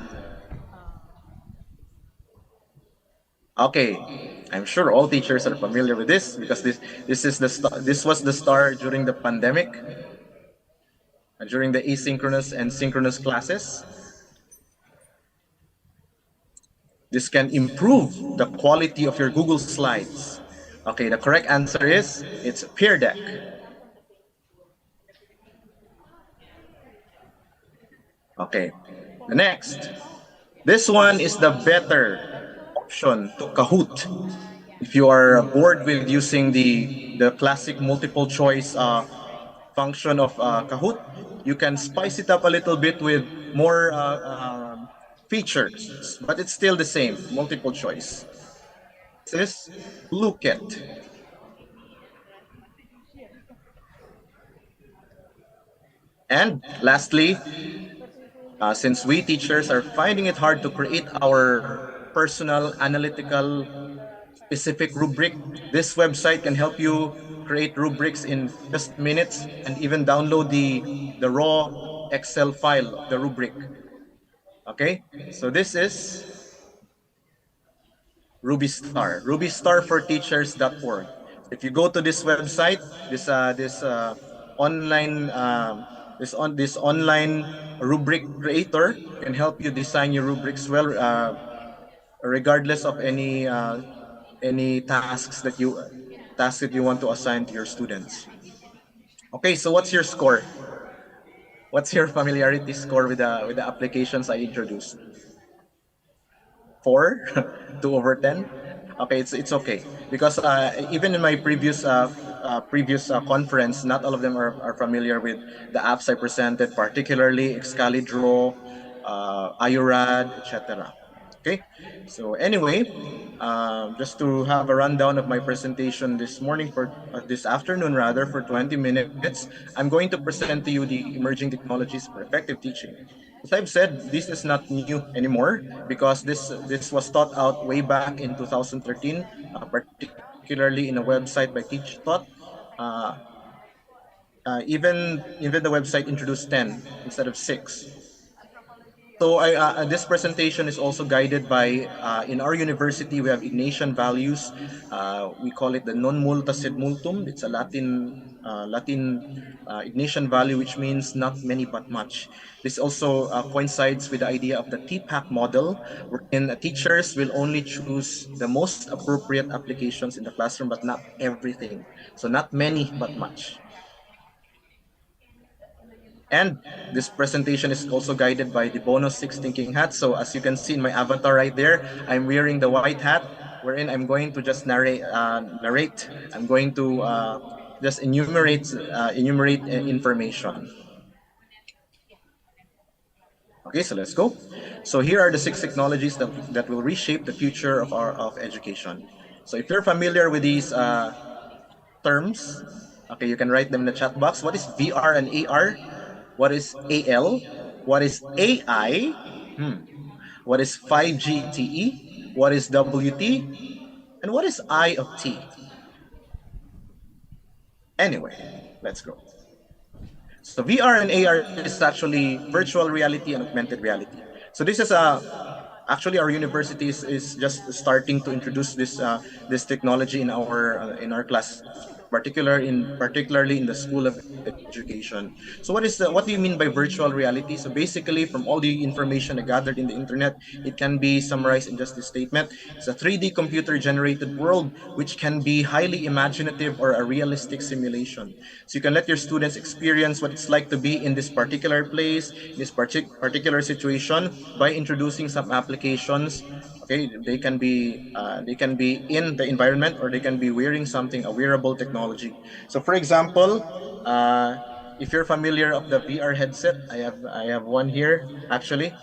Okay, I'm sure all teachers are familiar with this because this was the star during the pandemic, during the asynchronous and synchronous classes. This can improve the quality of your Google Slides. Okay, the correct answer is it's Peer Deck. Okay, the next. This one is the better option to Kahoot. If you are bored with using the classic multiple choice function of Kahoot, you can spice it up a little bit with more features, but it's still the same, multiple choice. This is Lookit. And lastly, since we teachers are finding it hard to create our personal analytical specific rubric, this website can help you create rubrics in just minutes and even download the raw Excel file of the rubric. Okay, so this is rubystarforteachers.org. If you go to this website, this online rubric creator can help you design your rubrics well, regardless of any tasks that you want to assign to your students. Okay, so what's your score? What's your familiarity score with the applications I introduced? 4, 2/10. Okay, it's okay because even in my previous conference, not all of them are familiar with the apps I presented, particularly Excalidraw, IORAD, etc. Okay, so anyway, just to have a rundown of my presentation this morning this afternoon rather for 20 minutes, I'm going to present to you the emerging technologies for effective teaching. As I've said, this is not new anymore because this was taught out way back in 2013, particularly in a website by TeachTaught. Even the website introduced 10 instead of 6. So this presentation is also guided by, in our university, we have Ignatian values. We call it the non multa sed multum. It's a Latin Ignatian value, which means not many but much. This also coincides with the idea of the TPAC model, wherein teachers will only choose the most appropriate applications in the classroom, but not everything. So not many but much. And this presentation is also guided by the bonus 6 thinking hat. So as you can see in my avatar right there, I'm wearing the white hat, wherein I'm going to just narrate. I'm going to just enumerate information. Okay, so let's go. So here are the 6 technologies that will reshape the future of education. So if you're familiar with these terms, okay, you can write them in the chat box. What is VR and AR? What is AL? What is AI? What is 5G TE? What is WT? And what is I of T? Anyway, let's go. So VR and AR is actually virtual reality and augmented reality. So this is actually our university is just starting to introduce this technology in our class, particularly in the School of Education. So what do you mean by virtual reality? So basically, from all the information I gathered in the internet, it can be summarized in just this statement. It's a 3D computer generated world which can be highly imaginative or a realistic simulation. So you can let your students experience what it's like to be in this particular place, in this particular situation by introducing some applications. Okay, they can be in the environment or they can be wearing something, a wearable technology. So for example, if you're familiar of the VR headset, I have one here actually.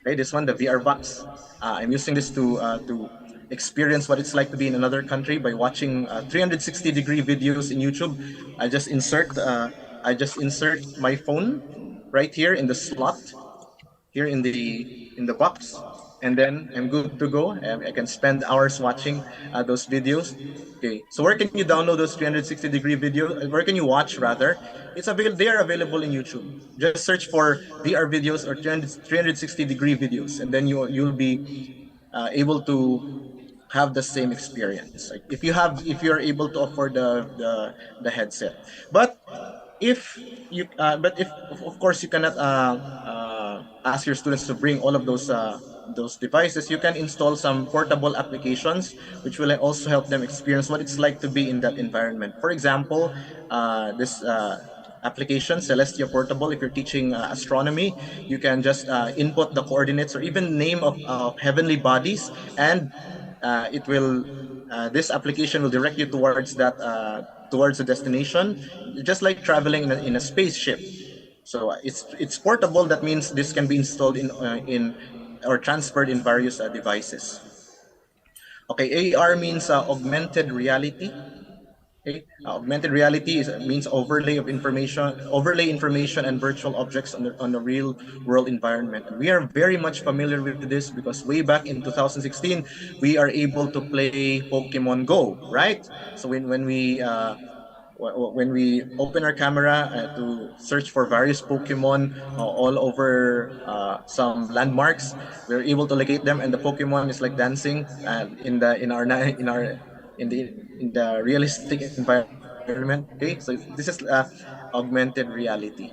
Okay, this one, the VR box. I'm using this to experience what it's like to be in another country by watching 360-degree videos in YouTube. I just insert my phone right here in the slot, here in the box, and then I'm good to go. I can spend hours watching those videos. Okay, so where can you download those 360-degree video? Where can you watch rather? They are available in YouTube. Just search for VR videos or 360-degree videos, and then you'll be able to have the same experience. Like if you're able to afford the headset, but if of course you cannot ask your students to bring all of those devices, you can install some portable applications which will also help them experience what it's like to be in that environment. For example, this application Celestia Portable, if you're teaching astronomy, you can just input the coordinates or even name of heavenly bodies, and it will this application will direct you towards that towards the destination, just like traveling in a spaceship. So it's portable. That means this can be installed in or transferred in various devices. Okay, AR means augmented reality. Okay, augmented reality means overlay information and virtual objects on the real world environment. And we are very much familiar with this because way back in 2016, we are able to play Pokemon Go, right? So when we open our camera to search for various Pokemon all over some landmarks, we're able to locate them, and the Pokemon is like dancing in the realistic environment. Okay, so this is augmented reality.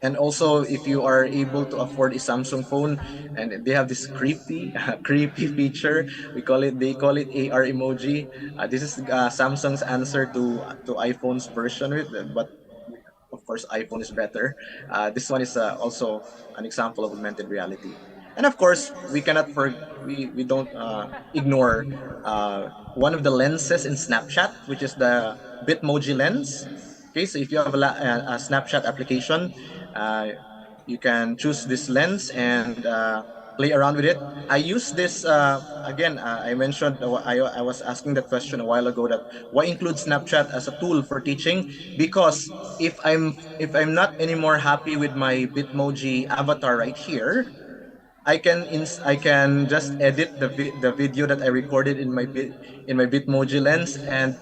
And also, if you are able to afford a Samsung phone, and they have this creepy, creepy feature, they call it AR emoji. This is Samsung's answer to iPhone's version of it, but of course, iPhone is better. This one is also an example of augmented reality. And of course, we don't ignore one of the lenses in Snapchat, which is the Bitmoji lens. Okay, so if you have a Snapchat application, uh, you can choose this lens and play around with it. I use this again. I mentioned I was asking that question a while ago, that why include Snapchat as a tool for teaching? Because if I'm not anymore happy with my Bitmoji avatar right here, I can just edit the video that I recorded in my Bitmoji lens, and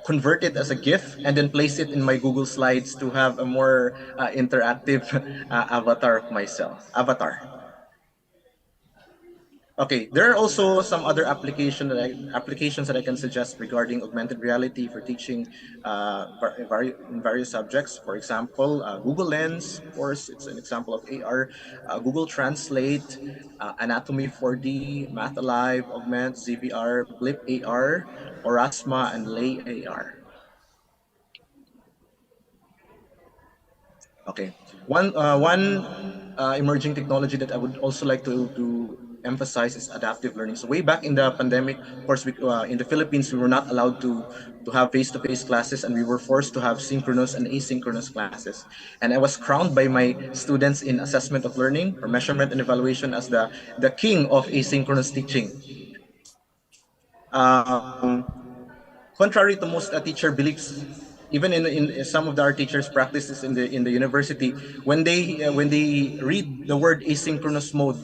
convert it as a GIF, and then place it in my Google Slides to have a more interactive avatar of myself. Avatar. Okay, there are also some other applications that I can suggest regarding augmented reality for teaching in various subjects. For example, Google Lens, of course, it's an example of AR. Google Translate, Anatomy 4D, Math Alive, Augment, ZBR, Blip AR, Orasma, and Lay AR. Okay, one emerging technology that I would also like to emphasize is adaptive learning. So way back in the pandemic, of course, in the Philippines, we were not allowed to have face-to-face classes, and we were forced to have synchronous and asynchronous classes. And I was crowned by my students in assessment of learning or measurement and evaluation as the king of asynchronous teaching. Um, Contrary to most teacher beliefs, even in some of our teachers' practices in the university, when they read the word asynchronous mode,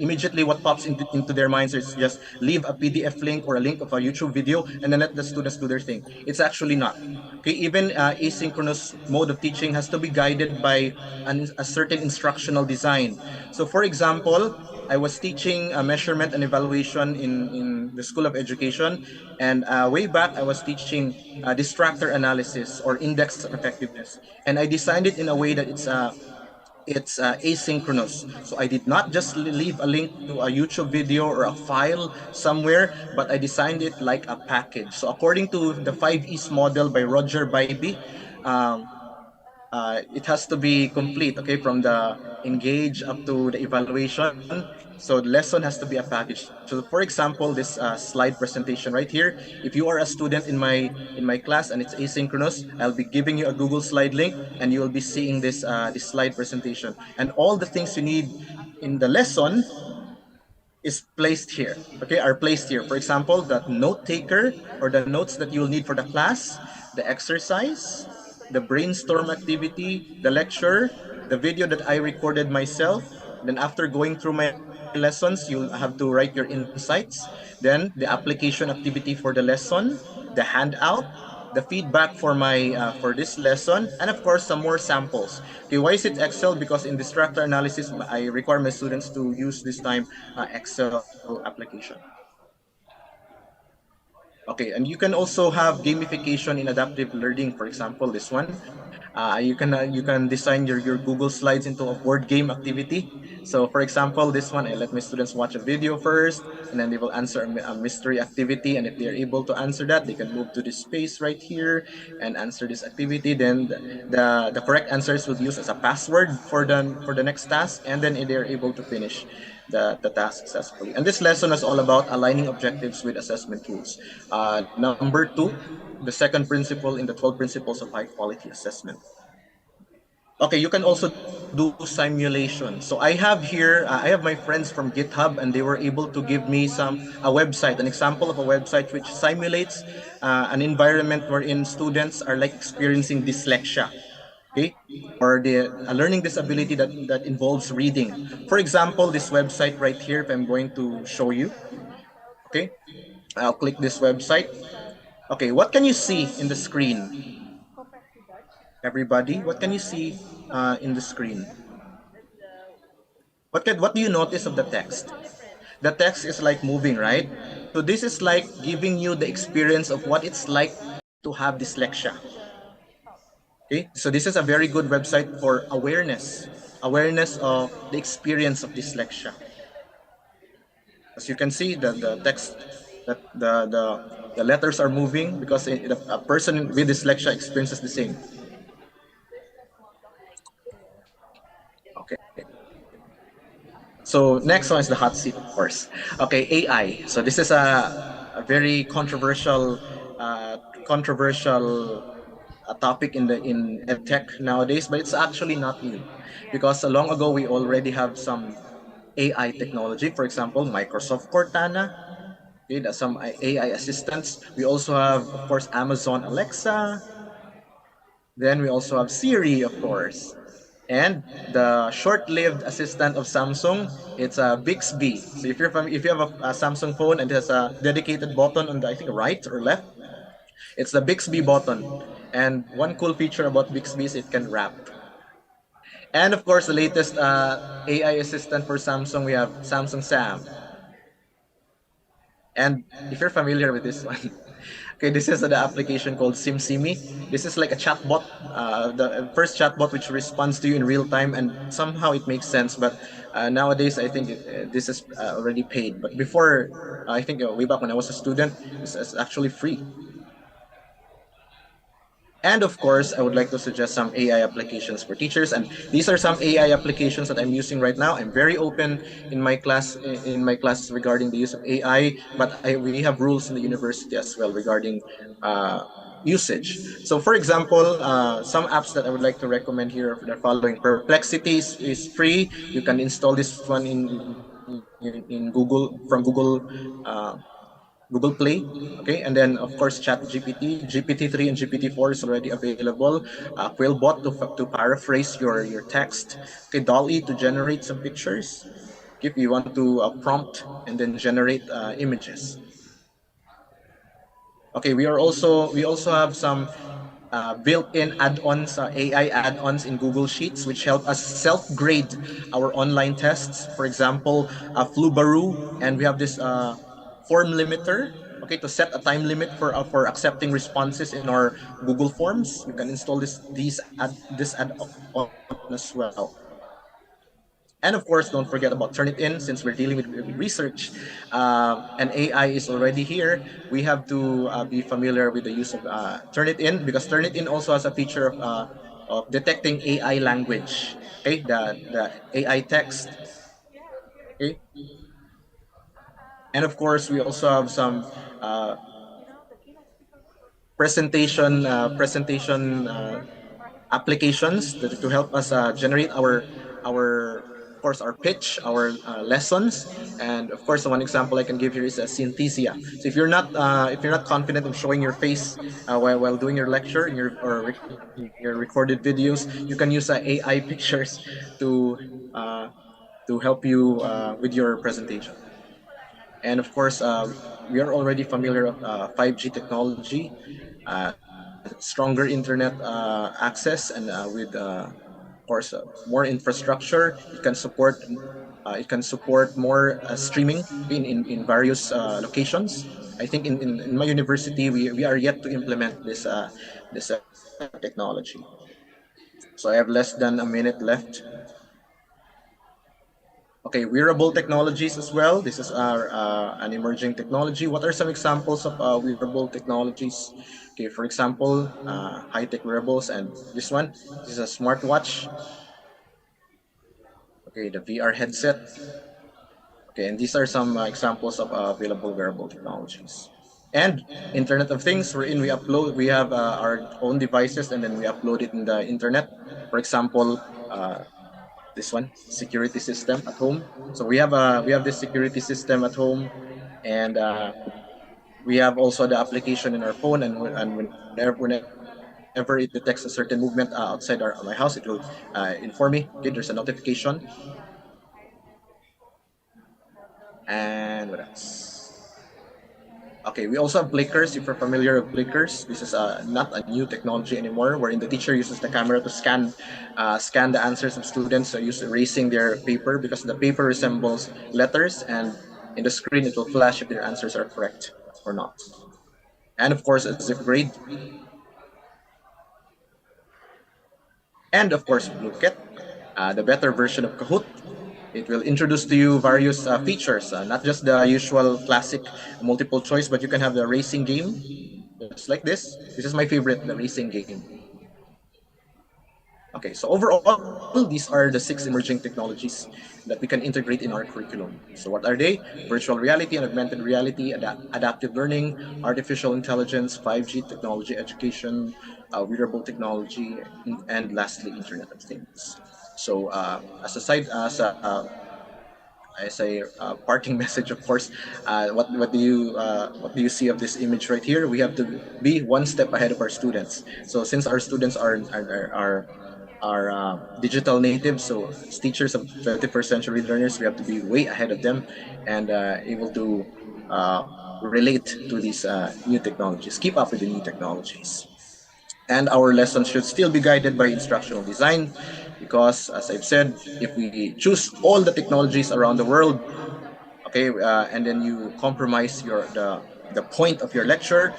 immediately what pops into their minds is just leave a PDF link or a link of a YouTube video and then let the students do their thing. It's actually not. Okay, even asynchronous mode of teaching has to be guided by a certain instructional design. So, for example, I was teaching measurement and evaluation in the School of Education, and way back I was teaching distractor analysis or index of effectiveness, and I designed it in a way that it's asynchronous. So I did not just leave a link to a YouTube video or a file somewhere, but I designed it like a package. So according to the 5 E's model by Roger Bybee, um, it has to be complete, okay, from the engage up to the evaluation. So the lesson has to be a package. So for example, this slide presentation right here, if you are a student in my class and it's asynchronous, I'll be giving you a Google slide link, and you will be seeing this slide presentation. And all the things you need in the lesson is placed here, okay, are placed here. For example, the note taker or the notes that you'll need for the class, the exercise, the brainstorm activity, the lecture, the video that I recorded myself. Then after going through my lessons, you'll have to write your insights. Then the application activity for the lesson, the handout, the feedback for my for this lesson, and of course some more samples. Okay, why is it Excel? Because in distractor analysis, I require my students to use this time Excel application. Okay, and you can also have gamification in adaptive learning. For example, this one, you can design your Google Slides into a board game activity. So, for example, this one, I let my students watch a video first, and then they will answer a mystery activity. And if they are able to answer that, they can move to this space right here and answer this activity. Then the correct answers will be used as a password for the next task, and then they are able to finish the task successfully. And this lesson is all about aligning objectives with assessment tools. Number two, the second principle in the 12 principles of high quality assessment. Okay, you can also do simulation. So I have here, I have my friends from GitHub, and they were able to give me a website, an example of a website which simulates an environment wherein students are like experiencing dyslexia. Okay, or a learning disability that involves reading. For example, this website right here, if I'm going to show you, okay, I'll click this website. Okay, what can you see in the screen? Everybody, what can you see in the screen? What do you notice of the text? The text is like moving, right? So this is like giving you the experience of what it's like to have dyslexia. Okay, so this is a very good website for awareness of the experience of dyslexia. As you can see, the text, that the letters are moving because a person with dyslexia experiences the same. Okay. So next one is the hot seat, of course. Okay, AI. So this is a very controversial topic in edtech nowadays, but it's actually not new, because long ago we already have some AI technology. For example, Microsoft Cortana. Okay, that's some AI assistants. We also have, of course, Amazon Alexa. Then we also have Siri, of course. And the short-lived assistant of Samsung, it's a Bixby. So if if you have a Samsung phone and it has a dedicated button on the, I think, right or left, it's the Bixby button. And one cool feature about Bixby is it can rap. And of course, the latest AI assistant for Samsung, we have Samsung Sam. And if you're familiar with this one, okay, this is the application called SimSimi. This is like a chatbot, the first chatbot which responds to you in real time, and somehow it makes sense. But nowadays, I think this is already paid. But before, I think way back when I was a student, this is actually free. And of course, I would like to suggest some AI applications for teachers. And these are some AI applications that I'm using right now. I'm very open in my classes regarding the use of AI, but we have rules in the university as well regarding usage. So for example, some apps that I would like to recommend here are the following. Perplexity is free. You can install this one in Google, from Google Play. Okay, and then of course ChatGPT, GPT-3 and GPT-4 is already available. Quillbot to paraphrase your text. Okay, Dolly to generate some pictures. If you want to prompt and then generate images. Okay, we also have some built-in add-ons, AI add-ons in Google Sheets, which help us self-grade our online tests. For example, Flubaroo, and we have this form limiter. Okay, to set a time limit for accepting responses in our Google Forms. You can install this add-on as well. And of course, don't forget about Turnitin, since we're dealing with research and AI is already here. We have to be familiar with the use of Turnitin, because Turnitin also has a feature of detecting AI language. Okay, the AI text. Okay, and of course, we also have some presentation applications to help us generate our course, our pitch, our lessons, and of course, one example I can give here is a synthesia. So if you're not confident of showing your face while doing your lecture in your recorded videos, you can use AI pictures to uh, to help you with your presentation. And of course, we are already familiar with 5G technology, stronger internet access, and of course, more infrastructure. It can support more streaming in various locations. I think in my university, we are yet to implement this technology. So I have less than a minute left. Okay, wearable technologies as well. This is our an emerging technology. What are some examples of wearable technologies? Okay, for example, high-tech wearables, and this is a smartwatch. Okay, the VR headset. Okay, and these are some examples of available wearable technologies. And Internet of Things, wherein we have our own devices, and then we upload it in the internet. For example, this one, security system at home. So we have this security system at home, and we have also the application in our phone, and whenever it detects a certain movement outside my house, it will inform me. Okay, there's a notification. And what else? Okay, we also have blinkers. If you're familiar with blinkers, this is not a new technology anymore, wherein the teacher uses the camera to scan the answers of students, so use erasing their paper, because the paper resembles letters, and in the screen it will flash if their answers are correct or not. And of course, a zip grade. And of course, Bluekit, the better version of Kahoot. It will introduce to you various features, not just the usual classic multiple choice, but you can have the racing game, just like this. This is my favorite, the racing game. Okay, so overall, these are the 6 emerging technologies that we can integrate in our curriculum. So what are they? Virtual reality and augmented reality, adaptive learning, artificial intelligence, 5G technology education, wearable technology, and lastly, Internet of Things. So as a parting message, of course, what do you see of this image right here? We have to be one step ahead of our students. So since our students are digital natives, so as teachers of 21st century learners, we have to be way ahead of them and able to relate to these new technologies, keep up with the new technologies. And our lessons should still be guided by instructional design, because as I've said, if we choose all the technologies around the world, okay, and then you compromise the point of your lecture,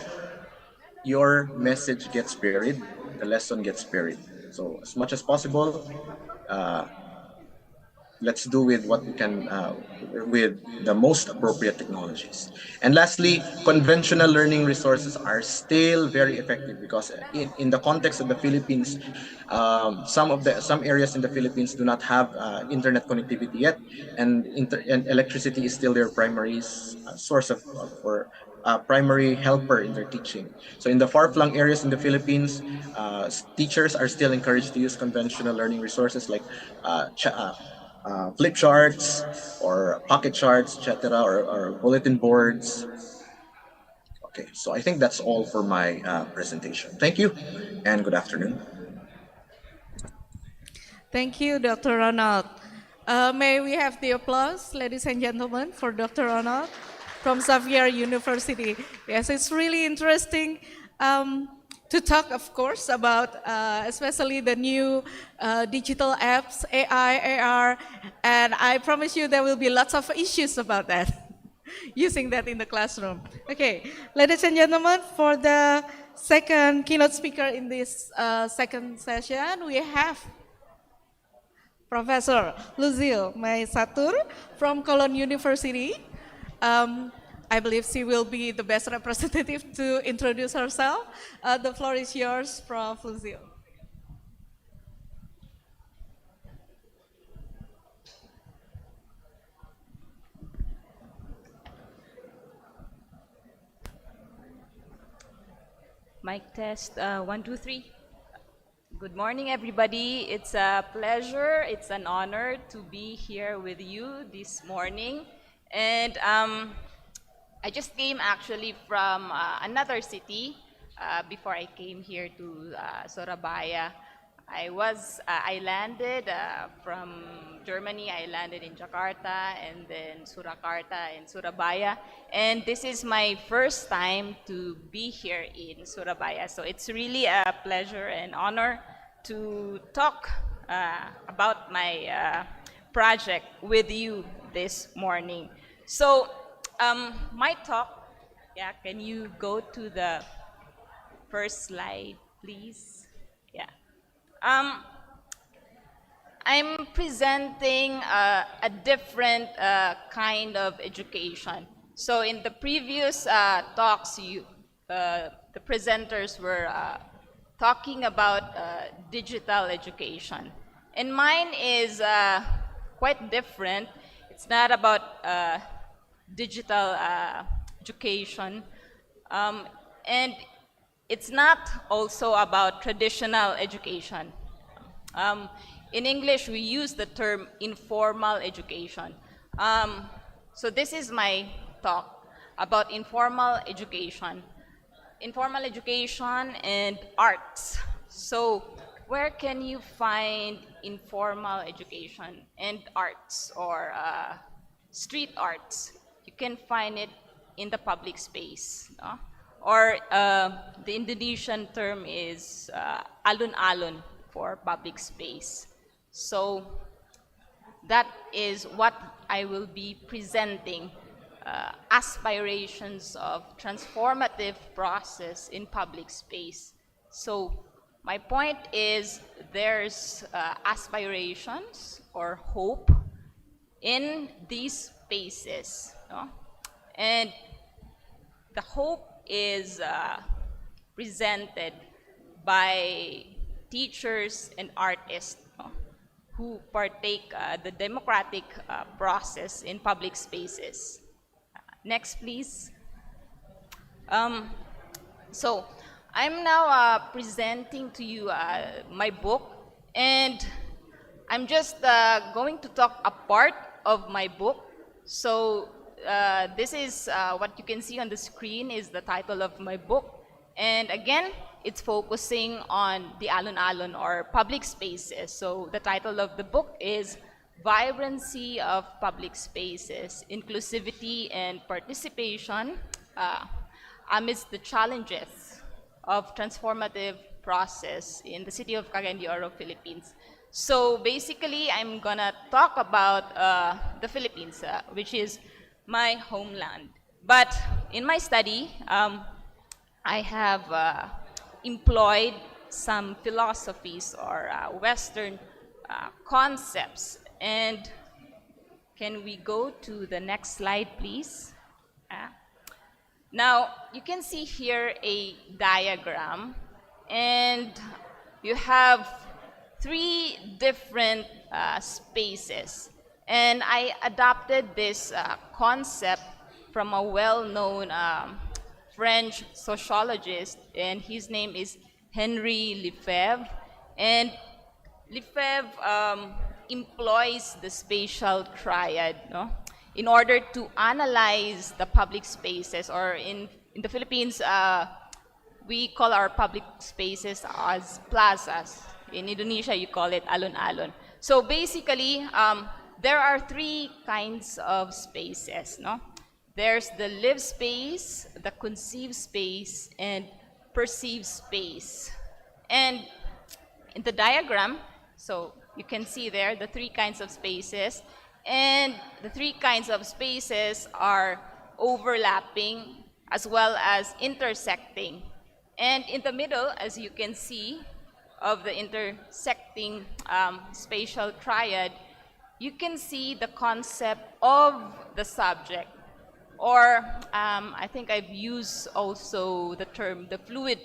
your message gets buried, the lesson gets buried. So as much as possible, uh, let's do with what we can with the most appropriate technologies. And lastly, conventional learning resources are still very effective, because in the context of the Philippines, some areas in the Philippines do not have internet connectivity yet, and electricity is still their primary source of or primary helper in their teaching. So in the far-flung areas in the Philippines, teachers are still encouraged to use conventional learning resources like flip charts or pocket charts, etc., or bulletin boards. Okay, so I think that's all for my presentation. Thank you, and good afternoon. Thank you, Dr. Ronald. May we have the applause, ladies and gentlemen, for Dr. Ronald from Xavier University. Yes, it's really interesting to talk, of course, about especially the new digital apps, AI, AR, and I promise you there will be lots of issues about that, using that in the classroom. Okay, ladies and gentlemen, for the second keynote speaker in this second session, we have Professor Lucille Maisatur from Cologne University. I believe she will be the best representative to introduce herself. The floor is yours, Prof. Lucille. Mic test, 1, 2, 3. Good morning, everybody. It's a pleasure, it's an honor to be here with you this morning. And I just came actually from another city before I came here to Surabaya. I landed from Germany. I landed in Jakarta and then Surakarta and Surabaya. And this is my first time to be here in Surabaya. So it's really a pleasure and honor to talk about my project with you this morning. So my talk, yeah, can you go to the first slide, please? Yeah. I'm presenting a different kind of education. So in the previous talks, the presenters were talking about digital education. And mine is quite different. It's not about digital education. And it's not also about traditional education. In English, we use the term informal education. So this is my talk about informal education. Informal education and arts. So where can you find informal education and arts or street arts? You can find it in the public space. No? Or the Indonesian term is alun-alun for public space. So that is what I will be presenting, aspirations of transformative process in public space. So my point is there's aspirations or hope in these spaces. No? And the hope is presented by teachers and artists who partake the democratic process in public spaces. Next, please. So I'm now presenting to you my book, and I'm just going to talk a part of my book. So this is what you can see on the screen is the title of my book. And again, it's focusing on the alun-alun or public spaces. So the title of the book is Vibrancy of Public Spaces, Inclusivity and Participation Amidst the Challenges of Transformative Process in the city of Cagayan de Oro, Philippines. So basically, I'm gonna talk about the Philippines, which is my homeland. But in my study, I have employed some philosophies or Western concepts. And can we go to the next slide, please? Now, you can see here a diagram, and you have three different spaces. And I adopted this concept from a well-known French sociologist, and his name is Henri Lefebvre. And Lefebvre employs the spatial triad, no? In order to analyze the public spaces, or in the Philippines, we call our public spaces as plazas. In Indonesia, you call it alun-alun. So basically, there are three kinds of spaces, no? There's the lived space, the conceived space, and perceived space. And in the diagram, so you can see there the three kinds of spaces, and the three kinds of spaces are overlapping as well as intersecting. And in the middle, as you can see, of the intersecting spatial triad, you can see the concept of the subject. Or I think I've used also the term the fluid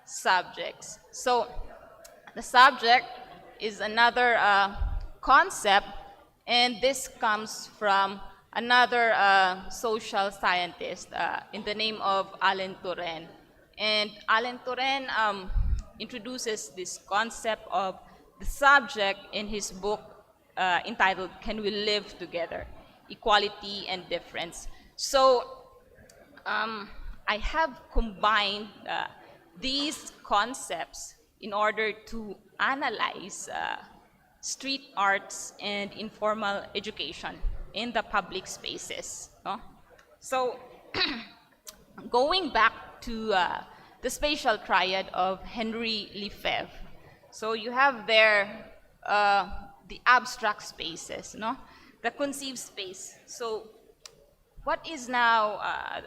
subjects. So the subject is another concept, and this comes from another social scientist in the name of Alain Touraine. And Alain Touraine introduces this concept of the subject in his book entitled Can We Live Together? Equality and Difference. So I have combined these concepts in order to analyze street arts and informal education in the public spaces. No? So going back to the spatial triad of Henry Lefebvre. So you have there the abstract spaces, no? The conceived space. So what is now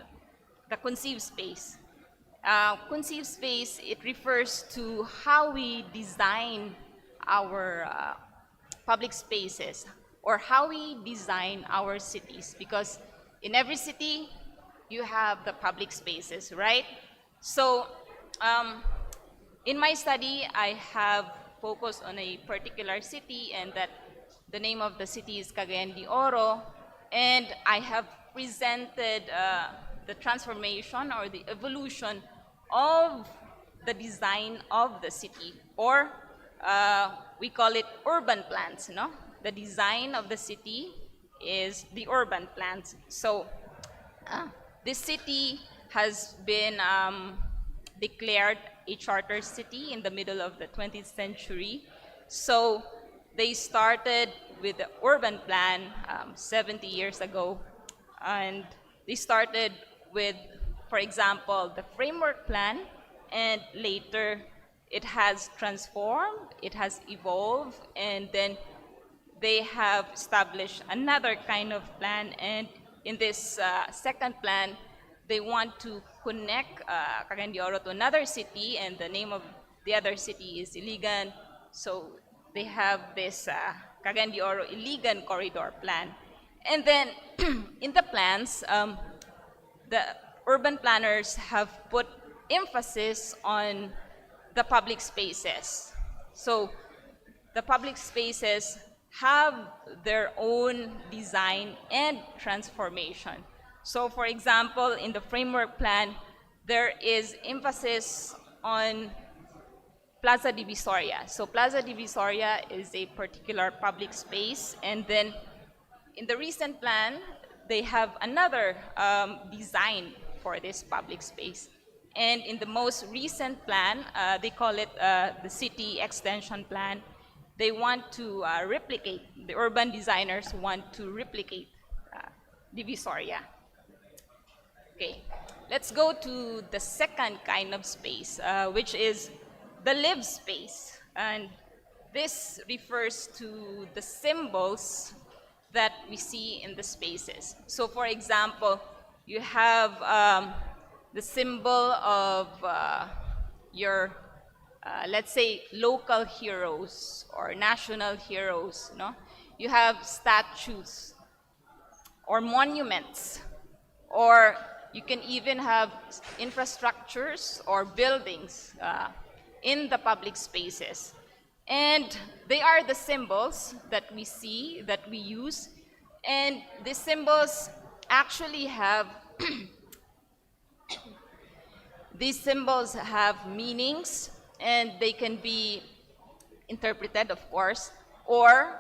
the conceived space? Conceived space, it refers to how we design our public spaces or how we design our cities, because in every city you have the public spaces, right? So in my study, I have focused on a particular city, and that the name of the city is Cagayan de Oro, and I have presented the transformation or the evolution of the design of the city, or we call it urban plans, no? The design of the city is the urban plans. So this city has been declared a charter city in the middle of the 20th century. So they started with the urban plan 70 years ago, and they started with, for example, the framework plan, and later it has transformed, it has evolved, and then they have established another kind of plan, and in this second plan, they want to connect Cagayan de Oro to another city, and the name of the other city is Iligan. So they have this Cagayan de Oro Iligan corridor plan. And then in the plans, the urban planners have put emphasis on the public spaces. So the public spaces have their own design and transformation. So for example, in the framework plan, there is emphasis on Plaza Divisoria. So Plaza Divisoria is a particular public space, and then in the recent plan, they have another design for this public space. And in the most recent plan, they call it the City Extension Plan. They want to replicate, the urban designers want to replicate Divisoria. Okay, let's go to the second kind of space, which is the lived space. And this refers to the symbols that we see in the spaces. So for example, you have the symbol of your, let's say, local heroes or national heroes, no? You have statues or monuments, or you can even have infrastructures or buildings in the public spaces. And they are the symbols that we see, that we use. And the symbols actually have, these symbols have meanings, and they can be interpreted, of course, or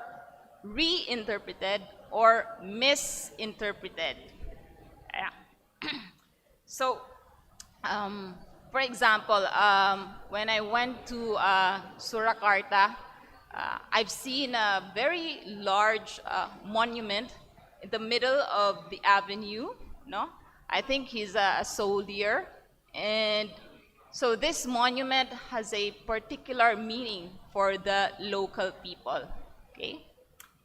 reinterpreted, or misinterpreted. Yeah. So, for example, when I went to Surakarta, I've seen a very large monument in the middle of the avenue, no? I think he's a soldier, and so this monument has a particular meaning for the local people, okay?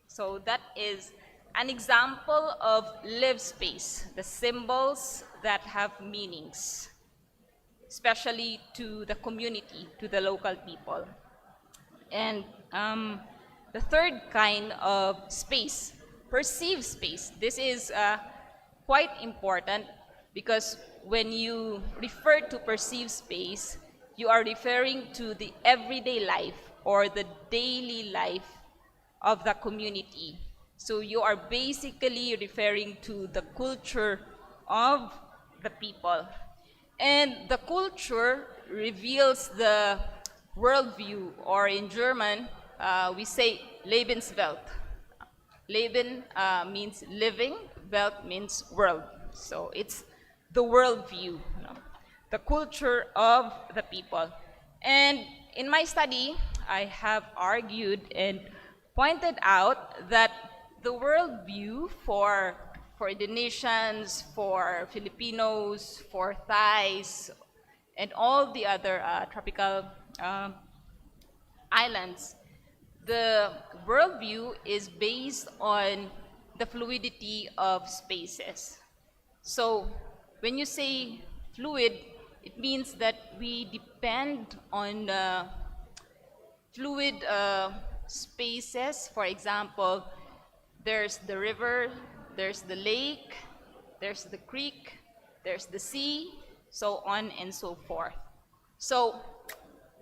So that is an example of lived space, the symbols that have meanings, especially to the community, to the local people. And the third kind of space, perceived space. This is quite important because when you refer to perceived space, you are referring to the everyday life or the daily life of the community. So you are basically referring to the culture of the people. And the culture reveals the worldview, or in German, we say Lebenswelt. Leben means living, Welt means world. So it's the worldview, the culture of the people. And in my study, I have argued and pointed out that the worldview for Indonesians, for Filipinos, for Thais, and all the other tropical islands, the worldview is based on the fluidity of spaces. So when you say fluid, it means that we depend on fluid spaces. For example, there's the river, there's the lake, there's the creek, there's the sea, so on and so forth. So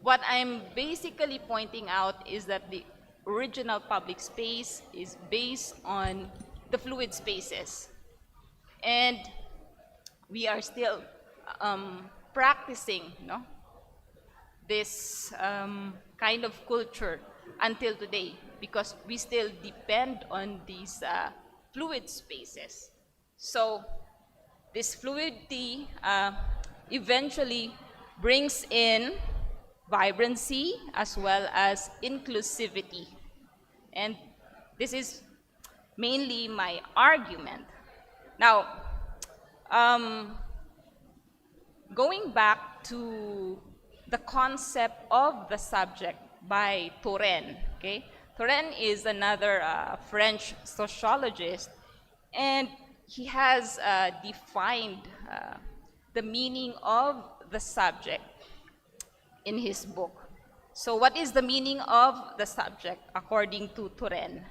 what I'm basically pointing out is that the original public space is based on the fluid spaces. And we are still practicing this kind of culture until today, because we still depend on these fluid spaces. So this fluidity eventually brings in vibrancy as well as inclusivity. And this is mainly my argument. Now, going back to the concept of the subject by Turenne, okay? Turenne is another French sociologist, and he has defined the meaning of the subject in his book. So what is the meaning of the subject according to Turenne?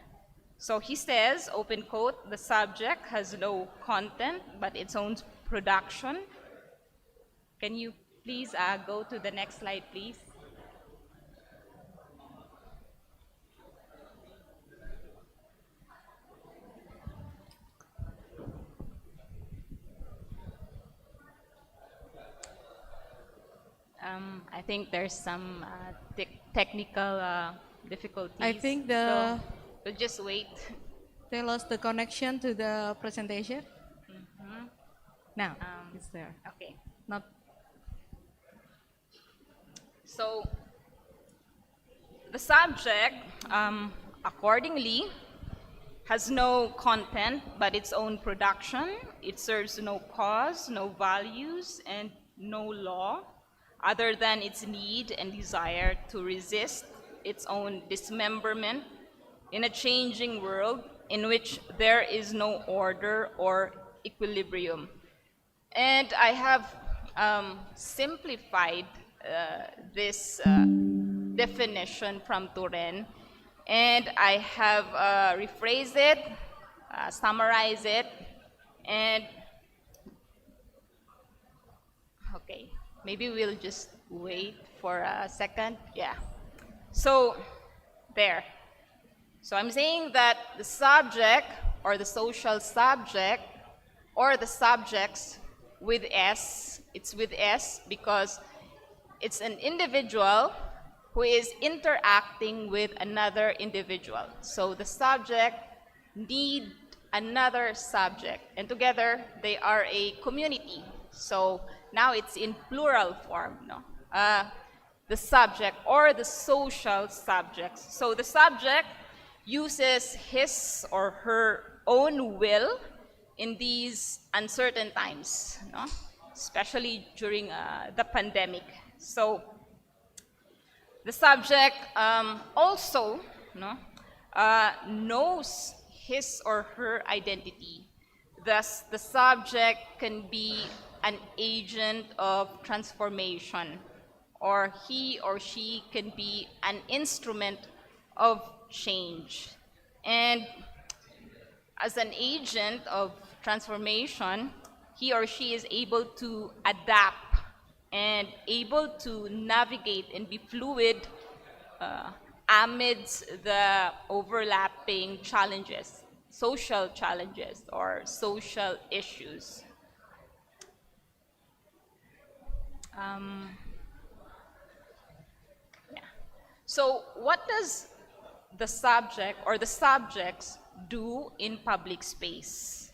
So he says, open quote, the subject has no content but its own production. Can you please go to the next slide, please? I think there's some technical difficulties. I think so we'll just wait. They lost the connection to the presentation. Now it's there. Okay. Not. So the subject, accordingly, has no content but its own production. It serves no cause, no values, and no law other than its need and desire to resist its own dismemberment in a changing world in which there is no order or equilibrium. And I have simplified this definition from Turenne, and I have rephrased it, summarized it, and okay, maybe we'll just wait for a second. Yeah. So there. So I'm saying that the subject, or the social subject, or the subjects with S, it's with S because it's an individual who is interacting with another individual. So the subject need another subject, and together they are a community. So now it's in plural form, the subject or the social subjects. So the subject uses his or her own will in these uncertain times, especially during the pandemic. So the subject also knows his or her identity. Thus, the subject can be an agent of transformation, or he or she can be an instrument of change. And as an agent of transformation, he or she is able to adapt and able to navigate and be fluid amidst the overlapping challenges, social challenges or social issues. Yeah. So what does the subject or the subjects do in public space?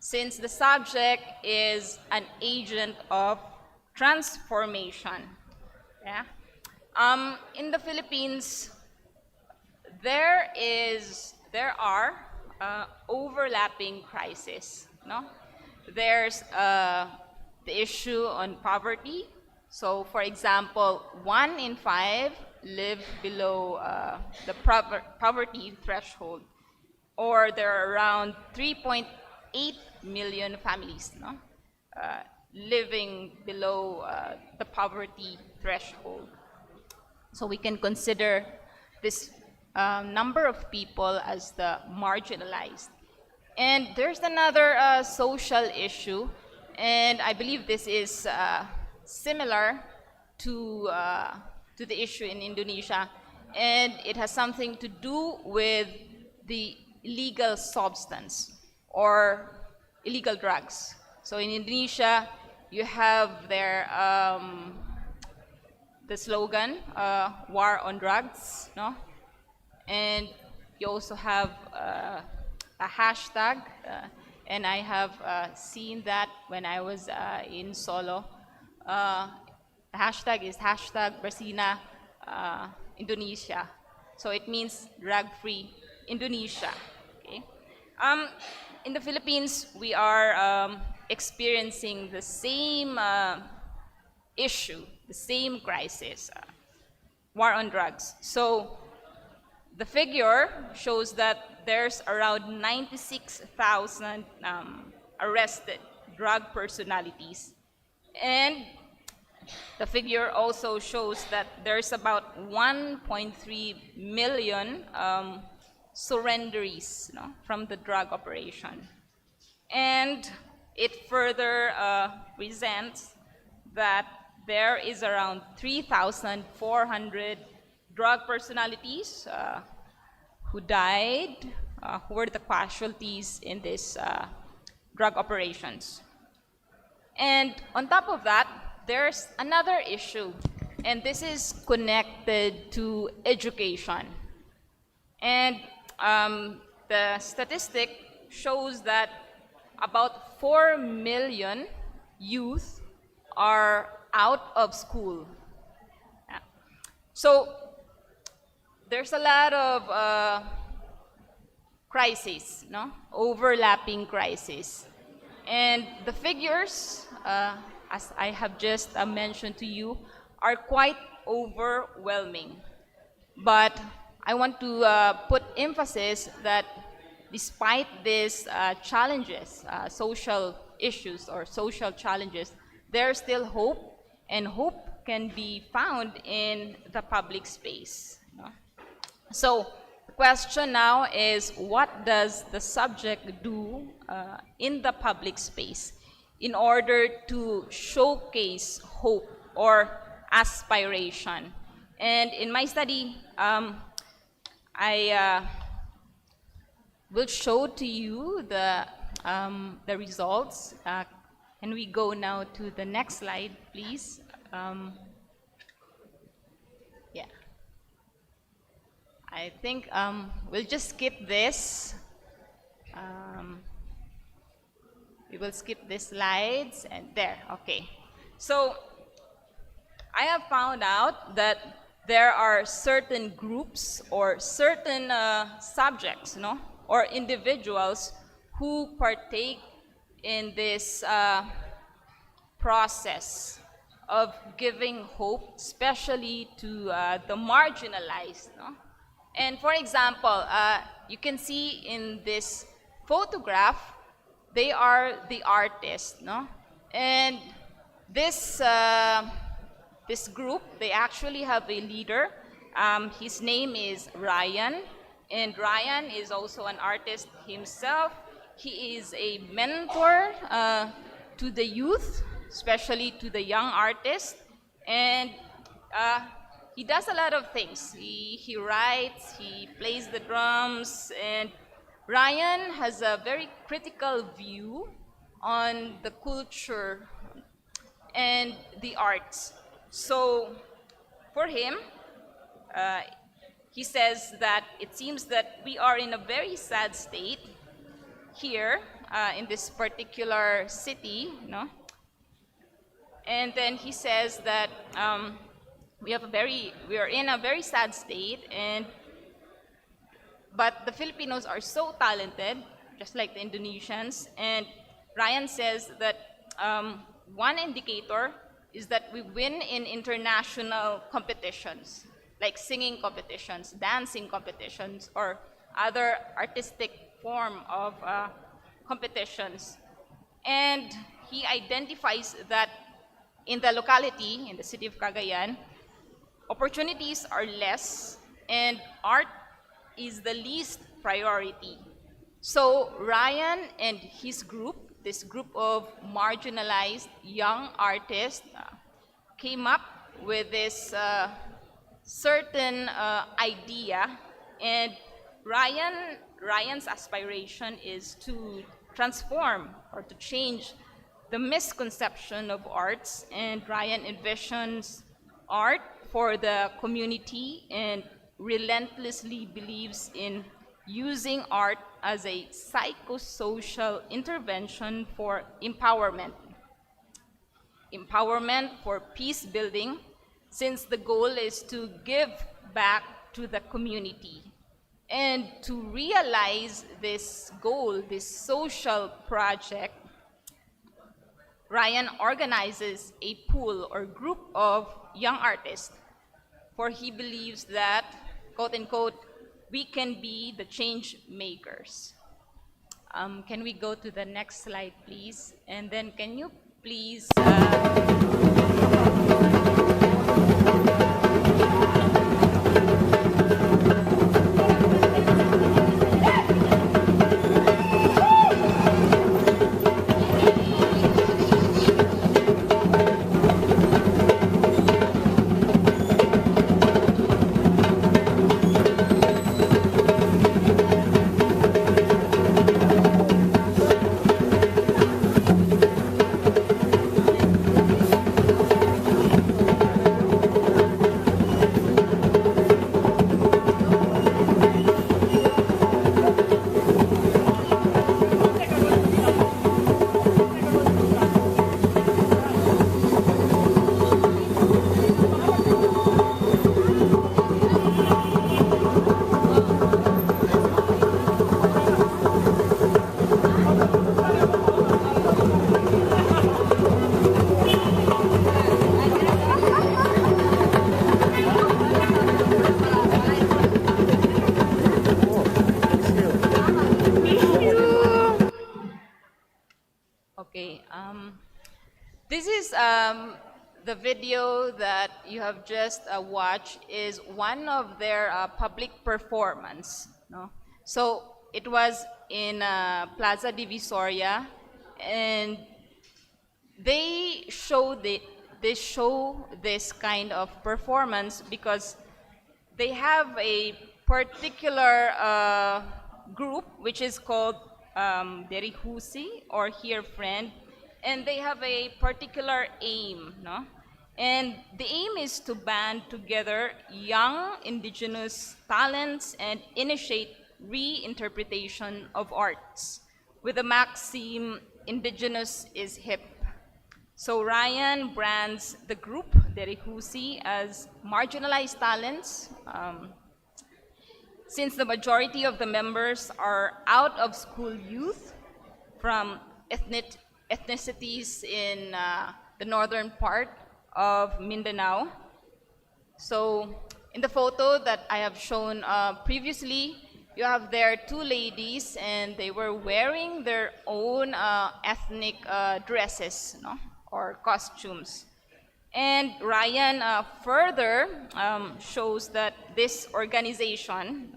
Since the subject is an agent of transformation. Yeah? In the Philippines, there are overlapping crises. No? There's the issue on poverty. So, for example, 1 in 5 live below the poverty threshold, or there are around 3.8 million families, no? Living below the poverty threshold. So we can consider this number of people as the marginalized. And there's another social issue, and I believe this is similar to the issue in Indonesia, and it has something to do with the illegal substance or illegal drugs. So in Indonesia, you have their the slogan, "War on Drugs," no? And you also have a hashtag, and I have seen that when I was in Solo. The hashtag is hashtag Bersina Indonesia. So it means drug-free Indonesia. Okay? In the Philippines, we are experiencing the same issue, the same crisis, war on drugs. So the figure shows that there's around 96,000 arrested drug personalities. And the figure also shows that there's about 1.3 million surrenderies, no, from the drug operation. And it further presents that there is around 3,400 drug personalities who died, who were the casualties in these drug operations. And on top of that, there's another issue, and this is connected to education. And the statistic shows that about 4 million youth are out of school. Yeah. So there's a lot of crises, no? Overlapping crises. And the figures, as I have just mentioned to you, are quite overwhelming. But I want to put emphasis that despite these challenges, social issues or social challenges, there's still hope, and hope can be found in the public space. No? So the question now is, what does the subject do in the public space in order to showcase hope or aspiration? And in my study, I will show to you the results. Can we go now to the next slide, please? Yeah. I think we'll just skip this. We will skip the slides, and there, okay. So I have found out that there are certain groups or certain subjects, no, or individuals who partake in this process of giving hope, especially to the marginalized. No? And for example, you can see in this photograph, they are the artists, no? And this this group, they actually have a leader. His name is Ryan, and Ryan is also an artist himself. He is a mentor to the youth, especially to the young artists, and he does a lot of things. He writes, he plays the drums, and Ryan has a very critical view on the culture and the arts. So for him, he says that it seems that we are in a very sad state here in this particular city, no? And then he says that we are in a very sad state, but the Filipinos are so talented, just like the Indonesians. And Ryan says that one indicator is that we win in international competitions, like singing competitions, dancing competitions, or other artistic form of competitions. And he identifies that in the locality, in the city of Cagayan, opportunities are less and art is the least priority. So Ryan and his group, this group of marginalized young artists, came up with this certain idea, and Ryan's aspiration is to transform or to change the misconception of arts, and Ryan envisions art for the community and relentlessly believes in using art as a psychosocial intervention for empowerment. Empowerment for peace building, since the goal is to give back to the community. And to realize this goal, this social project, Ryan organizes a pool or group of young artists, for he believes that, quote unquote, we can be the change makers. Can we go to the next slide, please? And then can you please... Okay, this is the video that you have just watched is one of their public performance. No? So it was in Plaza Divisoria, and they show this kind of performance because they have a particular group which is called Derihusi, or Here Friend, and they have a particular aim, no? And the aim is to band together young indigenous talents and initiate reinterpretation of arts with the maxim, indigenous is hip. So Ryan brands the group, Derihusi, as marginalized talents, since the majority of the members are out of school youth from ethnicities in the northern part of Mindanao. So in the photo that I have shown previously, you have there two ladies, and they were wearing their own ethnic dresses, no? Or costumes. And Ryan further shows that this organization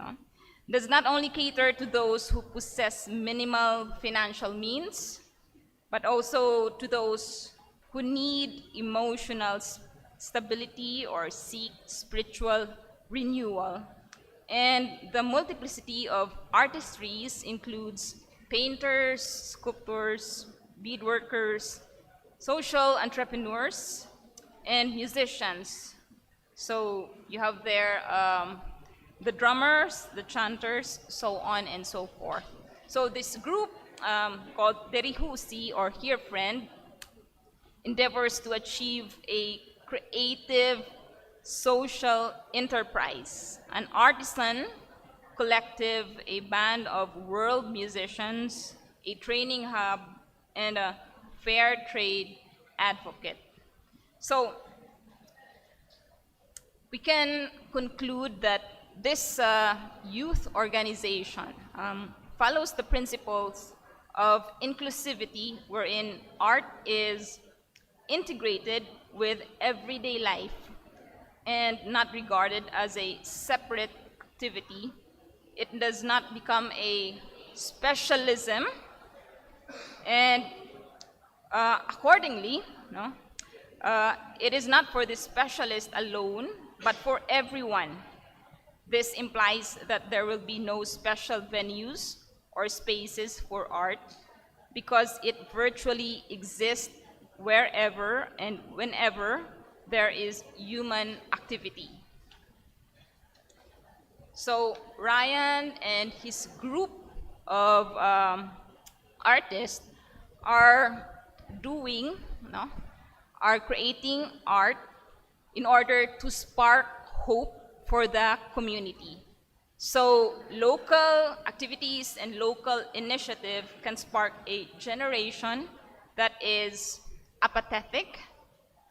does not only cater to those who possess minimal financial means, but also to those who need emotional stability or seek spiritual renewal. And the multiplicity of artistries includes painters, sculptors, beadworkers, social entrepreneurs, and musicians. So you have there the drummers, the chanters, so on and so forth. So this group called Derihusi or Here Friend endeavors to achieve a creative social enterprise, an artisan collective, a band of world musicians, a training hub, and a fair trade advocate. So we can conclude that this youth organization follows the principles of inclusivity, wherein art is integrated with everyday life and not regarded as a separate activity. It does not become a specialism, and accordingly, no, it is not for the specialist alone, but for everyone. This implies that there will be no special venues or spaces for art because it virtually exists wherever and whenever there is human activity. So Ryan and his group of artists are creating art in order to spark hope for the community. So local activities and local initiative can spark a generation that is apathetic,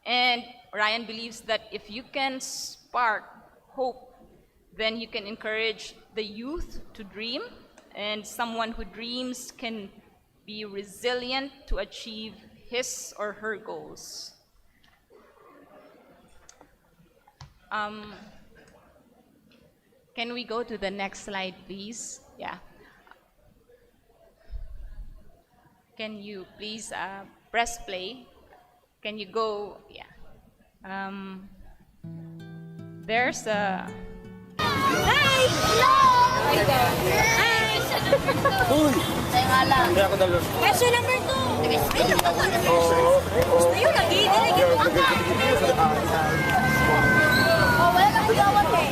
and Ryan believes that if you can spark hope, then you can encourage the youth to dream, and someone who dreams can be resilient to achieve his or her goals. Can we go to the next slide, please? Yeah. Can you please press play? Can you go? Yeah. There's a. Hi! Hello! Hi! Saya ngalah. Question number 2. Gusto yun lagi. Hindi oh, wala kang gawat eh.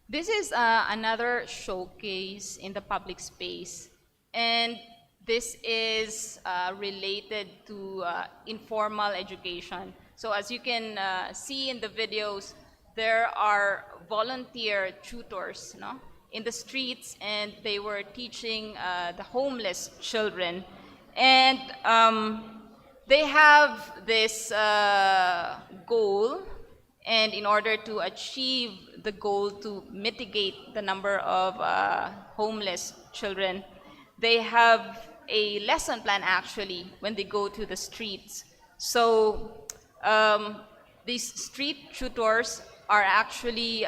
This is another showcase in the public space, and this is related to informal education. So as you can see in the videos, there are volunteer tutors, no, in the streets, and they were teaching the homeless children. And they have this goal, and in order to achieve the goal to mitigate the number of homeless children, they have a lesson plan actually when they go to the streets. So these street tutors are actually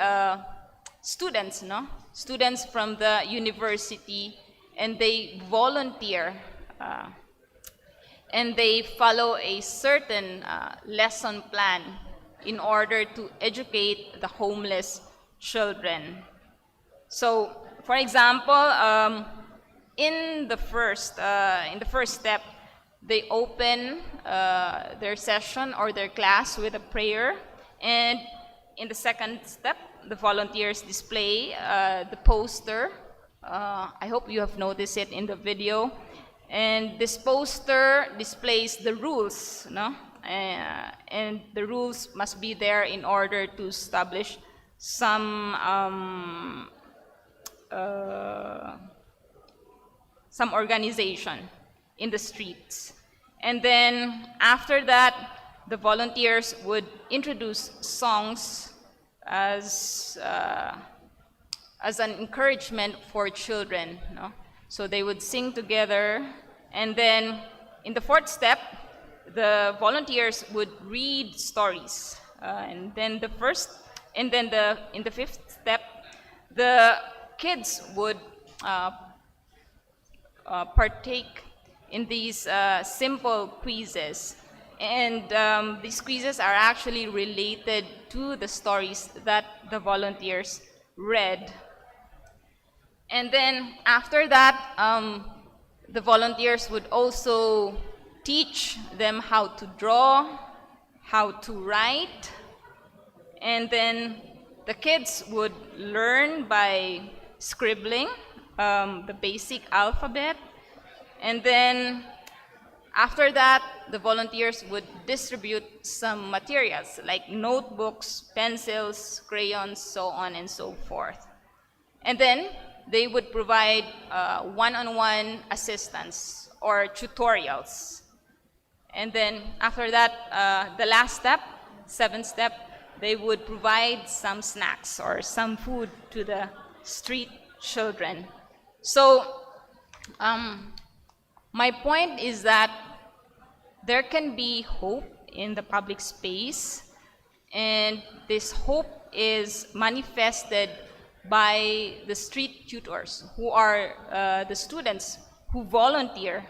students, no? Students from the university, and they volunteer and they follow a certain lesson plan in order to educate the homeless children. So, for example, in the first step, they open their session or their class with a prayer, and in the second step, the volunteers display the poster. I hope you have noticed it in the video, and this poster displays the rules, no? And the rules must be there in order to establish some organization in the streets. And then after that, the volunteers would introduce songs as an encouragement for children, no? So they would sing together, and then in the fourth step, the volunteers would read stories, and then in the fifth step, the kids would partake in these simple quizzes, and these quizzes are actually related to the stories that the volunteers read. And then after that, the volunteers would also teach them how to draw, how to write, and then the kids would learn by scribbling the basic alphabet. And then after that, the volunteers would distribute some materials like notebooks, pencils, crayons, so on and so forth. And then they would provide one-on-one assistance or tutorials. And then after that, the last step, seventh step, they would provide some snacks or some food to the street children. So my point is that there can be hope in the public space, and this hope is manifested by the street tutors, who are the students who volunteer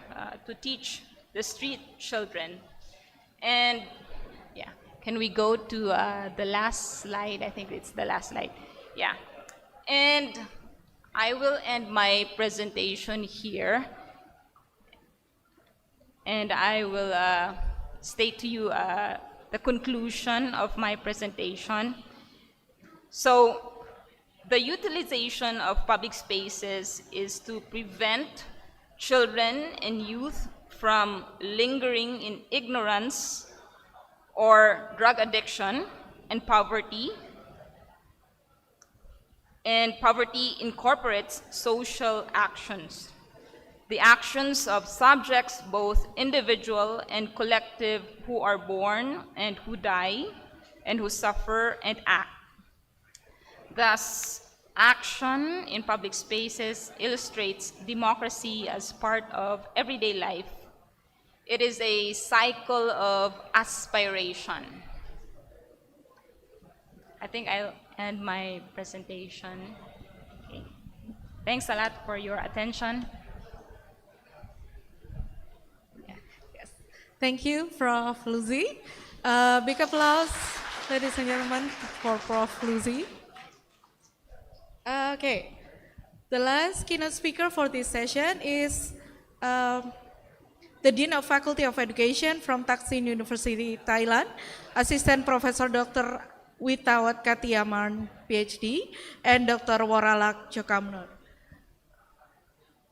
to teach the street children. And yeah, can we go to the last slide? I think it's the last slide. Yeah. And I will end my presentation here. And I will state to you the conclusion of my presentation. So, the utilization of public spaces is to prevent children and youth from lingering in ignorance or drug addiction and poverty. And poverty incorporates social actions. The actions of subjects, both individual and collective, who are born and who die, and who suffer and act. Thus, action in public spaces illustrates democracy as part of everyday life. It is a cycle of aspiration. I think I'll end my presentation. Okay. Thanks a lot for your attention. Thank you, Prof. Lucy. Big applause, ladies and gentlemen, for Prof. Lucy. Okay, the last keynote speaker for this session is the Dean of Faculty of Education from Thaksin University, Thailand, Assistant Professor Dr. Witawat Katiaman, PhD, and Dr. Waralak Jokamnur.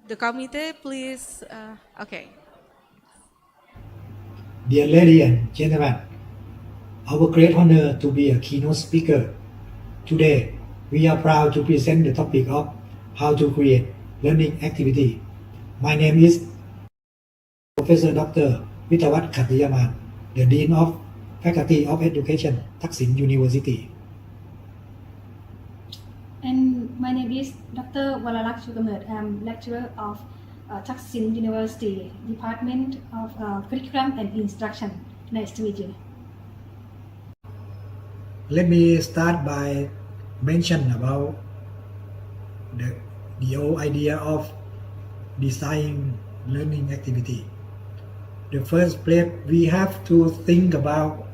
The committee, please, okay. Dear ladies and gentlemen, our great honor to be a keynote speaker. Today, we are proud to present the topic of how to create learning activity. My name is Professor Dr. Witawat Katiaman, the Dean of Faculty of Education, Thaksin University. And my name is Dr. Waralak Jokamnur. I am lecturer of Thaksin University, Department of Curriculum and Instruction. Nice to meet you. Let me start by mention about the whole idea of designing learning activity. The first place, we have to think about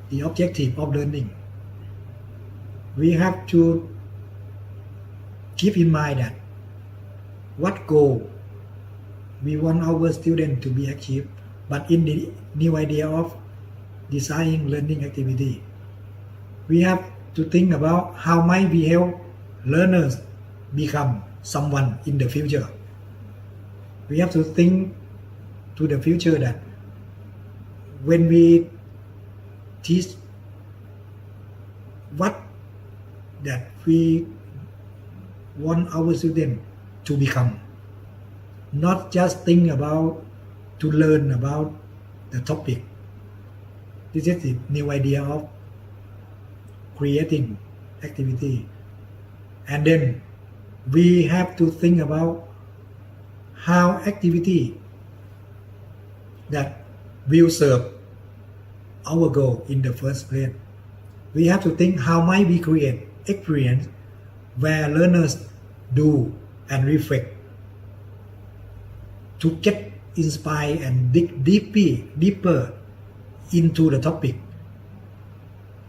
the objective of learning. We have to keep in mind that what goal we want our students to be achieved, but in the new idea of designing learning activity, we have to think about how might we help learners become someone in the future. We have to think to the future that when we teach what that we want our students to become, not just think about to learn about the topic. This is the new idea of creating activity. And then we have to think about how activity that will serve our goal in the first place. We have to think how might we create experience where learners do and reflect to get inspired and dig deeper into the topic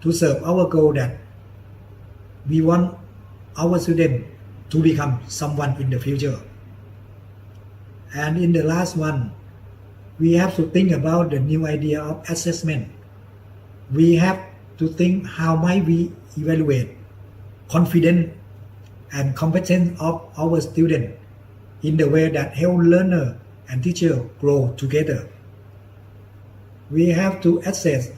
to serve our goal that we want our students to become someone in the future. And in the last one, we have to think about the new idea of assessment. We have to think how might we evaluate confidence and competence of our student in the way that help learner and teacher grow together. We have to assess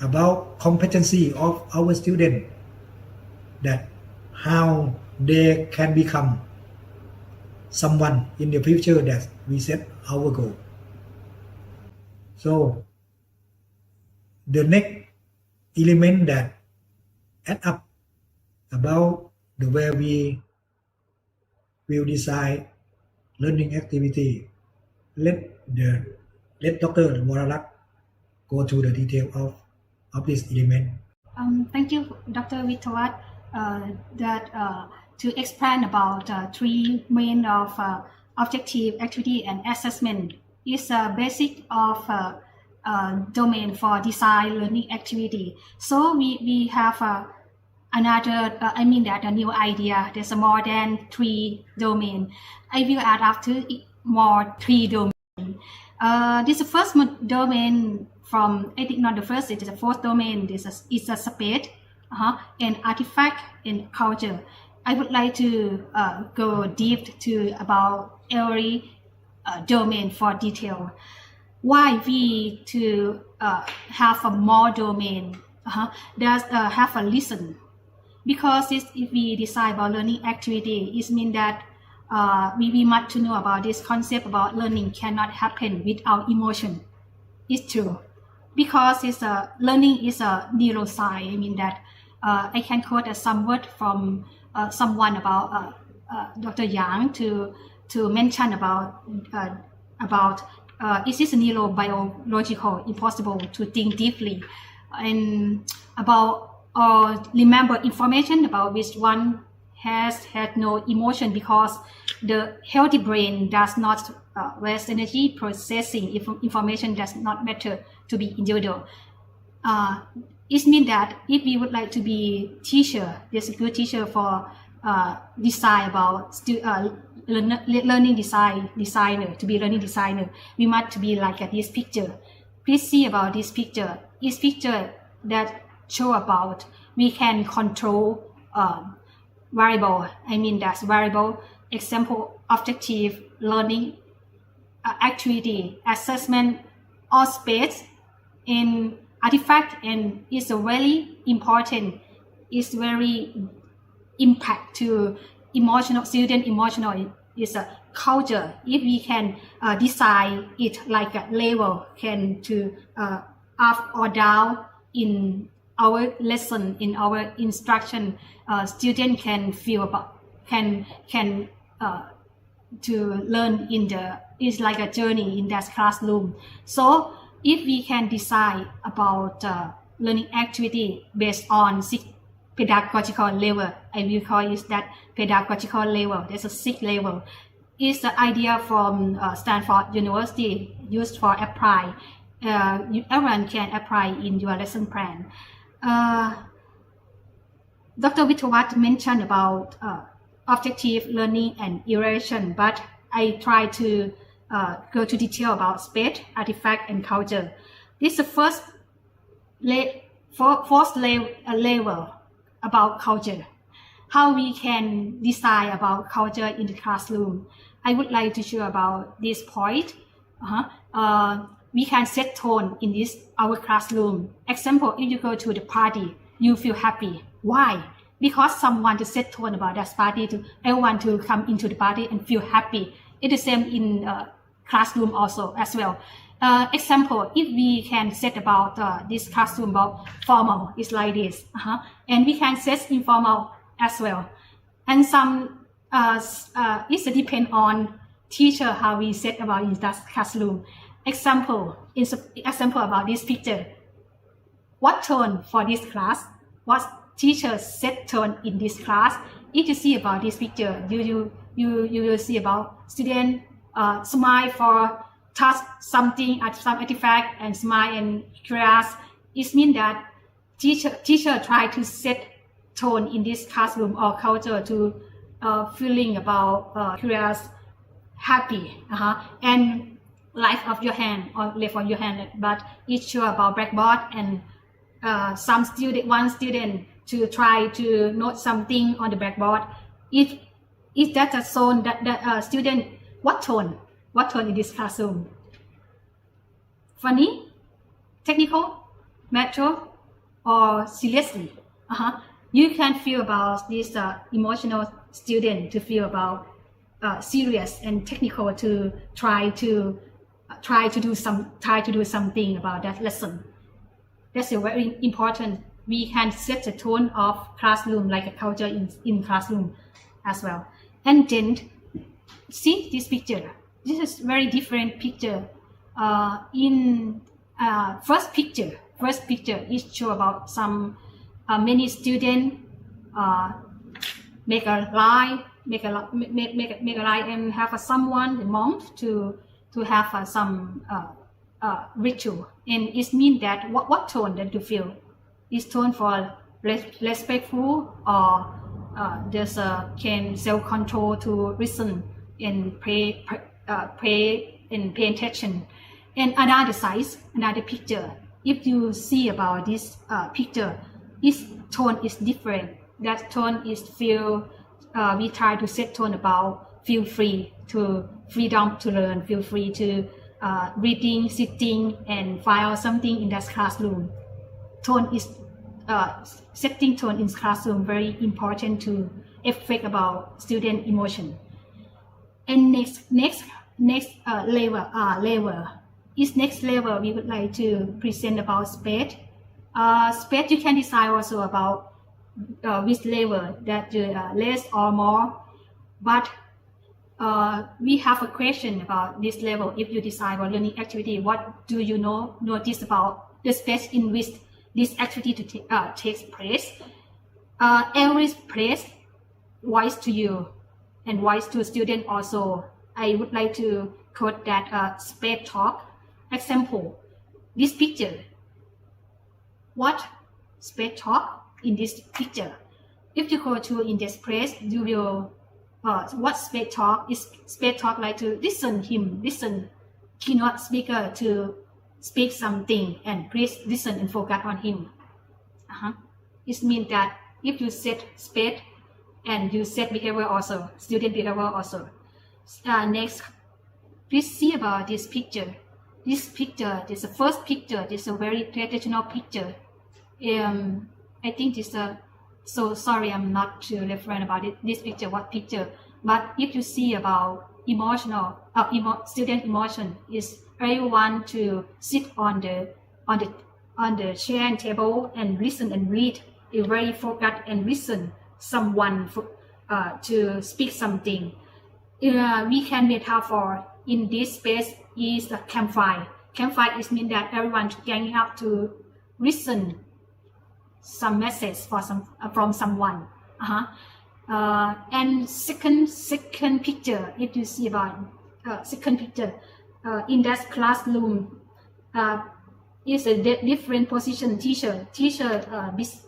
about competency of our student, that how they can become someone in the future that we set our goal. So the next element that add up about the way we will design learning activity, let Dr. Waralak go to the detail of this element. Thank you, Dr. Vitawat, to explain about three main of objective, activity, and assessment is a basic of domain for design learning activity. So we have another, a new idea. There's more than 3 domain. I will add up to more 3 domain. This first domain from, I think not the first, it is the fourth domain. This is a space, and artifact and culture. I would like to go deep to about every domain for detail. Why we to have a more domain? There's have a listen, because if we decide about learning activity, it means that we must to know about this concept about learning cannot happen without emotion. It's true, because learning is a neuroscience. I mean that I can quote some word from someone about Dr. Yang to mention about is this neurobiological impossible to think deeply and about or remember information about which one has had no emotion, because the healthy brain does not waste energy processing information does not matter to be individual. It means that if we would like to be teacher, there's a good teacher for design about learning designer, to be learning designer, we must to be like this picture. Please see about this picture. This picture that show about we can control variable. I mean that's variable, example, objective, learning, activity, assessment, or space, in artifact, and is a very important, is very impact to emotional student. Emotional is a culture. If we can design it like a level, can to up or down in our lesson, in our instruction, student can feel about can to learn in the, is like a journey in that classroom. So if we can decide about learning activity based on 6 pedagogical level, I will call it that pedagogical level. There's a 6 level. It's the idea from Stanford University used for apply. Everyone can apply in your lesson plan. Dr. Vitawat mentioned about objective learning and iteration, but I try to go to detail about space, artifact, and culture. This is the fourth level about culture. How we can design about culture in the classroom. I would like to show about this point. We can set tone in this our classroom. Example, if you go to the party, you feel happy. Why? Because someone to set tone about that party, to everyone to come into the party and feel happy. It's the same in classroom also as well. Example, if we can set about this classroom about formal, it's like this, and we can set informal as well. And some it depends on teacher how we set about in that classroom. Example about this picture. What tone for this class? What teacher set tone in this class? If you see about this picture, you will see about student smile for touch something at some artifact and smile and class. It means that teacher try to set tone in this classroom or culture to feeling about curious, happy, and life of your hand or left of your hand, but it's sure about blackboard and one student to try to note something on the blackboard. Is that a zone that student what tone in this classroom? Funny, technical, mature, or seriously? You can feel about this emotional student to feel about serious and technical to try to do something about that lesson. That's very important. We can set the tone of classroom like a culture in classroom as well. And then see this picture. This is very different picture. In first picture is show about some many students make a line and have someone, the monk, to have some ritual, and it means that what tone that you feel is tone for respectful or there's can self-control to listen and pray and pay attention. And another picture, if you see about this picture, its tone is different. That tone is feel we try to set tone about feel free to freedom to learn, feel free to reading, sitting, and find something in that classroom. Tone is setting tone in classroom very important to affect about student emotion. And next level is next level we would like to present about space. Space you can decide also about which level that less or more, but we have a question about this level. If you decide about learning activity, what do you notice about the space in which this activity takes place? Every place wise to you and wise to student also. I would like to quote that space talk example. This picture. What space talk in this picture? If you go to in this place, you will what space talk is. Space talk like to listen keynote speaker to speak something and please listen and focus on him. It means that if you set space and you set behavior also, student behavior also. Next, please see about this picture. This picture, this is the first picture. This is a very traditional picture. I think this so sorry I'm not too referring about it. This picture, what picture? But if you see about emotional student emotion, is everyone to sit on the chair and table and listen and read. You very focused and listen someone to speak something. We can metaphor in this space is a campfire. Campfire is mean that everyone ganging up to listen some message from someone. And second picture, if you see about second picture in that classroom is a different position. Teacher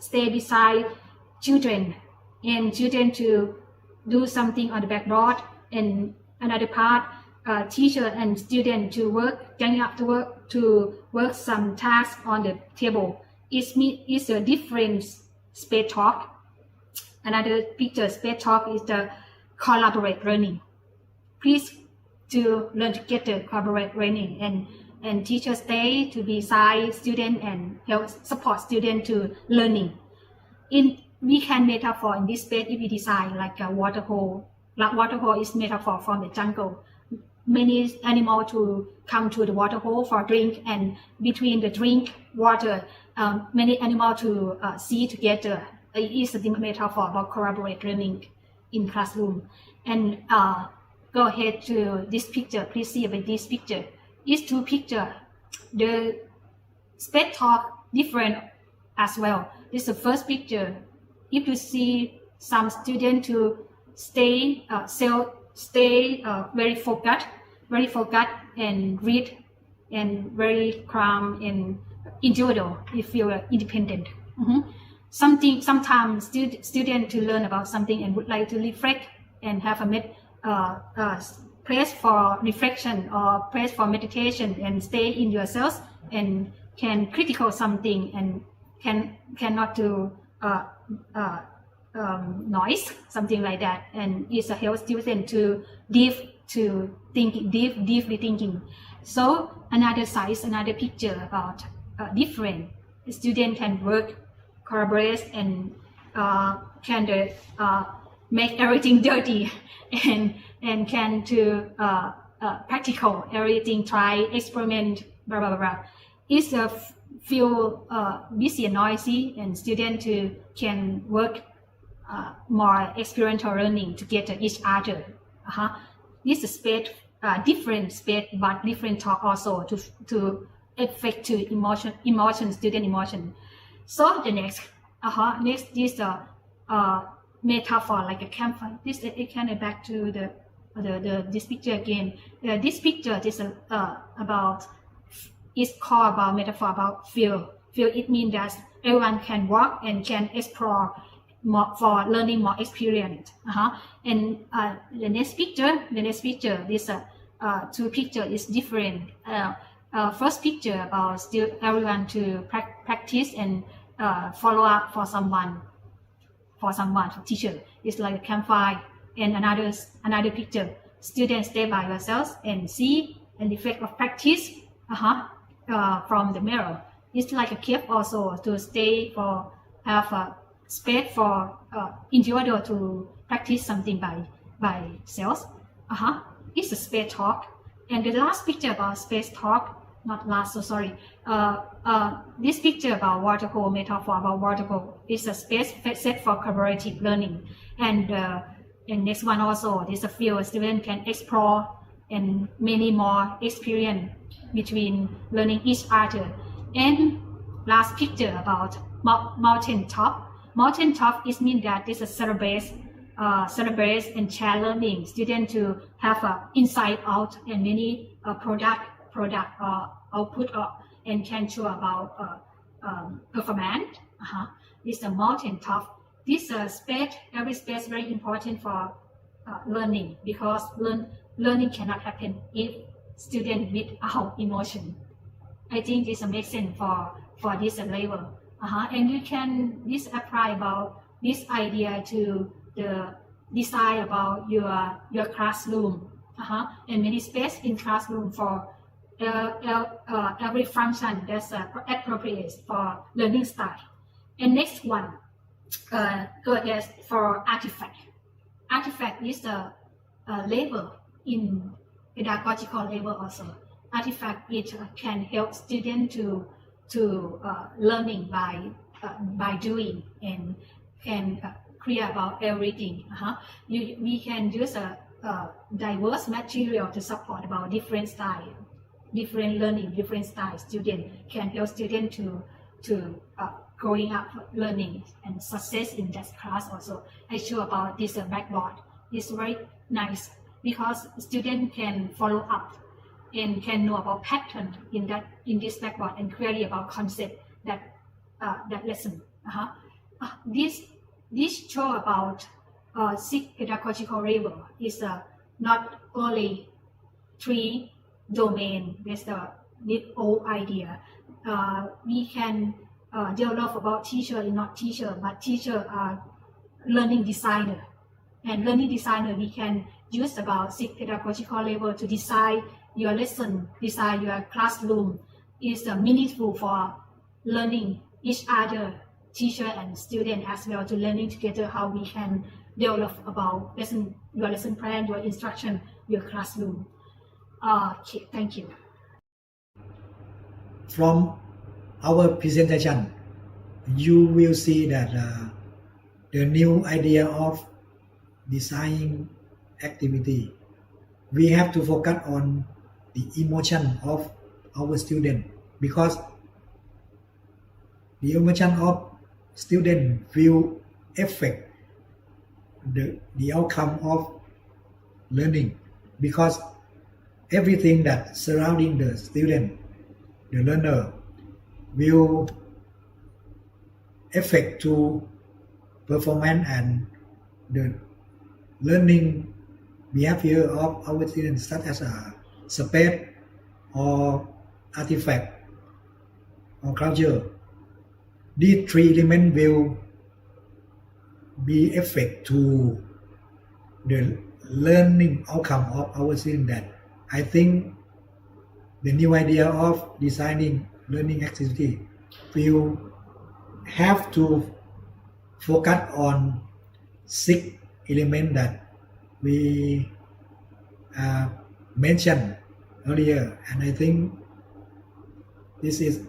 stay beside children and children to do something on the blackboard, and another part teacher and student to work, ganging up to work some tasks on the table. It's a different space talk. Another picture, space talk, is the collaborate learning. Please to learn together, collaborate learning, and teachers stay to be beside student and help support student to learning. We can metaphor in this space if we design like a water hole. Like water hole is metaphor from the jungle. Many animals to come to the water hole for drink, and between the drink water, many animals to see together. It is a metaphor about collaborate learning in classroom. And go ahead to this picture. Please see about this picture. It's two pictures. The space talk different as well. This is the first picture. If you see some student to stay very focused and read and very calm and individual. You feel independent. Sometimes student to learn about something and would like to reflect and have a place for reflection or place for meditation and stay in yourself and can critical something and cannot do noise, something like that, and is a help student to deeply thinking. So another size, another picture about different student can work, collaborate, and can make everything dirty and can to practical everything, try experiment, blah blah blah. It's a feel busy and noisy, and student can work more experiential learning together each other. This is space, different space, but different talk also to affect to emotion, student emotion. So the next is a metaphor like a campfire. This it can back to this picture again. This picture is about. It's called about metaphor about field. Field, it means that everyone can walk and can explore more for learning more experience. And the next picture, this two picture is different. First picture about still everyone to practice and follow up for someone, for teacher. It's like a campfire. And another picture, students stay by yourselves and see an effect of practice. From the mirror. It's like a cave also to stay for have a space for individual to practice something by self. It's a space talk. And the last picture about space talk, not last, so sorry. This picture about water hole, metaphor about water hole, is a space set for collaborative learning. And next one also, this is a field student can explore and many more experience between learning each other. And last picture about mountain top. Mountain top is mean that this is celebrate and share learning. Students to have a inside out and many product output and can show about performance. This is a mountain top. This space, every space very important for learning, because learning cannot happen if student without emotion. I think this makes sense for this level. And you can this apply about this idea to the design about your classroom. And many space in classroom for every function that's appropriate for learning style. And next one, go ahead for artifact. Artifact is a label in pedagogical level also. Artifact it can help students to learning by doing and can clear about everything. We can use a diverse material to support about different style, different learning, different style. Student can help student to growing up learning and success in that class also. I show about this blackboard. It's very nice because student can follow up and can know about pattern in this blackboard and query about concept that lesson. This show about 6 pedagogical level is not only 3 domain. That's the old idea. We can develop about teacher and not teacher, but teacher are learning designer. And learning designer, we can use about 6 pedagogical level to design your lesson, design your classroom. Is meaningful for learning each other, teacher and student as well, to learning together how we can develop about your lesson plan, your instruction, your classroom. Okay, thank you. From our presentation, you will see that the new idea of designing activity, we have to focus on the emotion of our student, because the emotion of student will affect the outcome of learning, because everything that surrounding the student, the learner, will affect to performance and the learning behavior of our students, such as a space or artifact or culture. These three elements will be effect to the learning outcome of our students. That I think the new idea of designing learning activity will have to focus on 6 elements that we mentioned earlier, and I think this is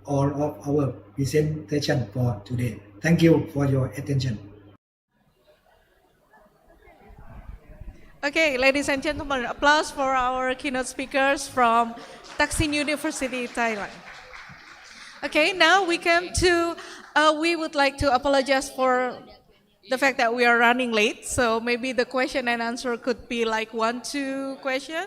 all of our presentation for today. Thank you for your attention. Okay, ladies and gentlemen, applause for our keynote speakers from Taksin University, Thailand. Okay, now we come to, we would like to apologize for the fact that we are running late, so maybe the question and answer could be like 1-2 question.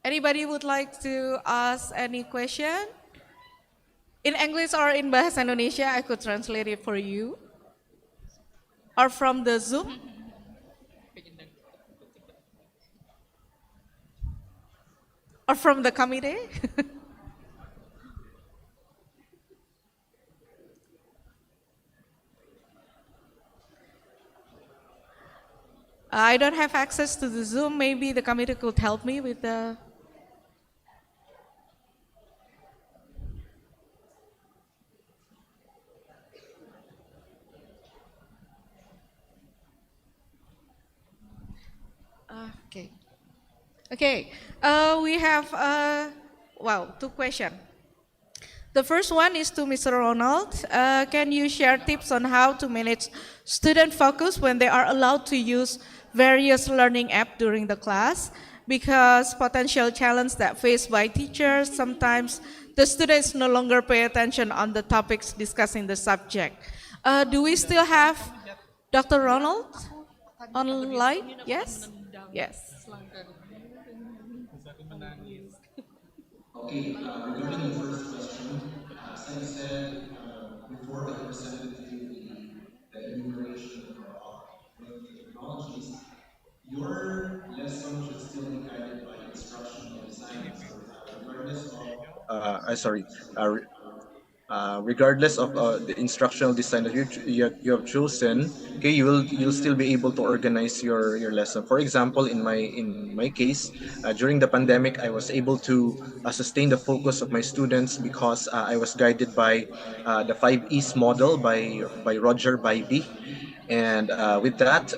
Anybody would like to ask any question? In English or in Bahasa Indonesia, I could translate it for you. Or from the Zoom? Or from the committee? I don't have access to the Zoom. Maybe the committee could help me with the... Okay. Okay, we have, 2 questions. The first one is to Mr. Ronald. Can you share tips on how to manage student focus when they are allowed to use various learning apps during the class? Because potential challenge that faced by teachers, sometimes the students no longer pay attention on the topics discussing the subject. Do we still have Dr. Ronald online? Yes? Yes. Okay, regarding the first question, as I said before I presented to you the enumeration of technologies, your lesson should still be guided by instructional design. So regardless of Sorry, regardless of the instructional design that you have chosen, okay, you'll still be able to organize your lesson. For example, in my case, during the pandemic, I was able to sustain the focus of my students because I was guided by the 5 E's model by Roger Bybee, and with that.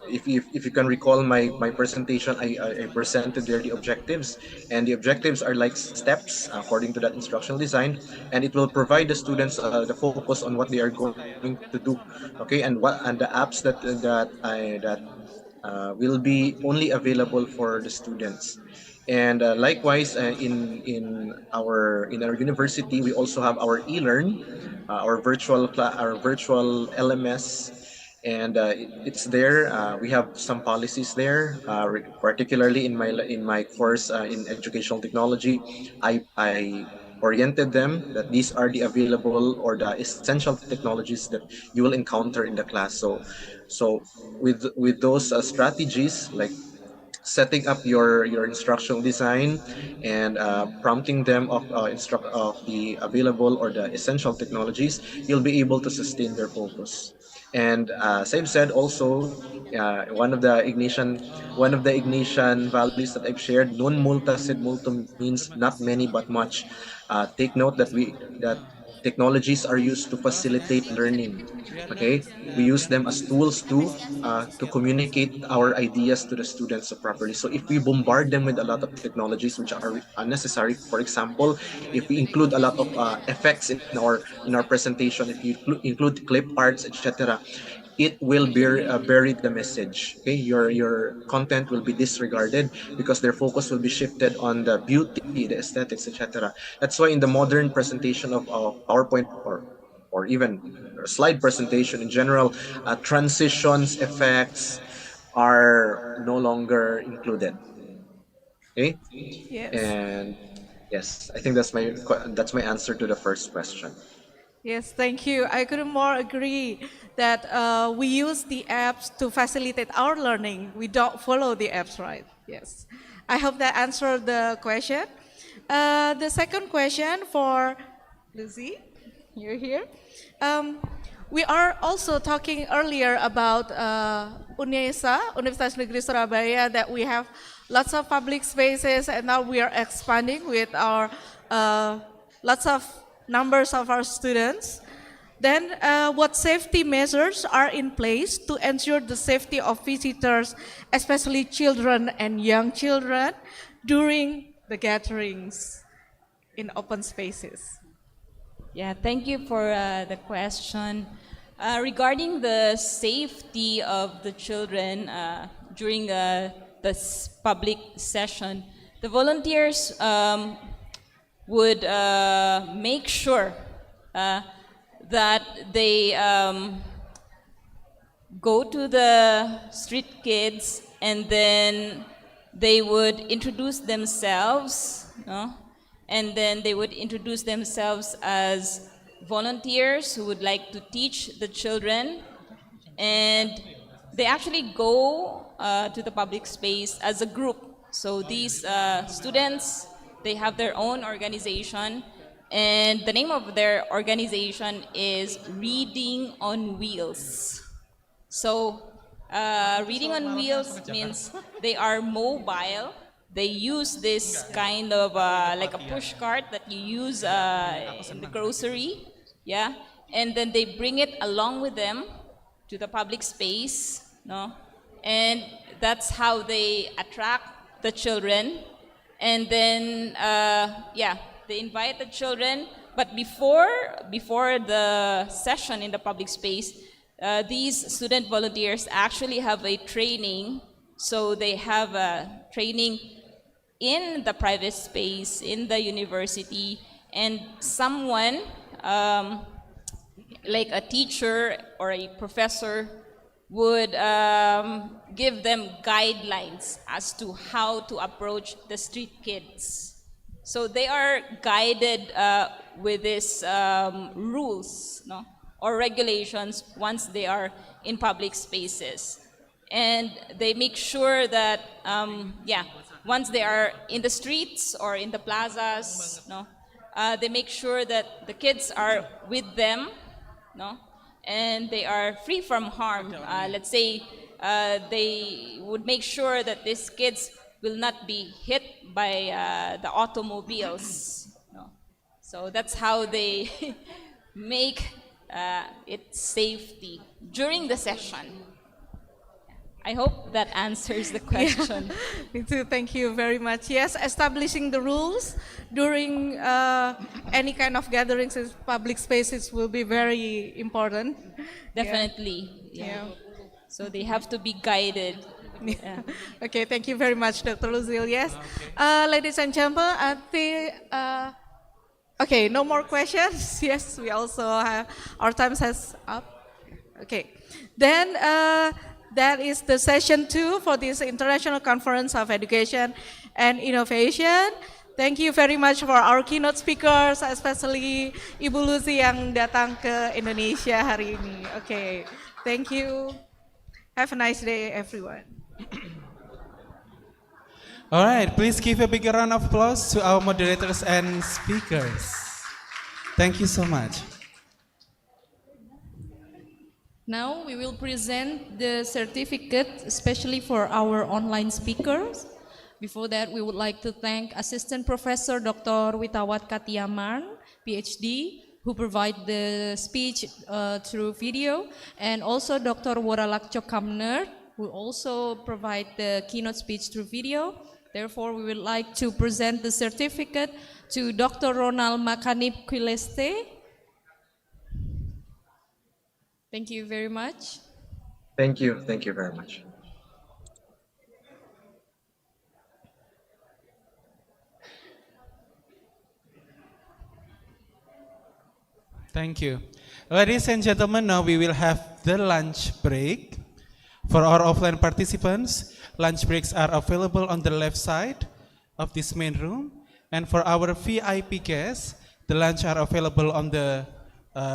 If you can recall my presentation, I presented there the objectives, and the objectives are like steps according to that instructional design, and it will provide the students the focus on what they are going to do, okay, and the apps that will be only available for the students. And likewise, in our university, we also have our e-learn, our virtual LMS, and it's there. We have some policies there, particularly in my course in educational technology. I oriented them that these are the available or the essential technologies that you will encounter in the class. So with those strategies, like setting up your instructional design and prompting them of the available or the essential technologies, you'll be able to sustain their focus. And as I've said also, one of the ignition values that I've shared, non multa sed multum, means not many but much. Take note that technologies are used to facilitate learning. Okay, we use them as tools to communicate our ideas to the students properly. So if we bombard them with a lot of technologies which are unnecessary, for example, if we include a lot of effects in our presentation, if you include clip arts, etc., it will bury the message. Okay, your content will be disregarded because their focus will be shifted on the beauty, the aesthetics, etc. That's why in the modern presentation of PowerPoint or even slide presentation in general, transitions, effects are no longer included. Okay, Yes. and yes, I think that's my answer to the first question. Yes, thank you. I couldn't more agree that we use the apps to facilitate our learning. We don't follow the apps, right? Yes. I hope that answered the question. The second question for Lucy, you're here. We are also talking earlier about UNESA, Universitas Negeri Surabaya, that we have lots of public spaces, and now we are expanding with our lots of numbers of our students. Then what safety measures are in place to ensure the safety of visitors, especially children and young children, during the gatherings in open spaces? Yeah, thank you for the question. Regarding the safety of the children during this public session, the volunteers would make sure that they go to the street kids, and then they would introduce themselves, no? And then they would introduce themselves as volunteers who would like to teach the children, and they actually go to the public space as a group. So these students, they have their own organization, and the name of their organization is Reading on Wheels. So Reading on Wheels means they are mobile. They use this kind of like a push cart that you use in the grocery, yeah, and then they bring it along with them to the public space, no, and that's how they attract the children, and then yeah, they invite the children, but before the session in the public space, these student volunteers actually have a training. So they have a training in the private space, in the university, and someone, like a teacher or a professor, would give them guidelines as to how to approach the street kids. So they are guided with these rules, no, or regulations once they are in public spaces. And they make sure that, yeah, once they are in the streets or in the plazas, no, they make sure that the kids are with them, no, and they are free from harm. Let's say they would make sure that these kids will not be hit by the automobiles. No. So that's how they make it safety during the session. I hope that answers the question. Yeah, me too, thank you very much. Yes, establishing the rules during any kind of gatherings in public spaces will be very important. Definitely, yeah. So they have to be guided. Yeah. Okay, thank you very much, Dr. Luzil. Yes, ladies and gentlemen, I think, okay, no more questions. Yes, we also have, our time has up. Okay, then that is the session 2 for this International Conference of Education and Innovation. Thank you very much for our keynote speakers, especially Ibu Lucy yang datang ke Indonesia hari ini. Okay, thank you. Have a nice day, everyone. All right, please give a big round of applause to our moderators and speakers. Thank you so much. Now we will present the certificate, especially for our online speakers. Before that, we would like to thank Assistant Professor Dr. Witawat Katiaman, PhD, who provide the speech through video, and also Dr. Woralak Chokamner, who also provide the keynote speech through video. Therefore, we would like to present the certificate to Dr. Ronald Makanip Quileste. Thank you very much. Thank you very much. Thank you. Ladies and gentlemen, now we will have the lunch break. For our offline participants, lunch breaks are available on the left side of this main room. And for our VIP guests, the lunch are available on the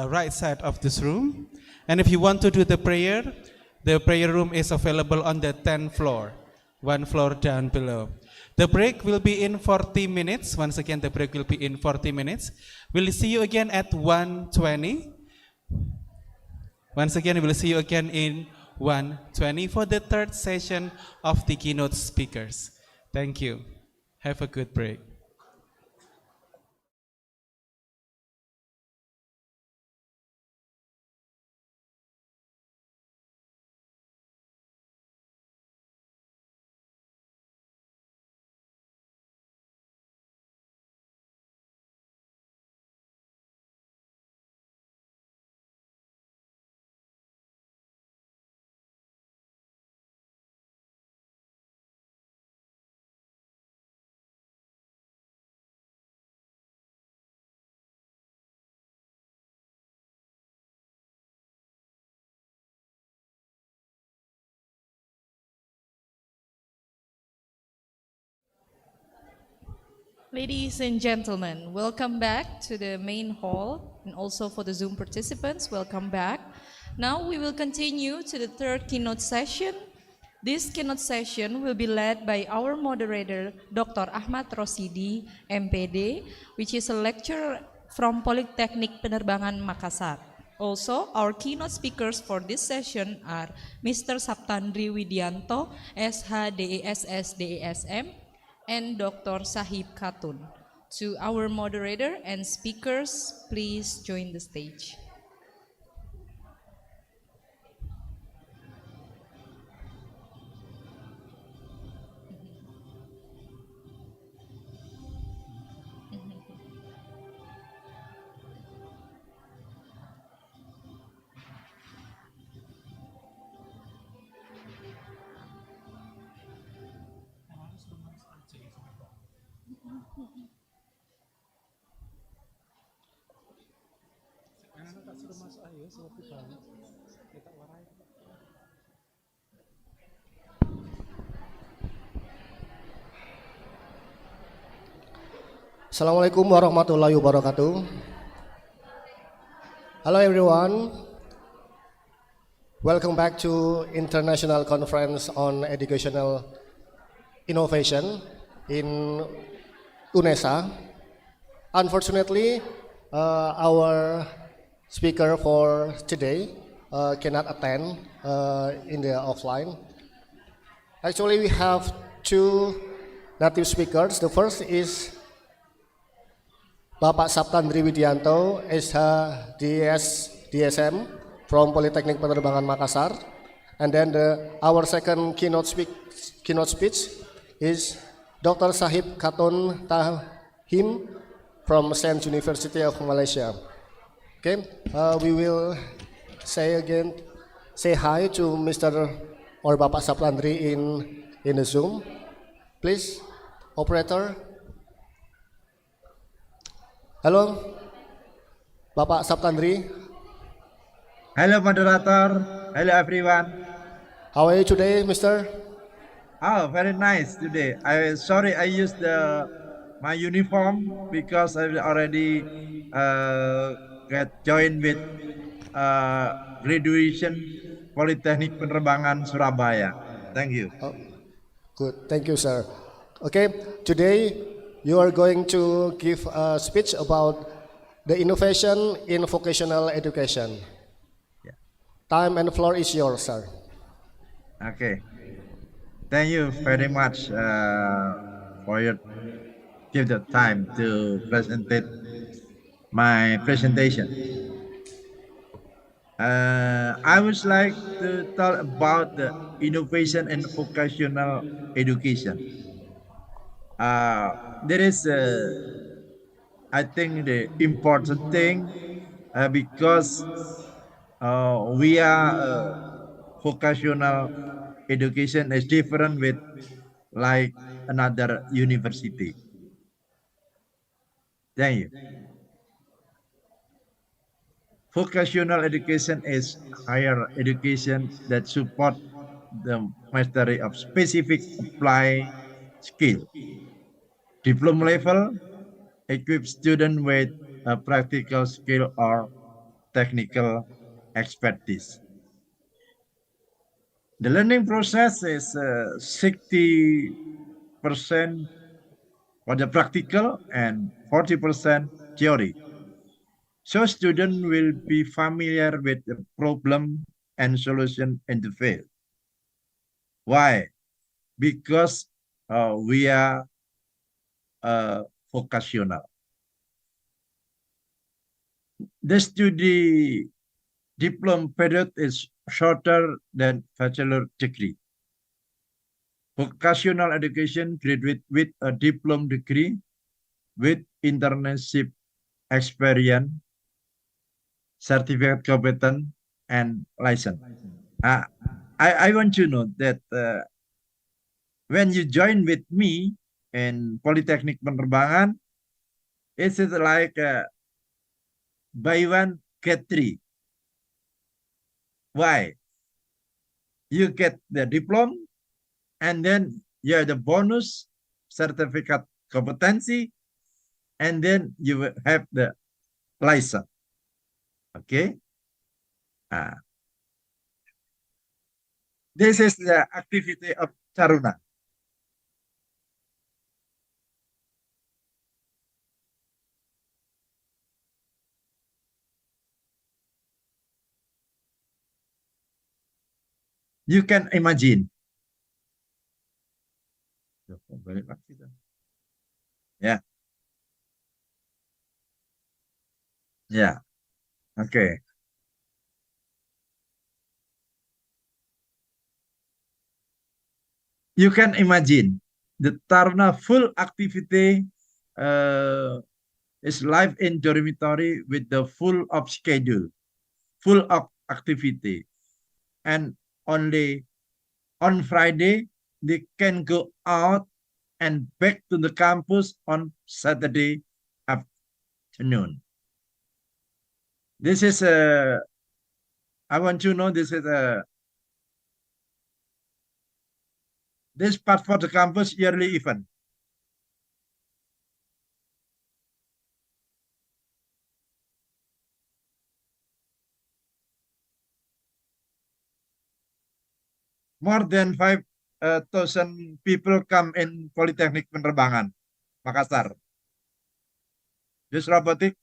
right side of this room. And if you want to do the prayer room is available on the 10th floor, one floor down below. The break will be in 40 minutes. Once again, the break will be in 40 minutes. We'll see you again at 1:20. Once again, we'll see you again in 1:20 for the third session of the keynote speakers. Thank you. Have a good break. Ladies and gentlemen, welcome back to the main hall, and also for the Zoom participants, welcome back. Now we will continue to the third keynote session. This keynote session will be led by our moderator, Dr. Ahmad Rosidi, MPD, which is a lecturer from Polytechnic Penerbangan Makassar. Also, our keynote speakers for this session are Mr. Saptandri Widianto, SH DESS DESM, and Dr. Sahib Khatun. To our moderator and speakers, please join the stage. Assalamualaikum warahmatullahi wabarakatuh. Hello everyone. Welcome back to International Conference on Educational Innovation in UNESA. Unfortunately, our speaker for today cannot attend in the offline. Actually, we have two native speakers. The first is Bapak Saptandri Widianto, SH DSM from Polytechnic Penerbangan Makassar. And then our second keynote speech is Dr. Sahib Khatun Tahim from Saint University of Malaysia. Okay, we will say hi to Mr. or Bapak Saptandri in the Zoom. Please, operator. Halo, Bapak Saptandri. Hello, moderator. Hello, everyone. How are you today, Mister? Oh, very nice today. Sorry I used my uniform because I already get joined with graduation Polytechnic Penerbangan Surabaya. Thank you. Oh, good, thank you, sir. Okay, today you are going to give a speech about the innovation in vocational education. Yeah. Time and floor is yours, sir. Okay. Thank you very much for your give the time to present my presentation. I would like to talk about the innovation in vocational education. There is, I think, the important thing because we are vocational education is different with like another university. Thank you. Vocational education is higher education that support the mastery of specific applied skill. Diploma level equips students with a practical skill or technical expertise. The learning process is 60% for the practical and 40% theory. So students will be familiar with the problem and solution in the field. Why? Because we are vocational. The study diploma period is shorter than bachelor degree. Vocational education graduate with a diploma degree with internship experience, certificate competence, and license. I want to know that when you join with me in Polytechnic Penerbangan, is it like buy one, get three? Why? You get the diploma, and then you have the bonus certificate competency, and then you will have the license. Okay? This is the activity of Charuna. You can imagine. Yeah. Yeah. Okay. You can imagine the Taruna full activity is live in dormitory with the full of schedule, full of activity. And only on Friday, they can go out and back to the campus on Saturday afternoon. This is I want to know this is this part for the campus yearly event. More than 5,000 people come in Polytechnic Penerbangan, Makassar. This robotic.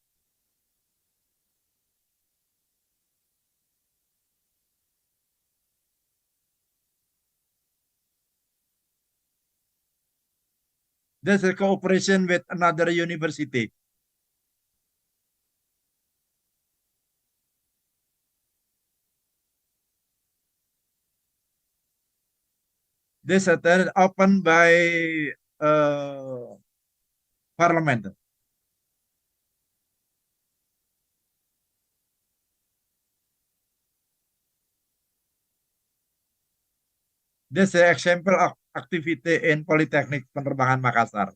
There's a cooperation with another university. This is opened by parliament. This is an example of activity in Polytechnic Penerbangan Makassar.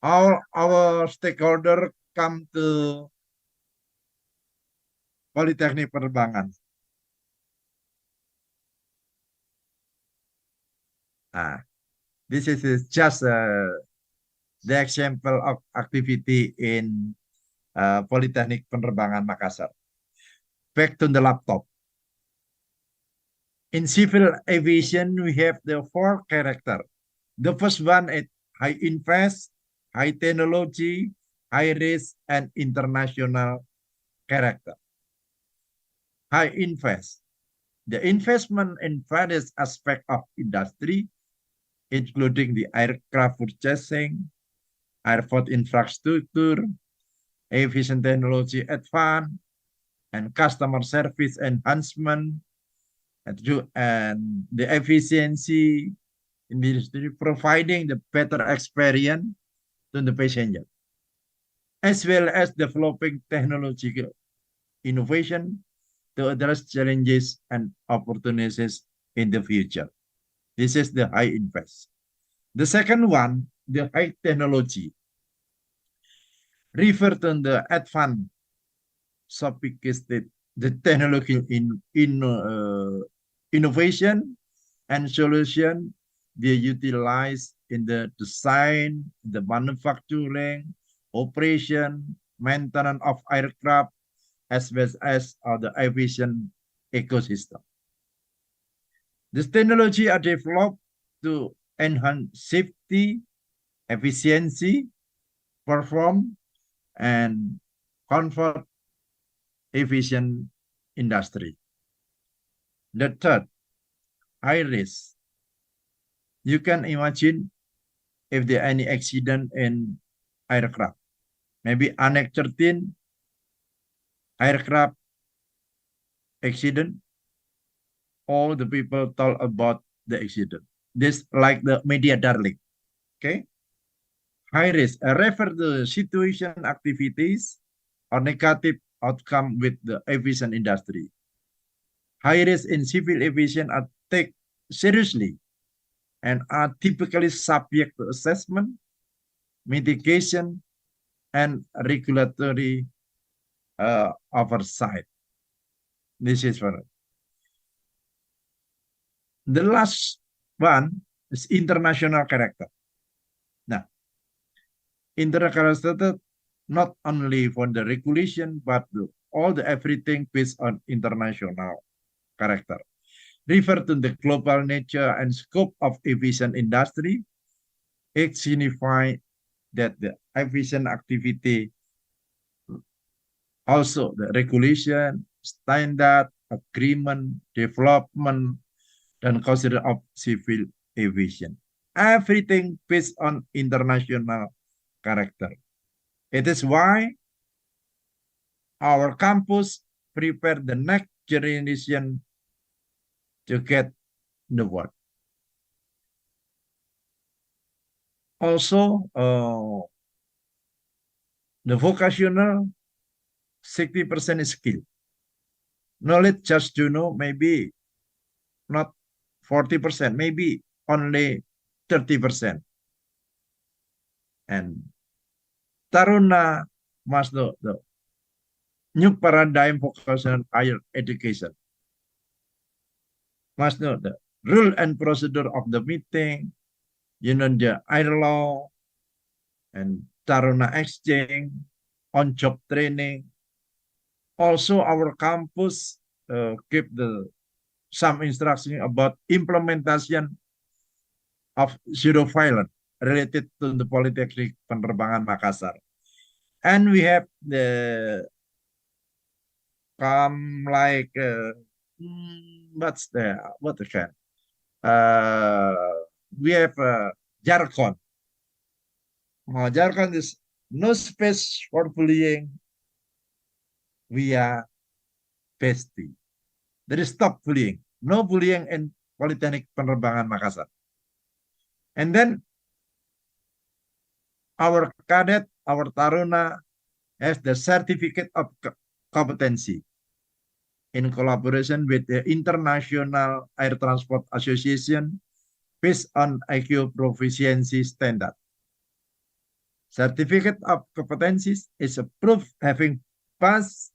All our stakeholder come to Polytechnic Penerbangan. This is just the example of activity in Polytechnic Penerbangan Makassar. Back to the laptop. In civil aviation, we have the 4 characters. The first one is high invest, high technology, high risk, and international character. High invest. The investment in various aspects of industry, including the aircraft purchasing, airport infrastructure, aviation technology advance, and customer service enhancement, and the efficiency in the industry, providing the better experience to the passenger, as well as developing technological innovation to address challenges and opportunities in the future. This is the high invest. The second one, the high technology, refer to the advanced, sophisticated, the technology in innovation and solution they utilize in the design, the manufacturing, operation, maintenance of aircraft, as well as the aviation ecosystem. This technology are developed to enhance safety, efficiency, perform, and comfort efficient industry. The third, high risk. You can imagine if there any accident in aircraft. Maybe Annex 13 aircraft accident, all the people talk about the accident. This like the media darling. Okay. High risk refer to situation activities or negative outcome with the aviation industry. High risk in civil aviation are taken seriously and are typically subject to assessment, mitigation, and regulatory oversight. This is for it. The last one is international character. Now, international character not only for the regulation, but all the everything based on international character. Refer to the global nature and scope of aviation industry. It signifies that the aviation activity, also the regulation, standard, agreement, development, dan consider of civil aviation. Everything based on international character. It is why our campus prepare the next generation to get the world. Also, the vocational 60% is skill. Knowledge just to know, maybe not 40%, maybe only 30%. And Taruna must know the new paradigm focus on higher education. Must know the rule and procedure of the meeting, the air law, and Taruna exchange, on-job training. Also, our campus give some instruction about implementation of zero violence related to the Polytechnic Penerbangan Makassar. And we have the like what's the what the kind? We have jargon. Jargon is no space for bullying. We are bestie. There is stop bullying. No bullying in Polytechnic Penerbangan Makassar. And then our cadet, our Taruna, has the certificate of competency in collaboration with the International Air Transport Association based on IQ proficiency standard. Certificate of competencies is a proof having passed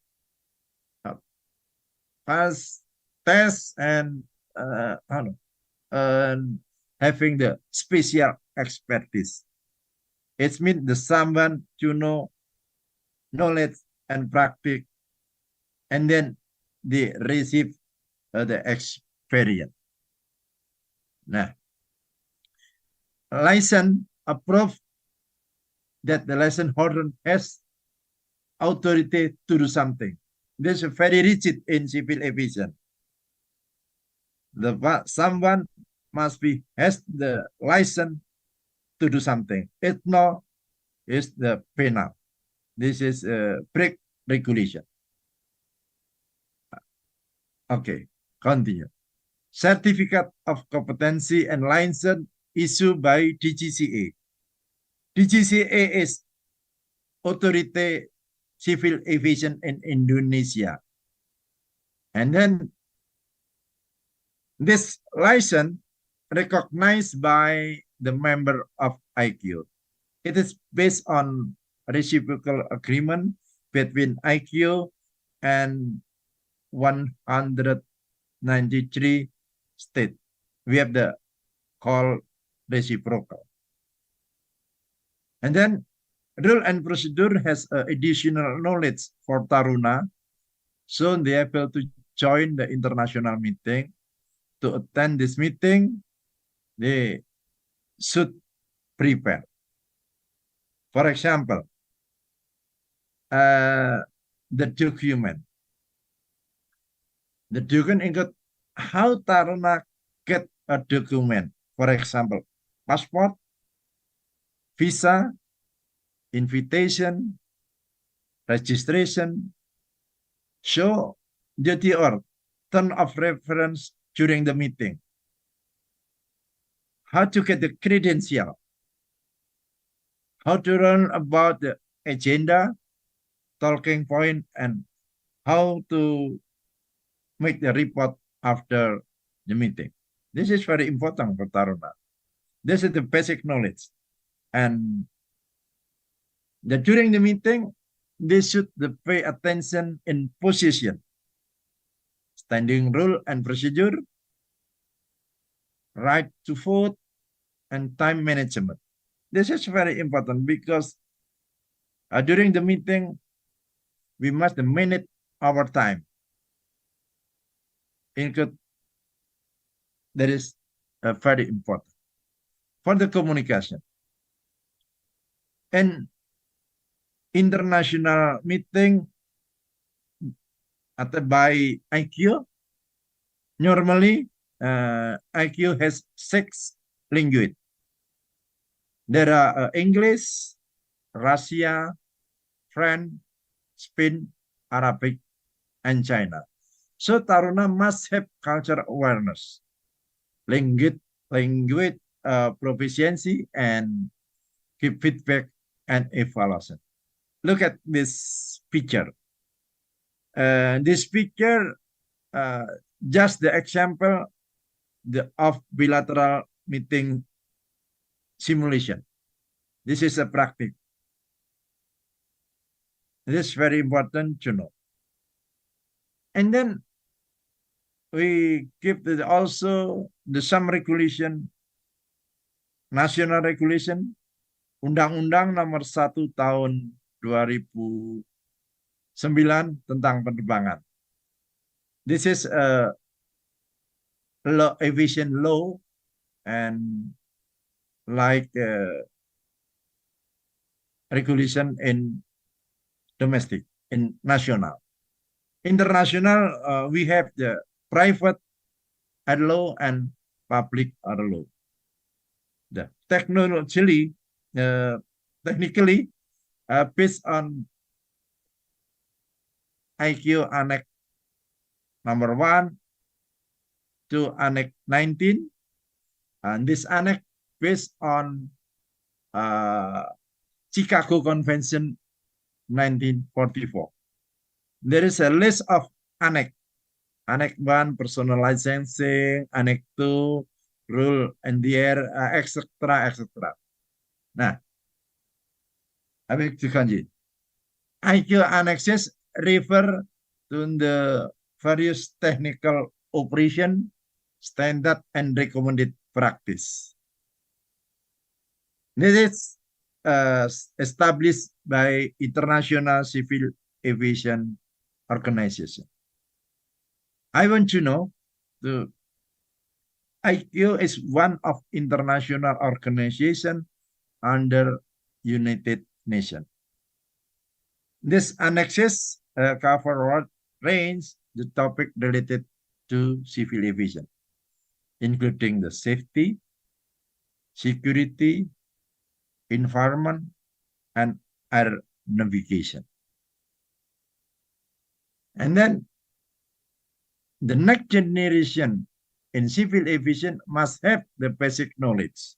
tests and having the special expertise. It means the someone to know knowledge and practice, and then they receive the experience. Now, license approved that the license holder has authority to do something. This is very rigid in civil aviation. Someone must be has the license to do something. If not, is the penal. This is a break regulation. Okay, continue. Certificate of competency and license issued by DGCA. DGCA is Authority Civil Aviation in Indonesia. And then this license recognized by the member of IQ. It is based on reciprocal agreement between IQ and 193 state. We have the call reciprocal. And then rule and procedure has additional knowledge for Taruna, so they are able to join the international meeting. To attend this meeting, they should prepare. For example, the document. The document include how Taruna get a document. For example, passport, visa, invitation, registration, show duty or term of reference during the meeting. How to get the credential. How to learn about the agenda, talking point, and how to make the report after the meeting. This is very important for Taruna. This is the basic knowledge. And during the meeting, they should pay attention in position, standing rule and procedure, right to vote, and time management. This is very important because during the meeting, we must manage our time. Include that is very important for the communication. And international meeting by IQ. Normally, IQ has 6 languages. There are English, Russia, French, Spain, Arabic, and China. So Taruna must have cultural awareness, language proficiency, and give feedback and evaluation. Look at this picture. This picture, just the example of bilateral meeting simulation. This is a practice. This is very important to know. And then we give also some regulation, national regulation, Undang-Undang Nomor 1 Tahun 2009 tentang penerbangan. This is a aviation law and like regulation in domestic, in national. International, we have the private air law and public air law. The technically, based on IQ Annex number 1 to Annex 19, and this Annex based on Chicago Convention 1944. There is a list of Annex. Annex 1, personal licensing, Annex 2, rule and the air, etc., etc. Nah, IQ annexes refer to the various technical operation, standard, and recommended practice. This is established by International Civil Aviation Organization. I want to know the IQ is one of international organization under United Nations. This annexes cover a range the topic related to civil aviation, including the safety, security, environment, and air navigation. And then the next generation in civil aviation must have the basic knowledge,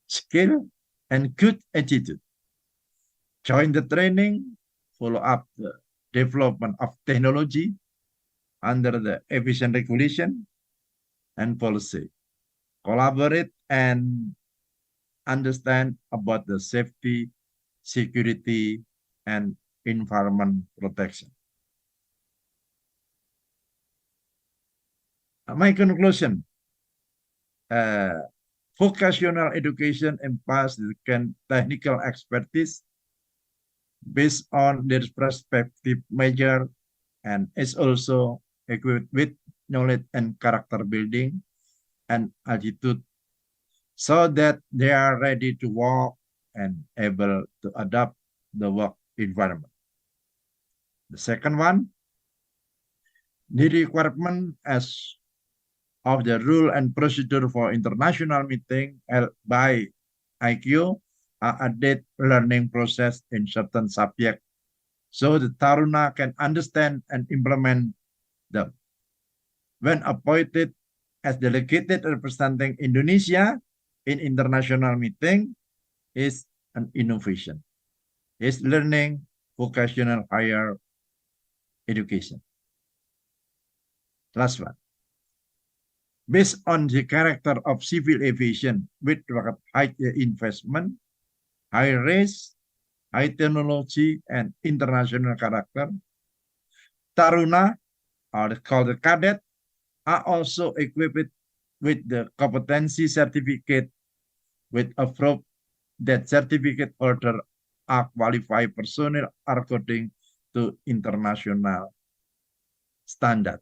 skill, and good attitude. Join the training, follow up the development of technology under the aviation regulation and policy. Collaborate and understand about the safety, security, and environment protection. My conclusion, vocational education empowers the technical expertise based on their prospective major and is also equipped with knowledge and character building and attitude so that they are ready to work and able to adapt the work environment. The second one, the requirement as of the rule and procedure for international meeting held by IQ are added learning process in certain subject so the Taruna can understand and implement them. When appointed as delegated representing Indonesia in international meeting is an innovation. Is learning vocational higher education. Last one. Based on the character of civil aviation with high investment, high risk, high technology, and international character, Taruna, or called the cadet, are also equipped with the competency certificate with a proof that certificate holder are qualified personnel according to international standard.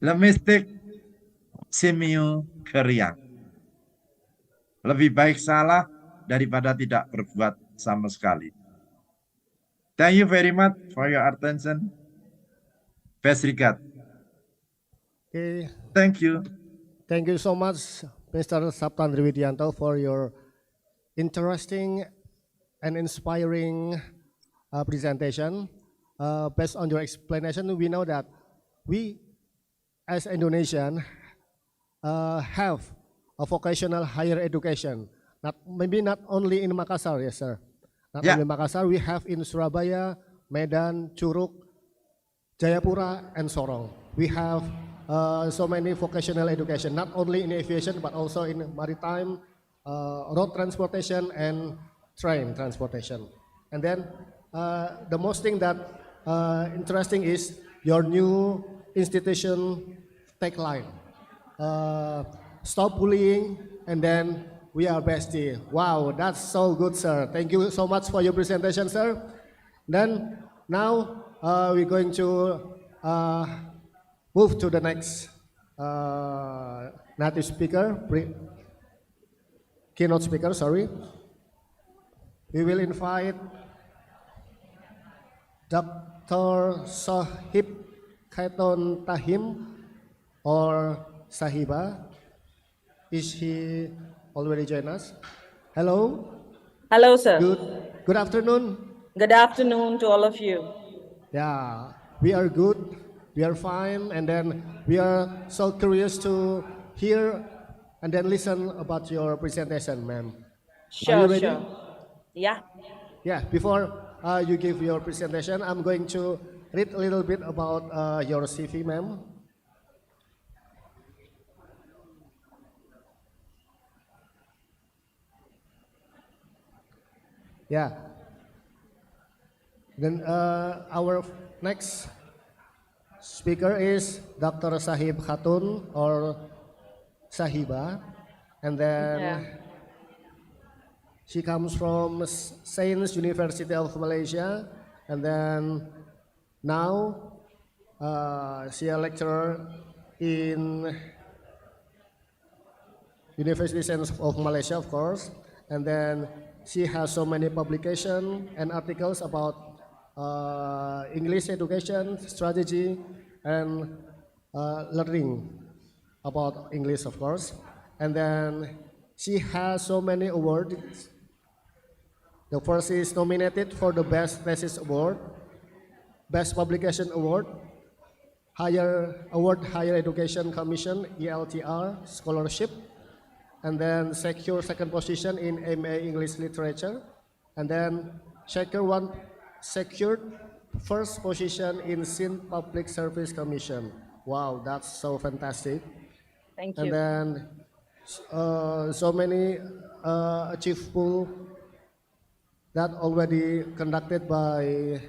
Lemistik Simio Keriang. Lebih baik salah daripada tidak berbuat sama sekali. Thank you very much for your attention. Best regard. Okay. Thank you. Thank you so much, Mr. Saptandri Widianto, for your interesting and inspiring presentation. Based on your explanation, we know that we, as Indonesian, have a vocational higher education. Maybe not only in Makassar, yes, sir. Not only Makassar, we have in Surabaya, Medan, Curug, Jayapura, and Sorong. We have so many vocational education, not only in aviation, but also in maritime, road transportation, and train transportation. And then the most thing that interesting is your new institution tagline. Stop bullying, and then we are bestie. Wow, that's so good, sir. Thank you so much for your presentation, sir. Then now we're going to move to the next native speaker, keynote speaker, sorry. We will invite Dr. Sohib Khaiton Tahim or Sahiba. Is he already joined us? Hello. Hello, sir. Good afternoon. Good afternoon to all of you. Yeah, we are good. We are fine, and then we are so curious to hear and then listen about your presentation, ma'am. Sure, are you ready? sure. Yeah. Yeah, before you give your presentation, I'm going to read a little bit about your CV, ma'am. Yeah. Then our next speaker is Dr. Sahib Khatun or Sahiba, and then she comes from Sains University of Malaysia, and then now she a lecturer in University Sains of Malaysia, of course, and then she has so many publications and articles about English education strategy and learning about English, of course. And then she has so many awards. The first is nominated for the Best Thesis Award, Best Publication Award, Higher Education Commission ELTR Scholarship, and then secure second position in MA English Literature, and then secured first position in SIN Public Service Commission. Wow, that's so fantastic. Thank you. And then so many achievable that already conducted by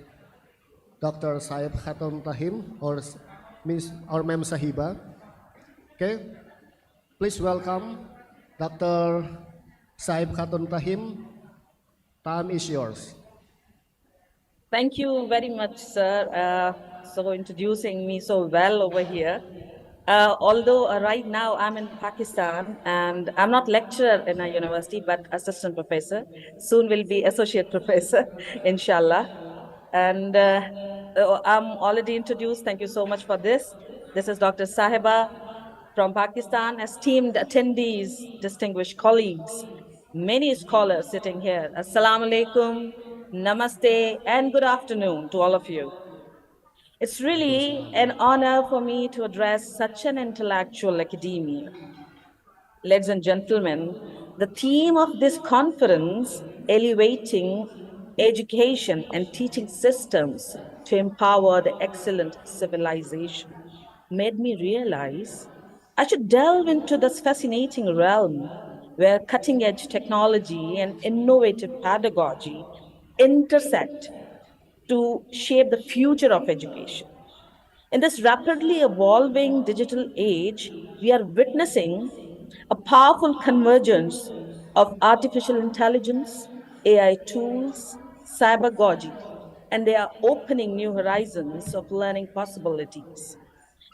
Dr. Saib Khaton Tahim or Miss or Ma'am Sahiba. Okay, please welcome Dr. Saib Khatun Tahim. Time is yours. Thank you very much, sir, so introducing me so well over here. Although right now I'm in Pakistan and I'm not lecturer in a university, but assistant professor. Soon will be associate professor, inshallah. And I'm already introduced. Thank you so much for this. This is Dr. Sahiba from Pakistan, esteemed attendees, distinguished colleagues, many scholars sitting here. Assalamu alaikum, namaste, and good afternoon to all of you. It's really an honor for me to address such an intellectual academia. Ladies and gentlemen, the theme of this conference, elevating education and teaching systems to empower the excellent civilization, made me realize I should delve into this fascinating realm where cutting-edge technology and innovative pedagogy intersect to shape the future of education. In this rapidly evolving digital age, we are witnessing a powerful convergence of artificial intelligence, AI tools, cybergogy, and they are opening new horizons of learning possibilities.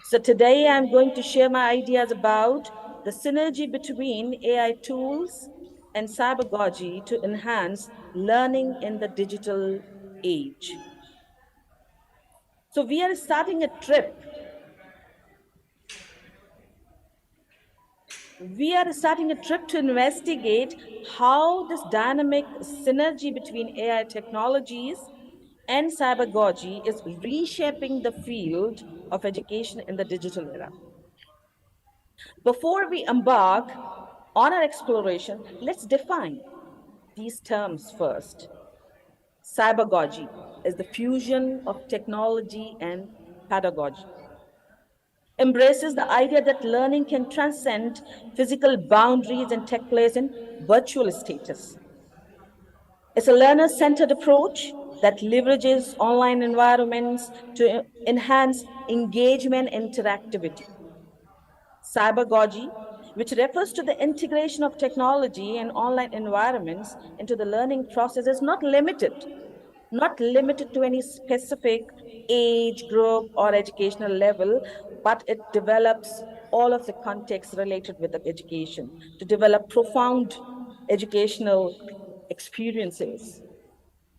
So today I'm going to share my ideas about the synergy between AI tools and cybergogy to enhance learning in the digital age. So we are starting a trip. We are starting a trip to investigate how this dynamic synergy between AI technologies and cybergogy is reshaping the field of education in the digital era. Before we embark on our exploration, let's define these terms first. Cybergogy is the fusion of technology and pedagogy. Embraces the idea that learning can transcend physical boundaries and take place in virtual status. It's a learner-centered approach that leverages online environments to enhance engagement and interactivity. Cybergogy, which refers to the integration of technology and online environments into the learning process, is not limited to any specific age group or educational level, but it develops all of the context related with the education to develop profound educational experiences.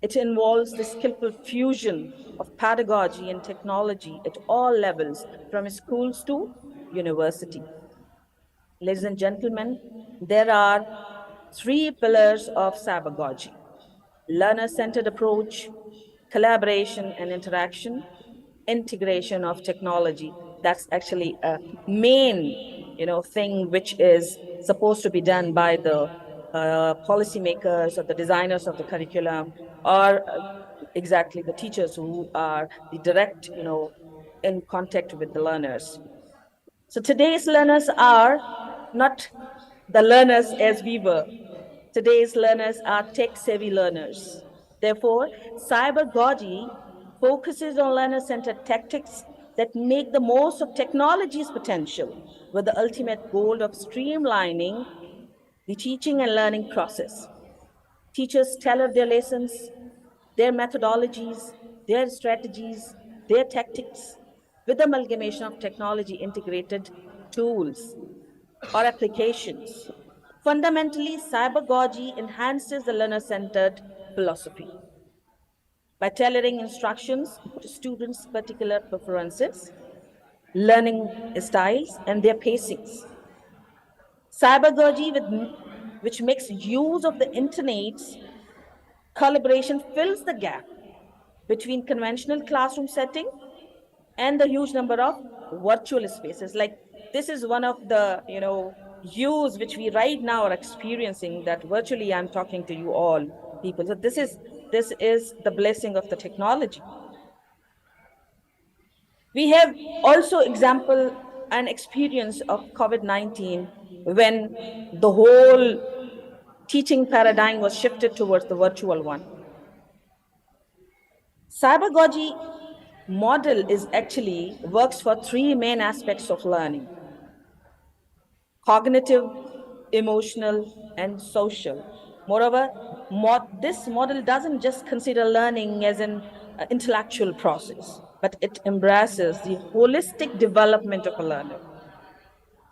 It involves the skillful fusion of pedagogy and technology at all levels, from schools to university. Ladies and gentlemen, there are three pillars of cybergogy: learner-centered approach, collaboration and interaction, integration of technology. That's actually a main, thing which is supposed to be done by the policymakers or the designers of the curriculum, or exactly the teachers who are the direct, in contact with the learners. So today's learners are not the learners as we were. Today's learners are tech-savvy learners. Therefore, cybergogy focuses on learner-centered tactics that make the most of technology's potential, with the ultimate goal of streamlining the teaching and learning process. Teachers tailor their lessons, their methodologies, their strategies, their tactics with the amalgamation of technology integrated tools or applications. Fundamentally, cybergogy enhances the learner-centered philosophy by tailoring instructions to students' particular preferences, learning styles, and their pacings. Cybergogy, which makes use of the internet's collaboration, fills the gap between conventional classroom setting and the huge number of virtual spaces. Like, this is one of the use which we right now are experiencing, that virtually I'm talking to you all people. So this is the blessing of the technology. We have also example and experience of COVID-19, when the whole teaching paradigm was shifted towards the virtual one. Cybergogy model is actually works for three main aspects of learning: cognitive, emotional, and social. Moreover, this model doesn't just consider learning as an intellectual process, but it embraces the holistic development of a learner.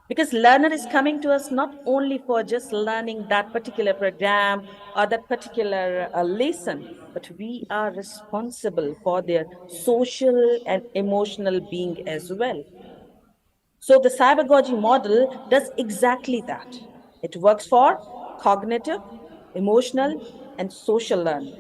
Because learner is coming to us not only for just learning that particular program or that particular lesson, but we are responsible for their social and emotional being as well. So the cybergogy model does exactly that. It works for cognitive, emotional, and social learning.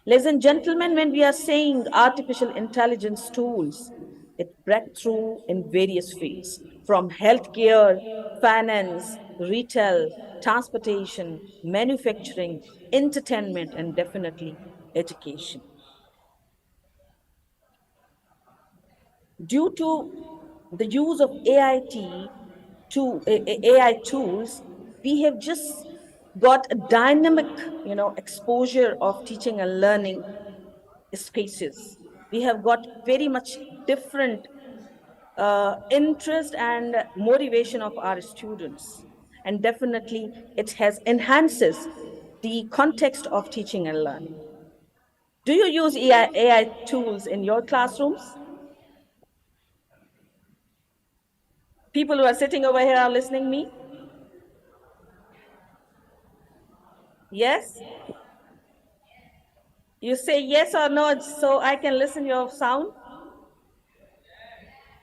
Ladies and gentlemen, when we are saying artificial intelligence tools, it breakthrough in various fields, from healthcare, finance, retail, transportation, manufacturing, entertainment, and definitely education. Due to the use of AI tools, we have just got a dynamic, exposure of teaching and learning spaces. We have got very much different interest and motivation of our students. And definitely it has enhances the context of teaching and learning. Do you use AI tools in your classrooms? People who are sitting over here are listening me? Yes? You say yes or no so I can listen your sound?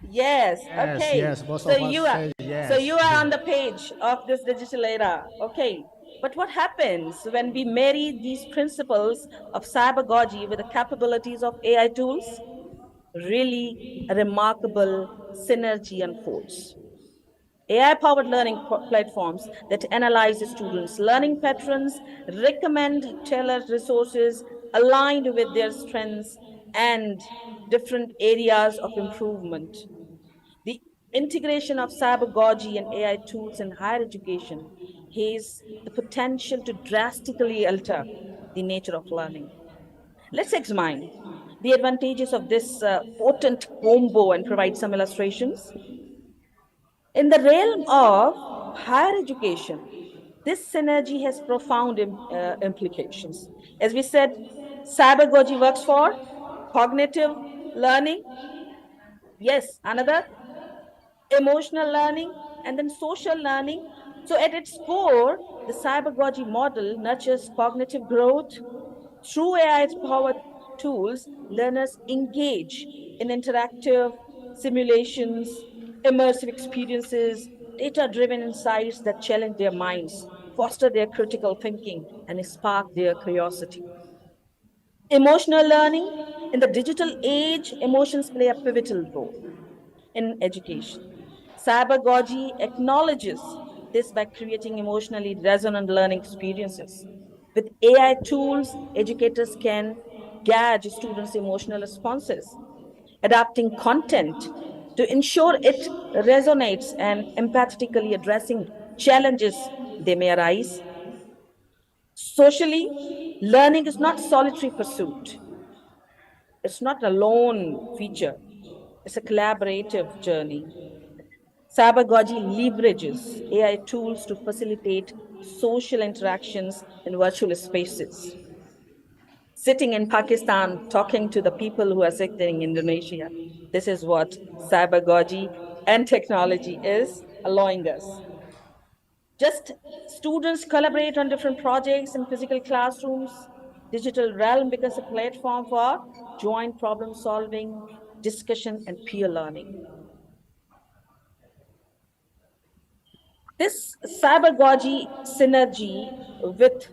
Yes. Yes, Okay. yes, most So of us you are say so yes. you are on the page of this digital era. Okay. But what happens when we marry these principles of cybergogy with the capabilities of AI tools? Really a remarkable synergy unfolds. AI-powered learning platforms that analyze the students' learning patterns, recommend tailored resources aligned with their strengths and different areas of improvement. The integration of cybergogy and AI tools in higher education has the potential to drastically alter the nature of learning. Let's examine the advantages of this potent combo and provide some illustrations. In the realm of higher education, this synergy has profound implications. As we said, cybergogy works for cognitive learning. Yes, another emotional learning, and then social learning. So at its core, the cybergogy model nurtures cognitive growth. Through AI-powered tools, learners engage in interactive simulations, immersive experiences, data-driven insights that challenge their minds, foster their critical thinking, and spark their curiosity. Emotional learning. In the digital age, emotions play a pivotal role in education. Cybergogy acknowledges this by creating emotionally resonant learning experiences. With AI tools, educators can gauge students' emotional responses, adapting content to ensure it resonates and empathetically addressing challenges they may arise. Socially, learning is not solitary pursuit. It's not a lone feature. It's a collaborative journey. Cybergogy leverages AI tools to facilitate social interactions in virtual spaces. Sitting in Pakistan, talking to the people who are sitting in Indonesia. This is what cybergogy and technology is allowing us. Just students collaborate on different projects in physical classrooms. Digital realm becomes a platform for joint problem solving, discussion, and peer learning. This cybergogy synergy with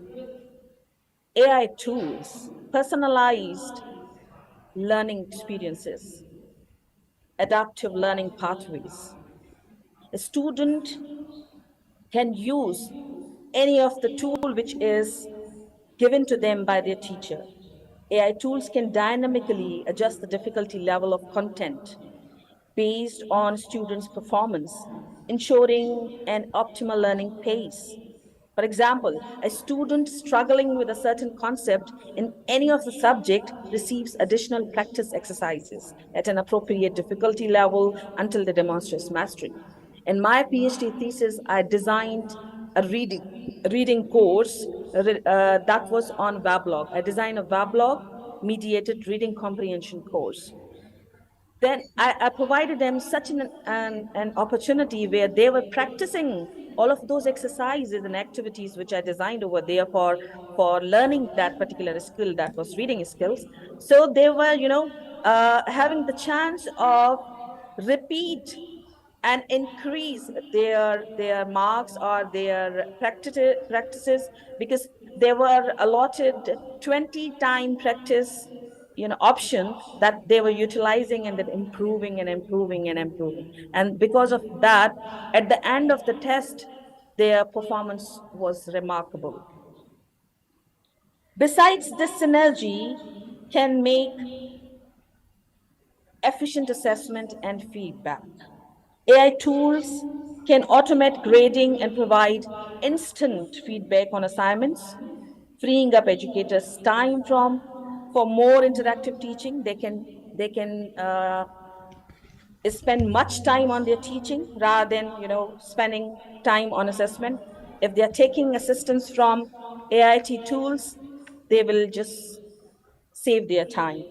AI tools, personalized learning experiences, adaptive learning pathways. A student can use any of the tool which is given to them by their teacher. AI tools can dynamically adjust the difficulty level of content based on students' performance, ensuring an optimal learning pace. For example, a student struggling with a certain concept in any of the subject receives additional practice exercises at an appropriate difficulty level until they demonstrate mastery. In my PhD thesis, I designed a reading course that was on Weblog. I designed a Weblog mediated reading comprehension course. Then I provided them such an opportunity where they were practicing all of those exercises and activities which I designed over there for learning that particular skill that was reading skills. So they were, having the chance of repeat and increase their marks or their practices because they were allotted 20 time practice option that they were utilizing and then improving and improving and improving, and because of that at the end of the test their performance was remarkable. Besides, this synergy can make efficient assessment and feedback. AI tools can automate grading and provide instant feedback on assignments, freeing up educators' time for more interactive teaching. They can spend much time on their teaching rather than spending time on assessment. If they are taking assistance from AIT tools, they will just save their time,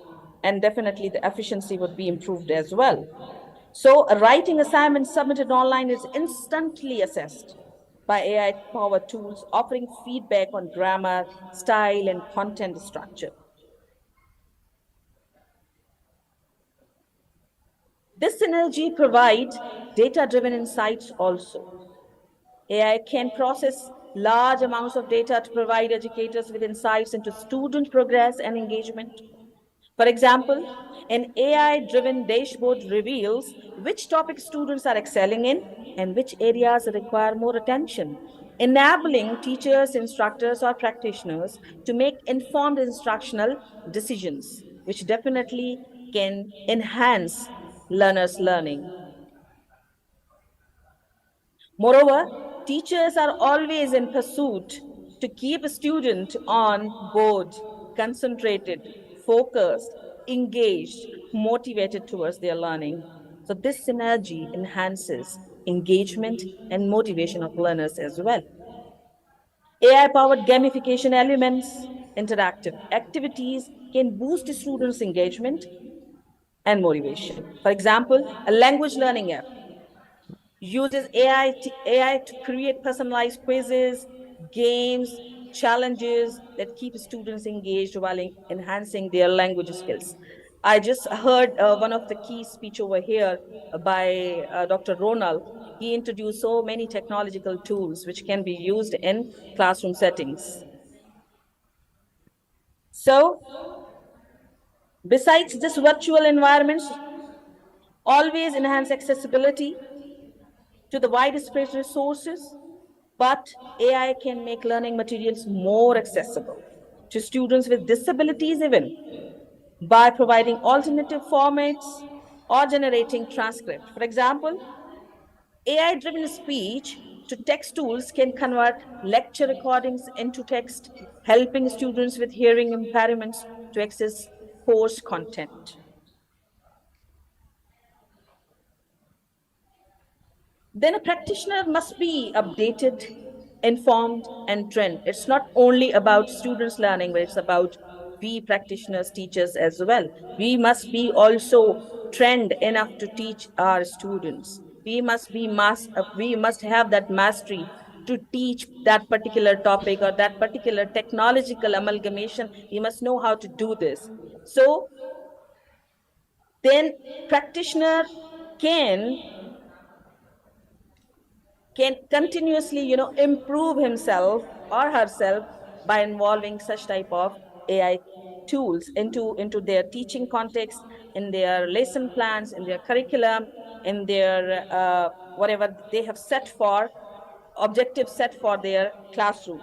and definitely the efficiency would be improved as well. So a writing assignment submitted online is instantly assessed by AI-powered tools, offering feedback on grammar, style, and content structure. This synergy provides data-driven insights also. AI can process large amounts of data to provide educators with insights into student progress and engagement. For example, an AI-driven dashboard reveals which topics students are excelling in and which areas require more attention, enabling teachers, instructors, or practitioners to make informed instructional decisions, which definitely can enhance learners' learning. Moreover, teachers are always in pursuit to keep a student on board, concentrated, focused, engaged, motivated towards their learning. So this synergy enhances engagement and motivation of learners as well. AI-powered gamification elements, interactive activities can boost students' engagement and motivation. For example, a language learning app uses AI to create personalized quizzes, games, challenges that keep students engaged while enhancing their language skills. I just heard one of the key speech over here by Dr. Ronald. He introduced so many technological tools which can be used in classroom settings. So, besides this virtual environments, always enhance accessibility to the widespread resources, but AI can make learning materials more accessible to students with disabilities even by providing alternative formats or generating transcript. For example, AI-driven speech to text tools can convert lecture recordings into text, helping students with hearing impairments to access course content. Then a practitioner must be updated, informed, and trained. It's not only about students learning, but it's about we practitioners, teachers as well. We must be also trained enough to teach our students. We must have that mastery to teach that particular topic or that particular technological amalgamation. We must know how to do this. So then practitioner can continuously improve himself or herself by involving such type of AI tools into their teaching context, in their lesson plans, in their curriculum, in their whatever they have set for objectives set for their classroom.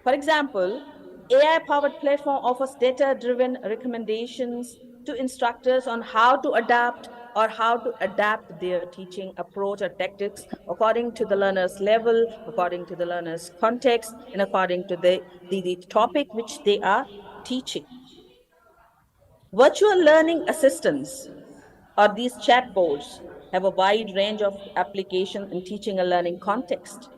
For example, AI powered platform offers data driven recommendations to instructors on how to adapt or how to adapt their teaching approach or tactics according to the learner's level, according to the learner's context, and according to the topic which they are teaching. Virtual learning assistants or these chatbots have a wide range of application in teaching and learning context.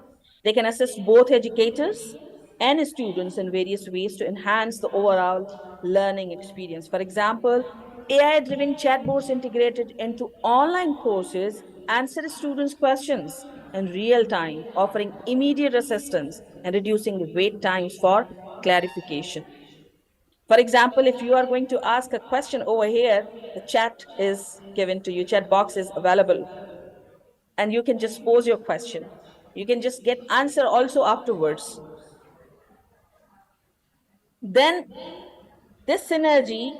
They can assist both educators and students in various ways to enhance the overall learning experience. For example, AI-driven chatbots integrated into online courses answer students' questions in real time, offering immediate assistance and reducing wait times for clarification. For example, if you are going to ask a question over here, the chat is given to you, chat box is available, and you can just pose your question. You can just get answer also afterwards. Then this synergy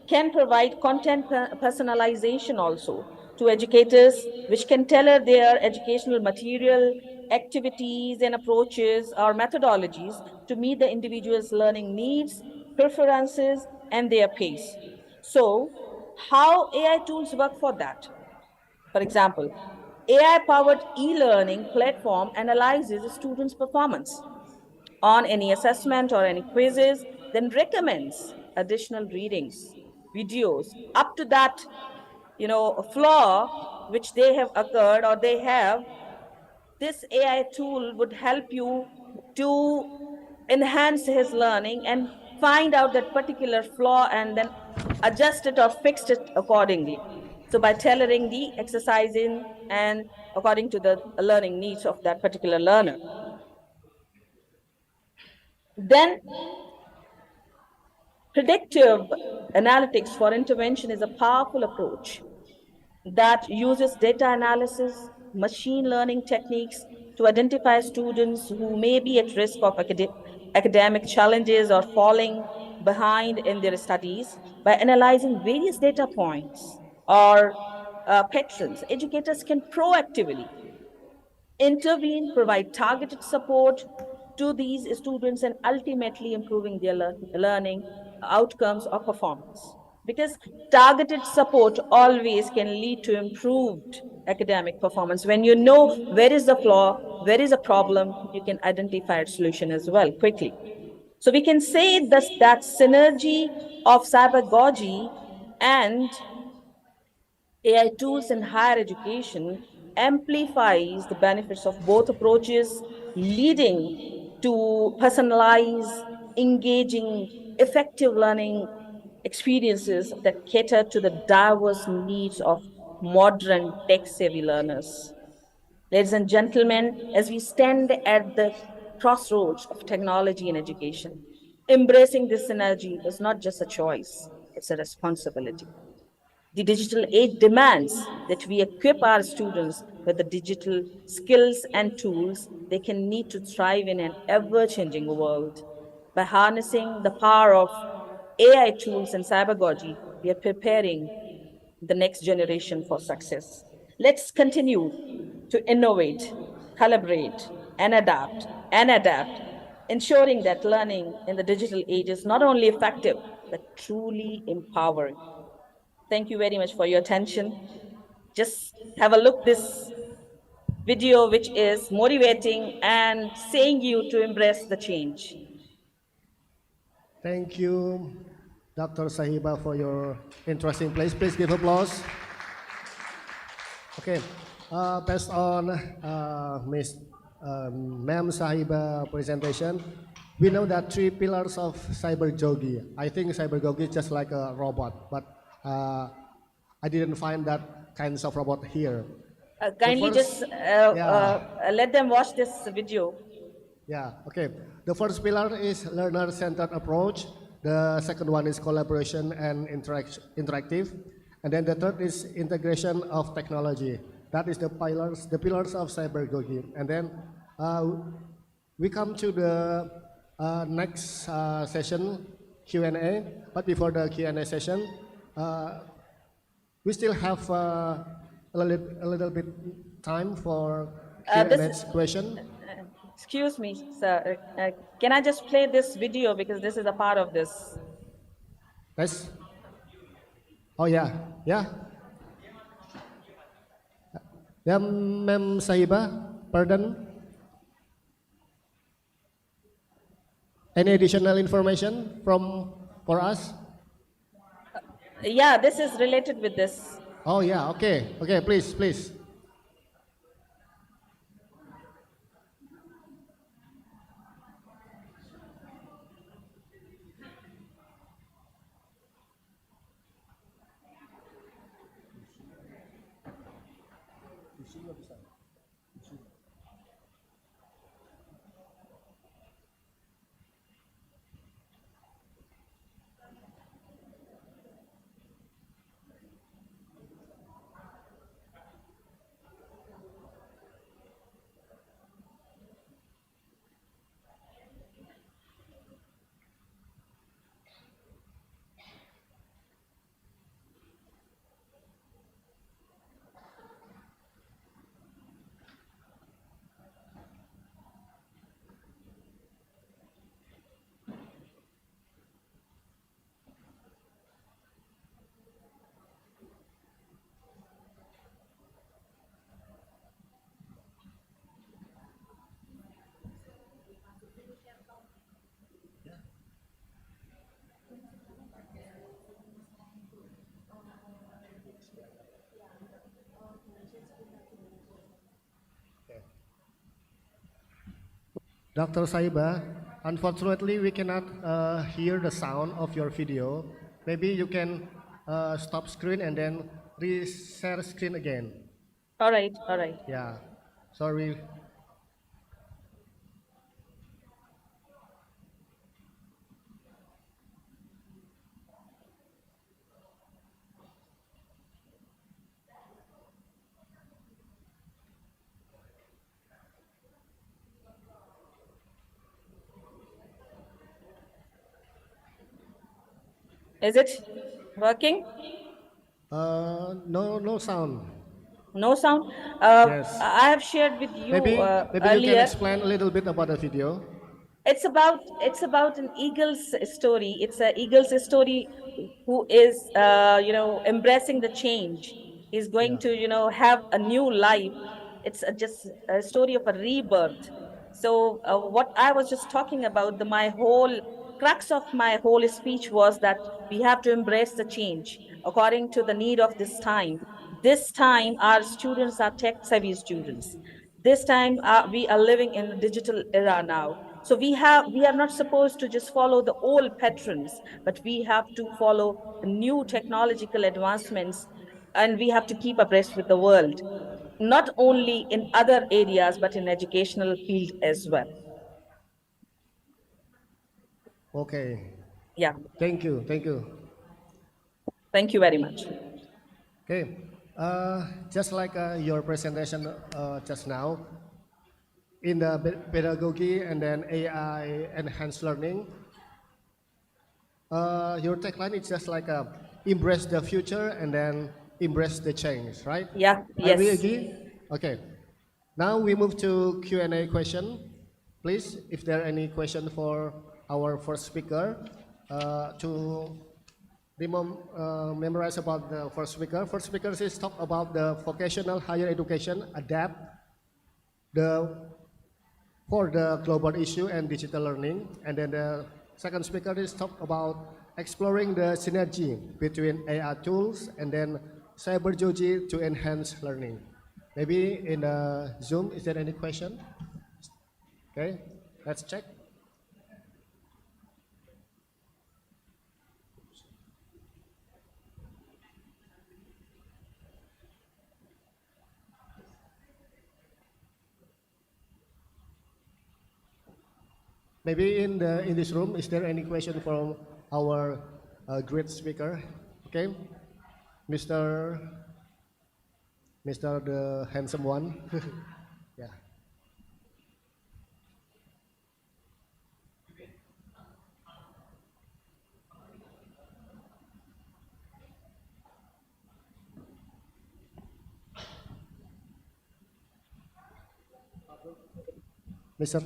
can provide content personalization also to educators, which can tailor their educational material, activities and approaches or methodologies to meet the individual's learning needs, preferences, and their pace. So, how AI tools work for that? For example, AI-powered e-learning platform analyzes students' performance on any assessment or any quizzes, then recommends additional readings, videos, up to that, a flaw which they have occurred or they have. This AI tool would help you to enhance his learning and find out that particular flaw and then adjust it or fix it accordingly. So by tailoring the exercising and according to the learning needs of that particular learner. Then predictive analytics for intervention is a powerful approach that uses data analysis, machine learning techniques to identify students who may be at risk of academic challenges or falling behind in their studies. By analyzing various data points or patterns, educators can proactively intervene, provide targeted support to these students, and ultimately improving their learning outcomes or performance. Because targeted support always can lead to improved academic performance. When you know where is the flaw, where is a problem, you can identify a solution as well quickly. So we can say that synergy of cybergogy and AI tools in higher education amplifies the benefits of both approaches, leading to personalized, engaging, effective learning experiences that cater to the diverse needs of modern tech-savvy learners. Ladies and gentlemen, as we stand at the crossroads of technology and education, embracing this synergy is not just a choice, it's a responsibility. The digital age demands that we equip our students with the digital skills and tools they can need to thrive in an ever-changing world. By harnessing the power of AI tools and cybergogy, we are preparing the next generation for success. Let's continue to innovate, collaborate, and adapt, ensuring that learning in the digital age is not only effective, but truly empowering. Thank you very much for your attention. Just have a look this video, which is motivating and saying you to embrace the change. Thank you, Dr. Sahiba, for your interesting place. Please give applause. Okay, based on Ms. Ma'am Sahiba presentation, we know that 3 pillars of cybergogy. I think cybergogy is just like a robot, but I didn't find that kinds of robot here. Kindly just let them watch this video. Yeah, okay. The first pillar is learner-centered approach. The second one is collaboration and interactive. And then the third is integration of technology. That is the pillars of cybergogy. And then we come to the next session, Q&A. But before the Q&A session, we still have a little bit time for Q&A question. Excuse me, sir. Can I just play this video because this is a part of this? Yes. Oh yeah, yeah. Yeah, Ma'am Sahiba, pardon. Any additional information for us? Yeah, this is related with this. Oh yeah, okay, okay, please, please. Dr. Saiba, unfortunately we cannot hear the sound of your video. Maybe you can stop screen and then re-share screen again. All right, all right. Yeah, sorry. Is it working? No, no sound. No sound. Yes. I have shared with you Maybe you can earlier. explain a little bit about the video. It's about an eagle's story. It's a eagle's story who is embracing the change. He's going to have a new life. It's just a story of a rebirth. So what I was just talking about, my whole crux of my whole speech was that we have to embrace the change according to the need of this time. This time, our students are tech savvy students. This time, we are living in a digital era now. So we are not supposed to just follow the old patterns, but we have to follow new technological advancements, and we have to keep abreast with the world, not only in other areas but in educational field as well. Okay. Yeah. Thank you. Thank you. Thank you very much. Okay. Just like your presentation just now, in the pedagogy and then AI enhanced learning, your tagline is just like embrace the future and then embrace the change, right? Yeah. Are we Yes. agree? Okay. Now we move to Q&A question. Please, if there are any question for our first speaker, to memorize about the first speaker. First speaker is talk about the vocational higher education adapt for the global issue and digital learning. And then the second speaker is talk about exploring the synergy between AI tools and then cyberjoji to enhance learning. Maybe in Zoom, is there any question? Okay, let's check. Maybe in this room, is there any question from our great speaker? Okay, Mr. the handsome one. Yeah. Mr.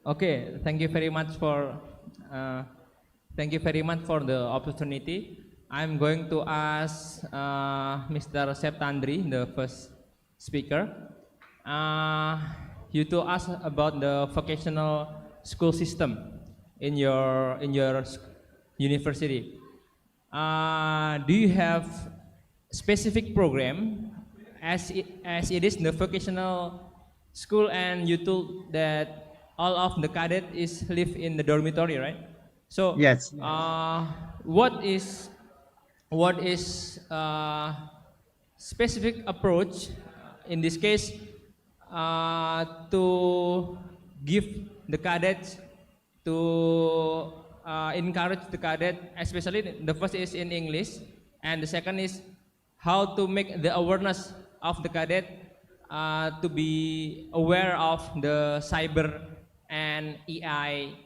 Okay, thank you very much for the opportunity. I'm going to ask Mr. Septandri, the first speaker. You to ask about the vocational school system in your university. Do you have specific program as it is the vocational school, and you told that all of the cadet is live in the dormitory, right? So Yes. what is specific approach in this case to give the cadets to encourage the cadet, especially the first is in English, and the second is how to make the awareness of the cadet to be aware of the cyber and EI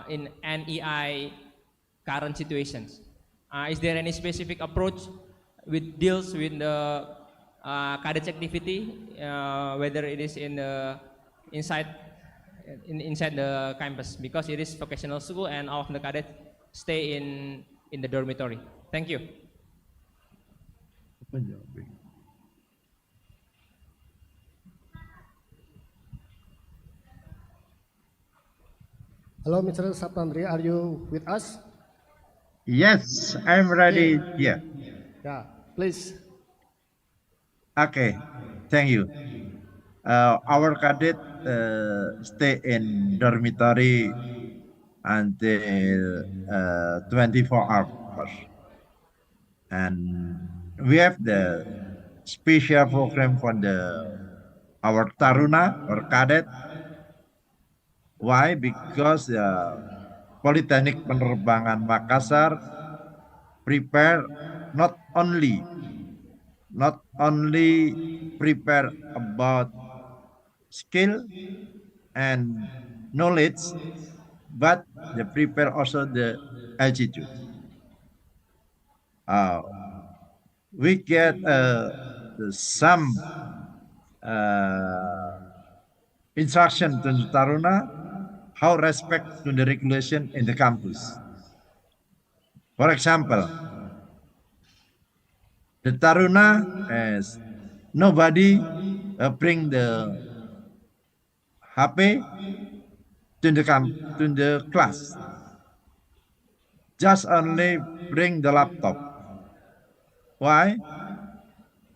in EI current situations. Is there any specific approach with deals with the cadets activity, whether it is in the inside the campus, because it is vocational school and all of the cadets stay in the dormitory? Thank you. Hello, Mr. Saptandri, are you with us? Yes, I'm ready. Yeah. Yeah, please. Okay, thank you. Our cadet stay in dormitory until 24 hours, and we have the special program for our taruna or cadet. Why? Because Politeknik Penerbangan Makassar prepare not only prepare about skill and knowledge, but they prepare also the attitude. We get some instruction to the Taruna how respect to the regulation in the campus. For example, the Taruna is nobody bring the HP to the class. Just only bring the laptop. Why?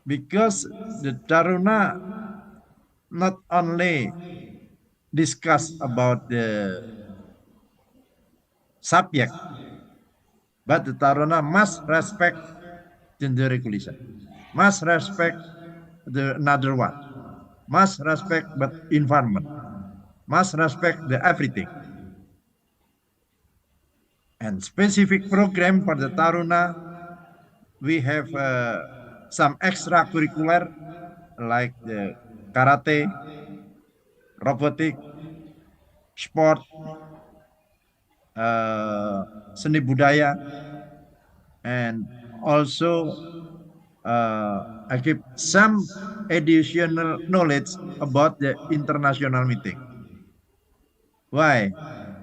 Because the Taruna not only discuss about the subject, but the Taruna must respect the regulation, must respect the another one, must respect but environment, must respect the everything. And specific program for the Taruna, we have some extracurricular like the karate, robotic, sport, seni budaya, and also I give some additional knowledge about the international meeting. Why?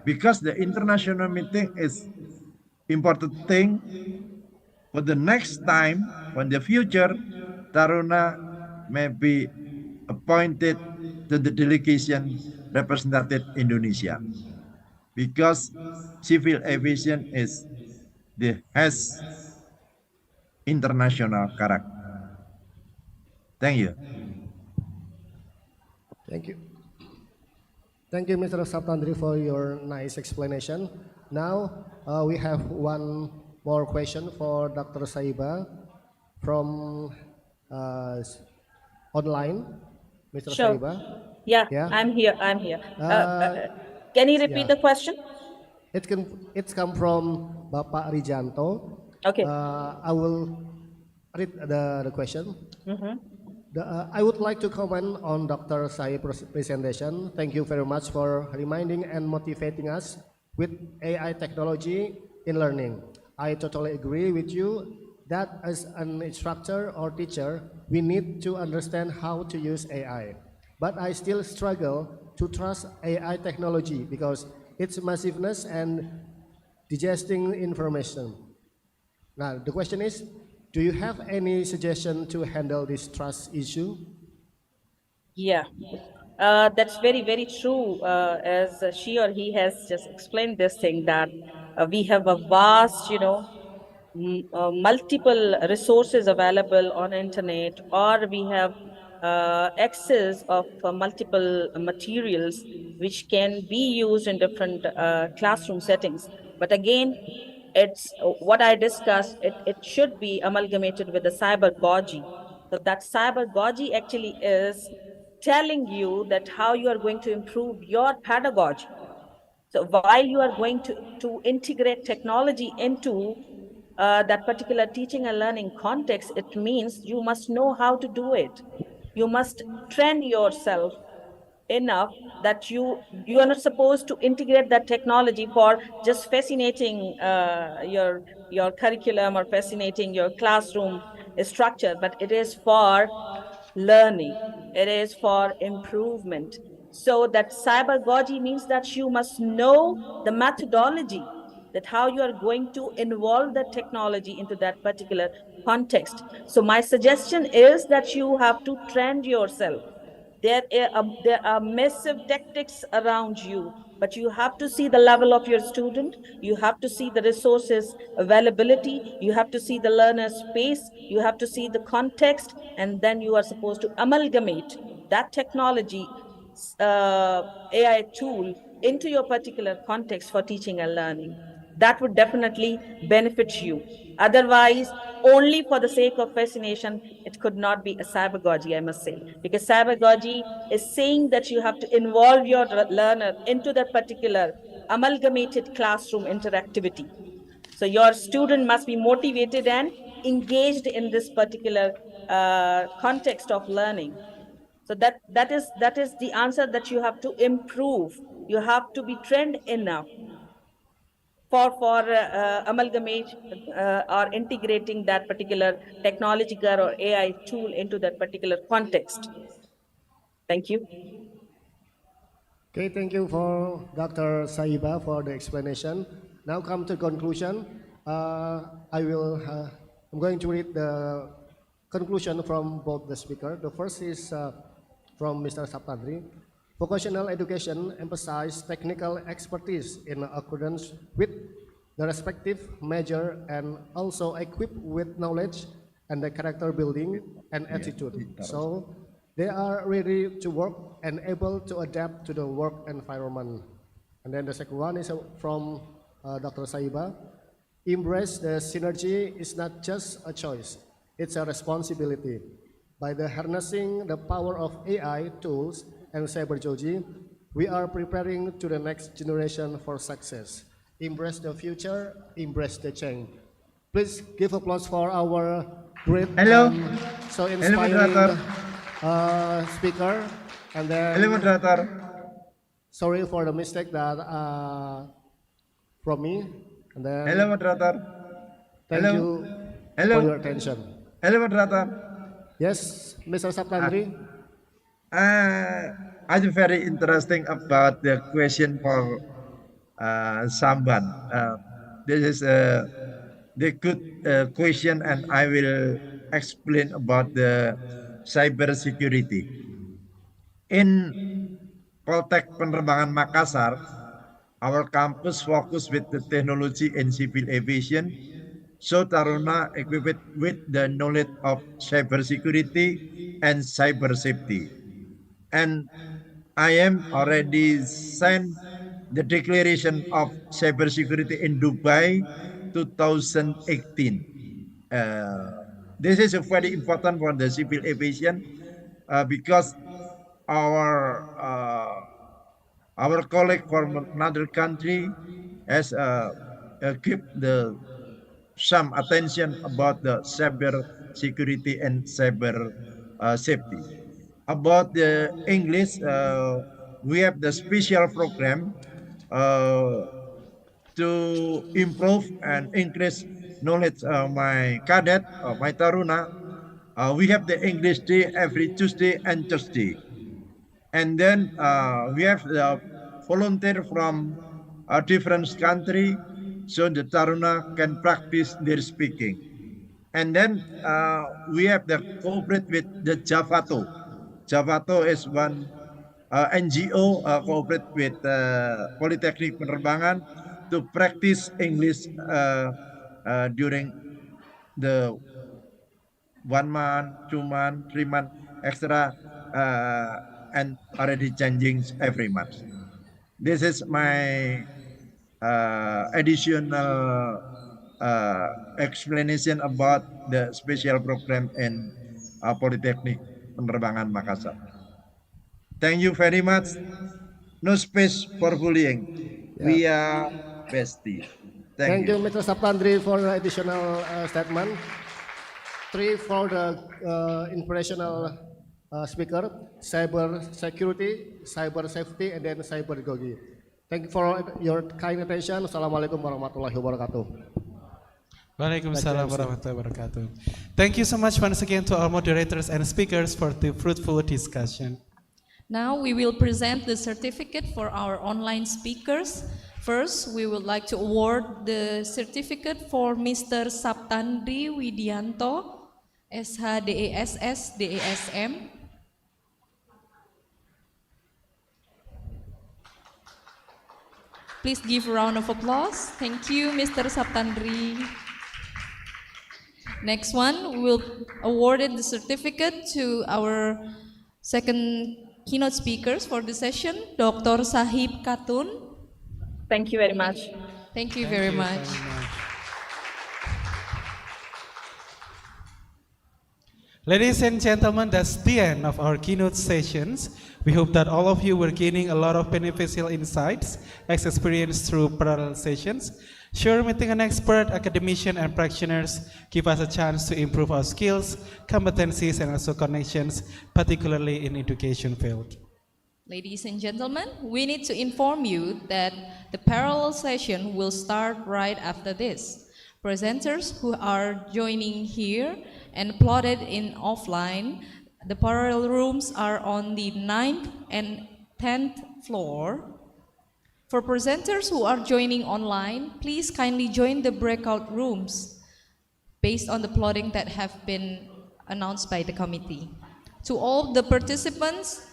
Because the international meeting is important thing for the next time when the future Taruna may be appointed to the delegation represented Indonesia, because civil aviation is has international character. Thank you. Thank you. Thank you, Mr. Saptandri, for your nice explanation. Now, we have one more question for Dr. Saiba from online. Mr. Sure. Saiba. Yeah, Yeah. I'm here. Can you repeat the question? It's come from Bapak Rijanto. Okay. I will read the question. I would like to comment on Dr. Sai presentation. Thank you very much for reminding and motivating us with AI technology in learning. I totally agree with you that as an instructor or teacher, we need to understand how to use AI. But I still struggle to trust AI technology because its massiveness and digesting information. Now, the question is, do you have any suggestion to handle this trust issue? Yeah, that's very, very true. As she or he has just explained this thing that we have a vast, multiple resources available on internet, or we have access of multiple materials which can be used in different classroom settings. But again, it's what I discussed, it should be amalgamated with the cybergogy. So that cybergogy actually is telling you that how you are going to improve your pedagogy. So while you are going to integrate technology into that particular teaching and learning context, it means you must know how to do it. You must train yourself enough that you are not supposed to integrate that technology for just fascinating your curriculum or fascinating your classroom structure, but it is for learning. It is for improvement. So that cybergogy means that you must know the methodology, that how you are going to involve the technology into that particular context. So my suggestion is that you have to train yourself. There are massive tactics around you, but you have to see the level of your student. You have to see the resources availability. You have to see the learner space. You have to see the context, and then you are supposed to amalgamate that technology, uh, AI tool into your particular context for teaching and learning. That would definitely benefit you. Otherwise, only for the sake of fascination, it could not be a cybergogy, I must say, because cybergogy is saying that you have to involve your learner into that particular amalgamated classroom interactivity. So your student must be motivated and engaged in this particular context of learning. So that is the answer, that you have to improve. You have to be trained enough for amalgamate or integrating that particular technological or AI tool into that particular context. Thank you. Okay, thank you for Dr. Saiba for the explanation. Now come to conclusion. I'm going to read the conclusion from both the speaker. The first is from Mr. Saptandri. Vocational education emphasizes technical expertise in accordance with the respective major and also equipped with knowledge and the character building and attitude. So they are ready to work and able to adapt to the work environment. And then the second one is from Dr. Saiba. Embrace the synergy is not just a choice, it's a responsibility. By the harnessing the power of AI tools and cybergogy, we are preparing to the next generation for success. Embrace the future, embrace the change. Please give applause for our great so inspiring speaker. And then, sorry for the mistake that from me. And then, thank you for your attention. Yes, Mr. Saptandri. I'm very interesting about the question for Samban. This is the good question, and I will explain about the cyber security. In Poltek Penerbangan Makassar, our campus focus with the technology and civil aviation, so Taruna equipped with the knowledge of cybersecurity and cyber safety. And I am already signed the Declaration of Cybersecurity in Dubai 2018. This is very important for the civil aviation because our colleague from another country has keep the some attention about the cyber security and cyber safety. About the English, we have the special program uh, to improve and increase knowledge. My cadet, my Taruna, we have the English day every Tuesday and Thursday. And then we have the volunteer from a different country, so the Taruna can practice their speaking. And then we have the cooperate with the Javato. Javato is one NGO cooperate with Polytechnic Penerbangan to practice English during the 1 month, 2 month, 3 month extra, and already changing every month. This is my additional explanation about the special program in Polytechnic Penerbangan Makassar. Thank you very much. No space for bullying. We are bestie. Thank you. Mr. Saptandri, for the additional statement. 3 for the inspirational speaker, cyber security, cyber safety, and then cyber pedagogy. Thank you for your kind attention. Assalamualaikum warahmatullahi wabarakatuh. Waalaikumsalam warahmatullahi wabarakatuh. Thank you so much once again to our moderators and speakers for the fruitful discussion. Now we will present the certificate for our online speakers. First, we would like to award the certificate for Mr. Saptandri Widianto, SHDESS, DESM. Please give a round of applause. Thank you, Mr. Saptandri. Next one, we will award the certificate to our second keynote speakers for the session, Dr. Sahib Katun. Thank you very much. Thank you very much. Ladies and gentlemen, that's the end of our keynote sessions. We hope that all of you were gaining a lot of beneficial insights as experienced through parallel sessions. Sure, meeting an expert, academician, and practitioners give us a chance to improve our skills, competencies, and also connections, particularly in education field. Ladies and gentlemen, we need to inform you that the parallel session will start right after this. Presenters who are joining here and plotted in offline, the parallel rooms are on the 9th and 10th floor. For presenters who are joining online, please kindly join the breakout rooms based on the plotting that have been announced by the committee. To all the participants,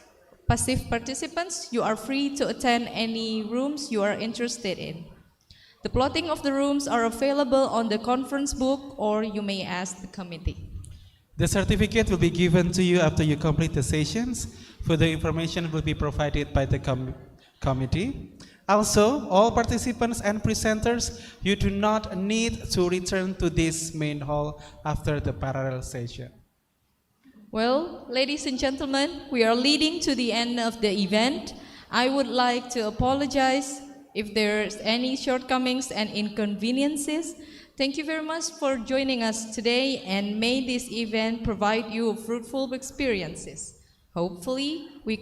passive participants, you are free to attend any rooms you are interested in. The plotting of the rooms are available on the conference book, or you may ask the committee. The certificate will be given to you after you complete the sessions. Further information will be provided by the committee. Also, all participants and presenters, you do not need to return to this main hall after the parallel session. Well, ladies and gentlemen, we are leading to the end of the event. I would like to apologize if there's any shortcomings and inconveniences. Thank you very much for joining us today, and may this event provide you fruitful experiences. Hopefully, we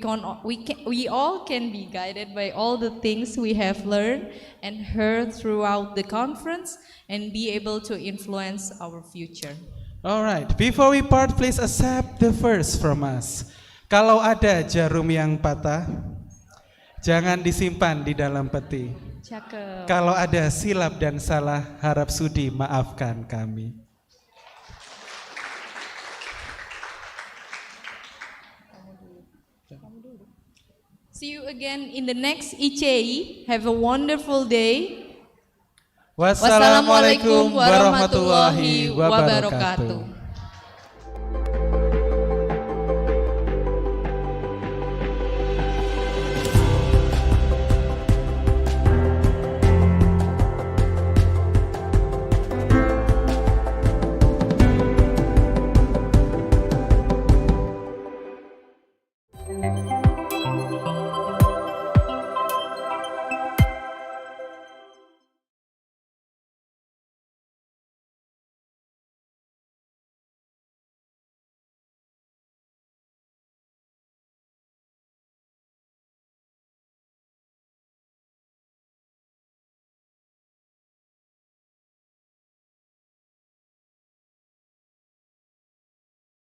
all can be guided by all the things we have learned and heard throughout the conference and be able to influence our future. All right, before we part, please accept the verse from us. Kalau ada jarum yang patah, jangan disimpan di dalam peti. Cakep. Kalau ada silap dan salah, harap sudi maafkan kami. See you again in the next ICEI. Have a wonderful day. Wassalamualaikum warahmatullahi wabarakatuh.